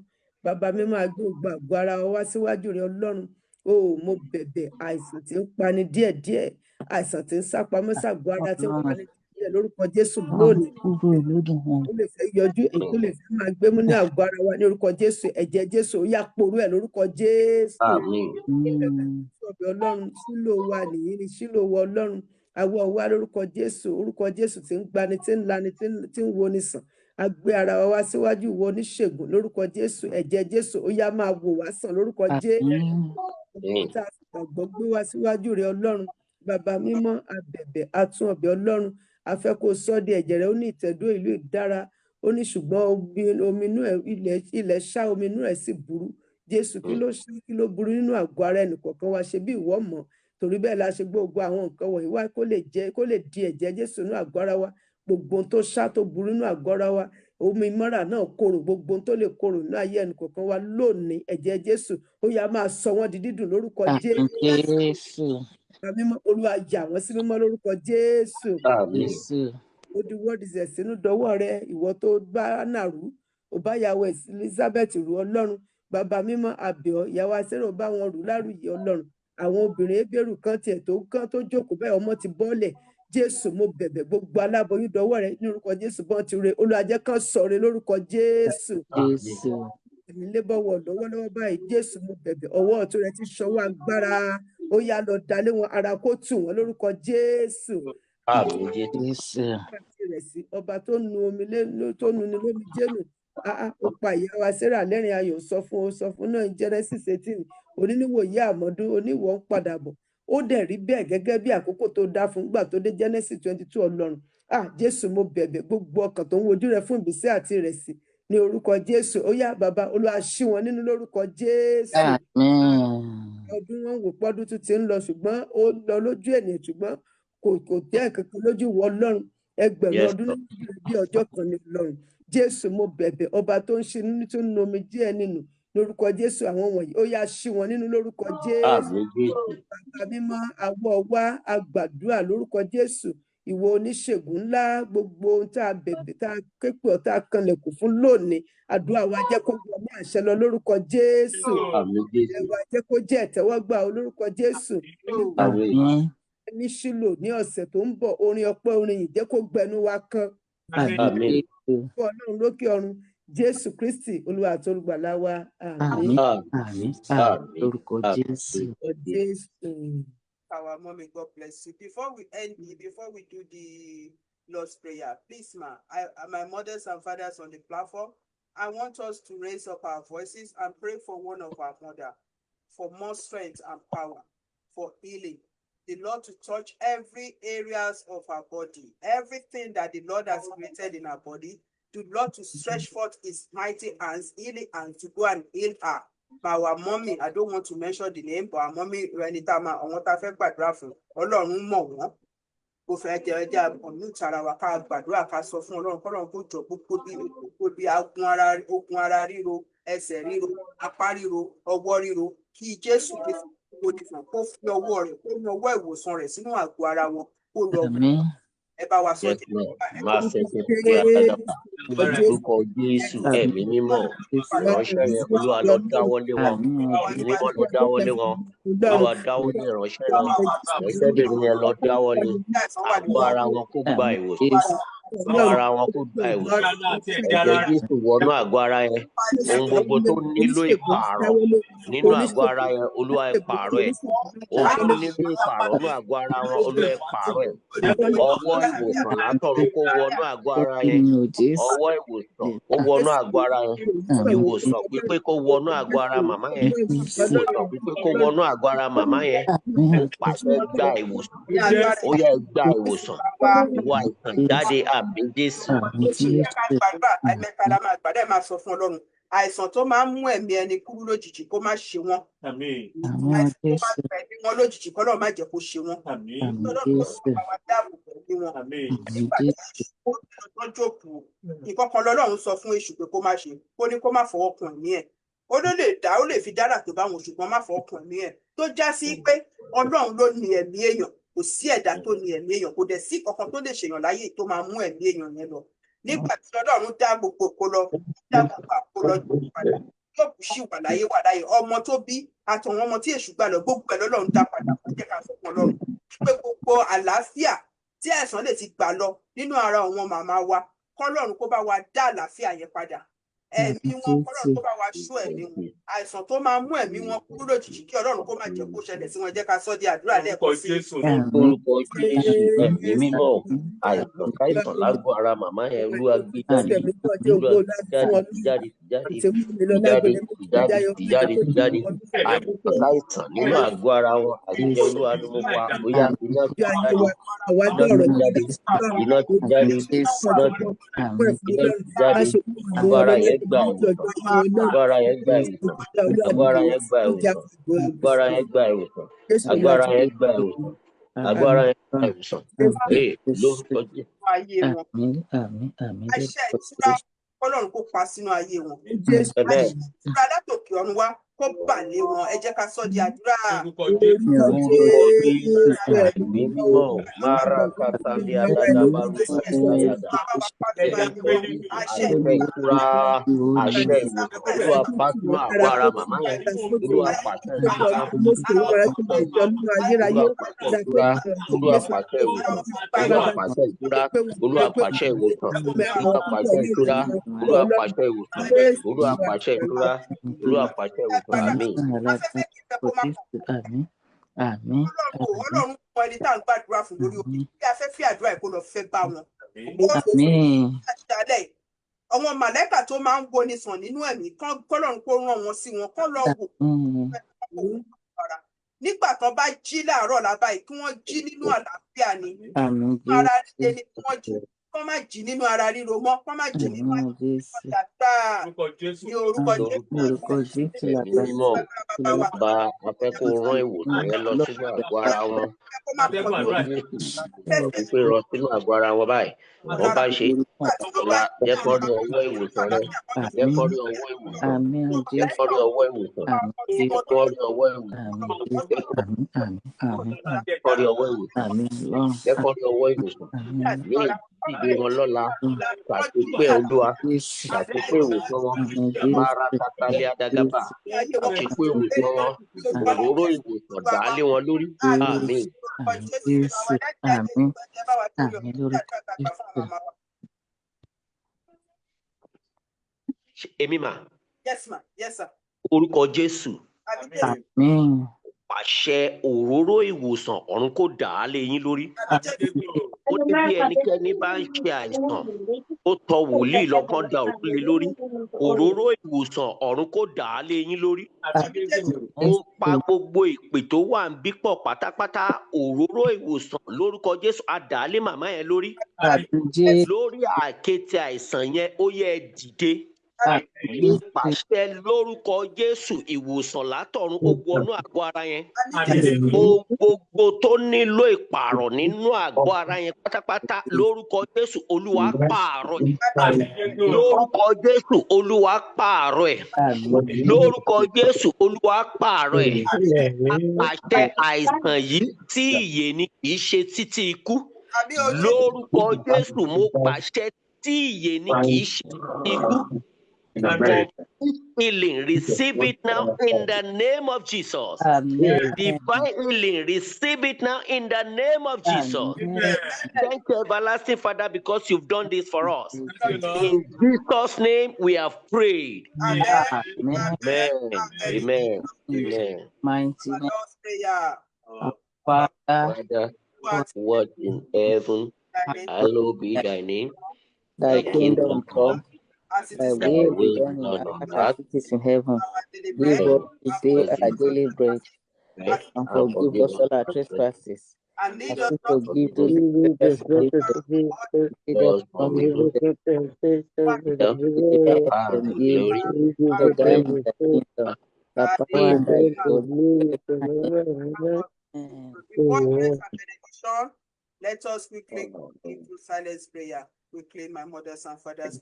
bàbá mi máa gbé gbàgbọ́ ara wa síwájú rẹ Ọlọ́run o mo bẹ̀bẹ̀ àìsàn tí ń pani díẹ̀díẹ̀ àìsàn tí ń sápamọ́ sàgọ́ ara tí ń pani díẹ̀ lórúkọ Jésù lónìí ó lè fẹ́ yọjú èyí tó lè fẹ́ máa gbé mú ní àgọ́ ara wa ní orúkọ Jésù ẹ̀jẹ̀ Jésù ó yá porú ẹ̀ lórúkọ Jésù. Ọ̀bẹ Ọlọ́run Ṣílò wa nìyí ni Ṣílò wa Ọlọ́run àwọ̀ wa lórúkọ Jésù, orúkọ Jésù tí ń gbani, tí ń lani, tí ń woni sàn. A gbé ara wa wá síwájú ìwọ oníṣègùn lórúkọ Jésù, ẹ̀jẹ̀ Jésù ó yá máa wò wá sàn lórúkọ Jésù. Ohun tá a fi gbàgbọ́ gbé wá síwájú rẹ Ọlọ́run, bàbá mímọ́, abẹ̀bẹ̀, atún ọ̀bẹ Ọlọ́run, a fẹ́ kó sọ di ẹ̀jẹ̀ rẹ, ó ní ìtẹ̀dó ìlú ìdára, ó ní ṣùgbọ́n omi inú ẹ̀, ilẹ̀ ṣá omi inú ẹ̀ sì burú. Jésù kí ló burú nínú àgọ́ ara ẹnìkọ̀ọ̀kan wa, ṣe bí ìwọ mọ̀, torí bẹ́ẹ̀ la ṣe gbogbo àwọn nǹkan wọ̀nyí wá kó lè di ẹ̀jẹ̀ Jésù nínú àgọ́ ara wa. Gbogbo ohun tó ṣá tó burú nínú àgọ́ ara wa, omi mọ́ra náà korò, gbogbo ohun tó lè korò nínú ayé ẹnìkọ̀ọ̀kan wa lónìí, ẹ̀jẹ̀ Jésù ó yá máa sọ wọ́n di dídùn lórúkọ Jésù. Mímọ́ Olúwa yà wọ́n sí mímọ́ lórúkọ Jésù. Ó di wọ́ọ̀dìsẹ̀ sínú dọwọ́ rẹ, ìwọ tó bá nàrú, ó bá yàwó Elizabeth rú Ọlọ́run, bàbá mímọ́ àbẹ̀ọ́, ìyàwó Asẹ́rò bá wọn rú lárùyé Ọlọ́run. Àwọn obìnrin Hébérù kan tiẹ̀ tó jókòó bẹ́ẹ̀ ọmọ ti bọ́lẹ̀. Jésù mo bẹ̀bẹ̀ gbogbo aláboyún dọwọ́ rẹ ní orúkọ Jésù, bọ́n ti re, Olúwa jẹ́ kán sọ̀rọ̀ lórúkọ Jésù. Èmi lébọ̀wọ̀ lọ́wọ́lọ́wọ́ báyìí, Jésù mo bẹ̀bẹ̀, ọwọ́ ọ̀tún rẹ ti ṣọwọ́ agbára, ó yá lọ dalé wọn, ara kó tù wọ́n lórúkọ Jésù. Ọba tó nu omi tó nu ni lómi jẹ́nu, ó pa ìyá wa Sárà lẹ́rìn ayọ̀, sọ fún náà Genesis 18, oníníwòye àmọ́dún, oníwọ̀ ń padà bọ̀. Ó dẹ̀ rí bẹ́ẹ̀ gẹ́gẹ́ bí àkókò tó dá fún gbà tó dé Genesis 22 Ọlọ́run. Jésù mo bẹ̀bẹ̀ gbogbo ọkàn tó ń wojú rẹ fún ìbísí àti ìrẹsì ní orúkọ Jésù, ó yá bàbá Olúwa ṣí wọn nínú lórúkọ Jésù. Ọdún wọn wò pọ́dún tún ti ń lọ, ṣùgbọ́n ó lọ lójú ènìyàn, ṣùgbọ́n kò jẹ́ kankan lójú wọ Ọlọ́run. Ẹgbẹ̀rún ọdún bí ọjọ́ kan ní Ọlọ́run. Jésù mo bẹ̀bẹ̀, ọba tó ń ṣe nínú tó ń nu omi díẹ̀ nínú lórúkọ Jésù, àwọn wọ̀nyí ó yá ṣí wọn nínú lórúkọ Jésù. Bàbá mímọ́, àwọ̀ wa àgbàdúrà lórúkọ Jésù, ìwọ oníṣègùn ńlá, gbogbo ohun tá a bẹ̀bẹ̀, tá a képe ọ̀, tá a kanlẹ̀kùn fún lónìí, àdúrà wa jẹ́ kó wọ ní àṣẹ lọ lórúkọ Jésù. Ẹ̀wà jẹ́ kó jẹ́ ìtẹ́wọ́gbà lórúkọ Jésù. Ní Ṣílò ní ọ̀sẹ̀ tó ń bọ̀, orin ọpẹ́, orin yìí jẹ́ kó gbẹnu wa kan. Fún Ọlọ́run lókè ọ̀run, Jésù Kristi Olúwa àti Olùgbàlà wa. Àmín. Lórúkọ Jésù. Our mommy, God bless you. Before we do the Lord's Prayer, please, my mothers and fathers on the platform, I want us to raise up our voices and pray for one of our mother, for more strength and power, for healing. The Lord to touch every areas of our body, everything that the Lord has created in our body, the Lord to stretch forth his mighty hands, healing hands, to go and heal her. Our mommy, I don't want to mention the name, but our mommy, Renitama, on what I felt by Raffle, Ọlọ́run mọ̀ wọ́n. Ó fẹ́ jẹ́ ẹja ọ̀nù tara wa ká gbàdúrà ká sọ fún Ọlọ́run kọ́lọ́run kó jọ gbogbo bí okun ara ríro, ẹsẹ̀ ríro, apá ríro, ọwọ́ ríro, kí Jésù kó fi ọwọ́ rẹ̀, kó mú ọwọ́ ìwòsàn rẹ̀ sínú àgọ́ ara wọn, kó lọ. Ẹ bá wa sọ orúkọ Jésù, ẹ̀mí mímọ́, ìránṣẹ́ yẹn Olúwa lọ dáwọ́ lé wọn, ẹ̀mí mímọ́ lọ dáwọ́ lé wọn, Olúwa dáwọ́ lé ìránṣẹ́ yẹn, ìránṣẹ́bìnrin yẹn lọ dáwọ́ lé, àgọ́ ara wọn kó gba ìwòsàn, àgọ́ ara wọn kó gba ìwòsàn, ẹ̀jẹ̀ Jésù wọnú àgọ́ ara yẹn, ohun gbogbo tó nílò ìpààrọ̀ nínú àgọ́ ara yẹn Olúwa ẹ pààrọ̀ ẹ̀, ohun tó nílò ìpààrọ̀ nínú àgọ́ ara wọn Olúwa ẹ pààrọ̀ ẹ̀, ọwọ́ ìwòsàn látọ̀run kó wọnú àgọ́ ara yẹn, ọwọ́ ìwòsàn kó wọnú àgọ́ ara yẹn, ìwòsàn pípé kó wọnú àgọ́ ara màmá yẹn, ìwòsàn pípé kó wọnú àgọ́ ara màmá yẹn, ó pàṣẹ gba ìwòsàn, ó yẹ gba ìwòsàn, ìwà ìtàn jáde àmì Jésù. Àgbàdo máa sọ fún Ọlọ́run, àìsàn tó máa ń mú ẹ̀mí ẹni kúrú lójijì kó má ṣe wọ́n. Àìsàn tó máa ń fẹ́ ní wọn lójijì kọ́ lọ́ọ̀ má jẹ́ kó ṣe wọ́n. Ìkọ̀kan lọ́lọ́run sọ fún èṣù pé kó má ṣe, kó ní kó má fọwọ́ kan ẹ̀mí ẹ̀. Ó lè fi dára tó bá wọn, ṣùgbọ́n má fọwọ́ kan ẹ̀mí ẹ̀. Tó já sí pé Ọlọ́run ló ní ẹ̀mí èèyàn, kò sí ẹ̀dá tó ní ẹ̀mí èèyàn, kò dẹ̀ sí kankan tó lè ṣèyàn láyé tó máa mú ẹ̀mí èèyàn yẹn lọ. Nígbà tí Ọlọ́run dá gbogbo kó lọ, dá gbogbo àpò lọ padà, yóò sì wà láyé, ọmọ tó bí àtàwọn ọmọ tí èṣù gbà lọ, gbogbo ẹ̀ lọ́lọ́run dá padà, kó jẹ́ ká sọ fún Ọlọ́run pé gbogbo àlàáfíà tí àìsàn lè ti gbà lọ nínú ara àwọn màmá wa, kọ́lọ́run kó bá wa dá àlàáfíà yẹn padà. ẹ̀mí wọn kọ́lọ́run tó bá wa ṣú ẹ̀mí wọn àìsàn tó máa mú ẹ̀mí wọn kúrò lójijì kí Ọlọ́run kó má jẹ́ kó ṣẹlẹ̀ sí wọn jẹ́ ká sọ di àdúrà lẹ́ẹ̀kan sí orúkọ Jésù ẹ̀mí mímọ́ àìsàn káìsàn lágbo ara màmá yẹn Olúwa gbé jáde Olúwa jáde àìsàn káìsàn nínú àgọ́ ara wọn àṣẹ Olúwa ló mú wa bóyá iná ti jáde àgọ́ ara yẹn gbà ìwòsàn àgọ́ ara yẹn gbà ìwòsàn àgọ́ ara yẹn gbà ìwòsàn àgọ́ ara yẹn gbà ìwòsàn àgọ́ ara yẹn gbà ìwòsàn àgọ́ ara yẹn gbà ìwòsàn lórúkọ Jésù. àṣẹ ìtura Ọlọ́run kó pa sínú ayé wọn àṣẹ ìtura látòkè ọ̀run wá kó bà lé wọn ẹ jẹ́ ká sọ di àdúrà. mímọ́ mara kàtàlẹ́ àdàdàbàrú àyàdà àṣẹ ìtura àṣẹ ìwòsàn Olúwa pàṣẹ àgọ́ ara màmá yẹn Olúwa pàṣẹ ìtura Olúwa pàṣẹ ìwòsàn Olúwa pàṣẹ ìtura Olúwa pàṣẹ ìwòsàn Olúwa pàṣẹ ìtura Olúwa pàṣẹ ìwòsàn Olúwa pàṣẹ ìtura Olúwa pàṣẹ ìwòsàn. Àmín. Ọlọ́run kọ ẹni tá à ń gbàdúrà fún lórí òkè bí afẹ́fẹ́ àdúrà ẹ̀ kó lọ fẹ́ bá wọn. Àwọn màlẹ́kà tó máa ń woni sàn nínú ẹ̀mí kọ́lọ́run kó rán wọn sí wọn kọ́ lọ wò. Nígbà tán bá jí láàárọ̀ lábáyé kí wọ́n jí nínú àlàáfíà ni. Ara líle ni kí wọ́n jí. Kọ́ má jí nínú ara ríro mọ́, kọ́ má jí nínú ara ní orúkọ Jésù. Mímọ́ bá afẹ́ kó rán ìwòsàn yẹn lọ sínú àgọ́ ara wọn. Pípé rọ sínú àgọ́ ara wọn báyìí. Wọ́n bá ṣe ọ̀la jẹ́ kọ́ rí ọwọ́ ìwòsàn rẹ. Jẹ́ kọ́ rí ọwọ́ ìwòsàn. Jẹ́ kọ́ rí ọwọ́ ìwòsàn. Jẹ́ kọ́ rí ọwọ́ ìwòsàn. Jẹ́ kọ́ rí ọwọ́ ìwòsàn. Jẹ́ kọ́ rí ọwọ́ ìwòsàn. Ní ìdí wọn lọ́la ṣàtúpẹ́ Olúwa ṣàtúpẹ́ ìwòsàn wọn mara kàtàlẹ́ àdàgàbà ṣàtúpẹ́ ìwòsàn wọn òróró ìwòsàn dálé wọn lórí. Àmín. Èmi mà. Yes ma. Yes sir. Orúkọ Jésù. Àmín. Pàṣẹ òróró ìwòsàn ọ̀run kó dà á lé yín lórí. Ó ní bí ẹnikẹ́ni bá ń ṣe àìsàn ó tọ wòlíì lọ́kàn dà òróró lé lórí. Òróró ìwòsàn ọ̀run kó dà á lé yín lórí. Mo pa gbogbo ìpè tó wà ń bí pọ̀ pátápátá òróró ìwòsàn lórúkọ Jésù á dà á lé màmá yẹn lórí. Lórí àkéte àìsàn yẹn ó yẹ ẹ dìde. Pàṣẹ lórúkọ Jésù ìwòsàn látọ̀run ó wọnú àgọ́ ara yẹn. Ohun gbogbo tó nílò ìpààrọ̀ nínú àgọ́ ara yẹn pátápátá lórúkọ Jésù Olúwa pààrọ̀ ẹ̀. Lórúkọ Jésù Olúwa pààrọ̀ ẹ̀. Lórúkọ Jésù Olúwa pààrọ̀ ẹ̀. Àṣẹ àìsàn yìí tí ìyè ni kì í ṣe títí ikú. Lórúkọ Jésù mo pàṣẹ tí ìyè ni kì í ṣe títí ikú. Healing, receive it now in the name of Jesus. Divine healing, receive it now in the name of Jesus. Thank you, everlasting Father, because you've done this for us. In Jesus' name, we have prayed. Amen. Amen. Amen. Mighty Father, what in heaven, hallowed be thy name. Thy kingdom come. Thy will be done on earth as it is in heaven. Give us today our daily bread, and forgive us all our trespasses, as we forgive those who trespass against us. Let us quickly into silence prayer. Quickly, my mothers and fathers.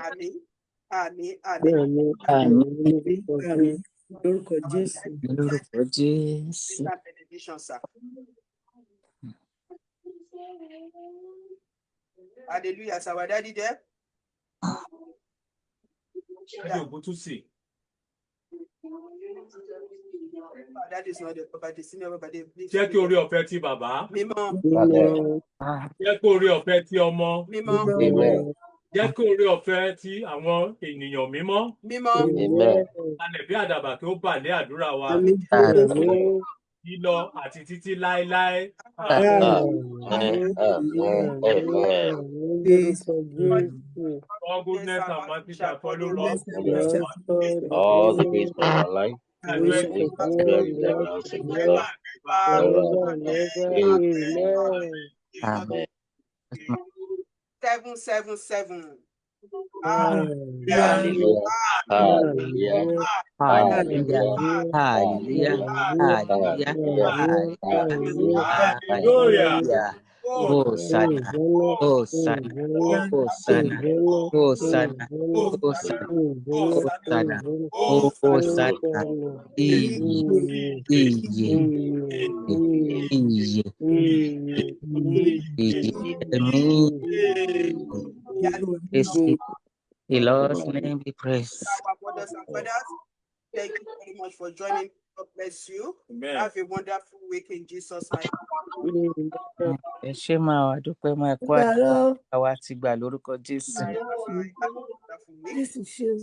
Àmín. Àmín. Àmín. Àmín. Àmín. Lórúkọ Jésù. Lórúkọ Jésù. Benediction, sir. Hallelujah. Is our daddy there? That is not the Papa, the senior Papa. Jẹ́ kí orí ọ̀fẹ́ tí bàbá. Mímọ́. Jẹ́ kí orí ọ̀fẹ́ tí ọmọ. Mímọ́. Jẹ́ kí orí ọ̀fẹ́ tí àwọn ènìyàn mímọ́. Mímọ́. Alẹ̀ bí àdàbà kí ó bà lé àdúrà wa. Àmín. Lílọ àti títí láéláé. All goodness and mercy shall follow us. All the days of our life. We dwell in the house of the Lord forever. Amen. 777. Hallelujah. Hallelujah. Hallelujah. Hallelujah. Hosanna. Hosanna. Hosanna. Hosanna. Hosanna. Hosanna. The Lord's name be praised. Our brothers and fathers, thank you very much for joining. God bless you. Amen. Have a wonderful week in Jesus' name. Ẹ ṣé máa wá dúpẹ́ máa kó àwa ti gbà lórúkọ Jésù. Have a wonderful week. Jésù ṣeun.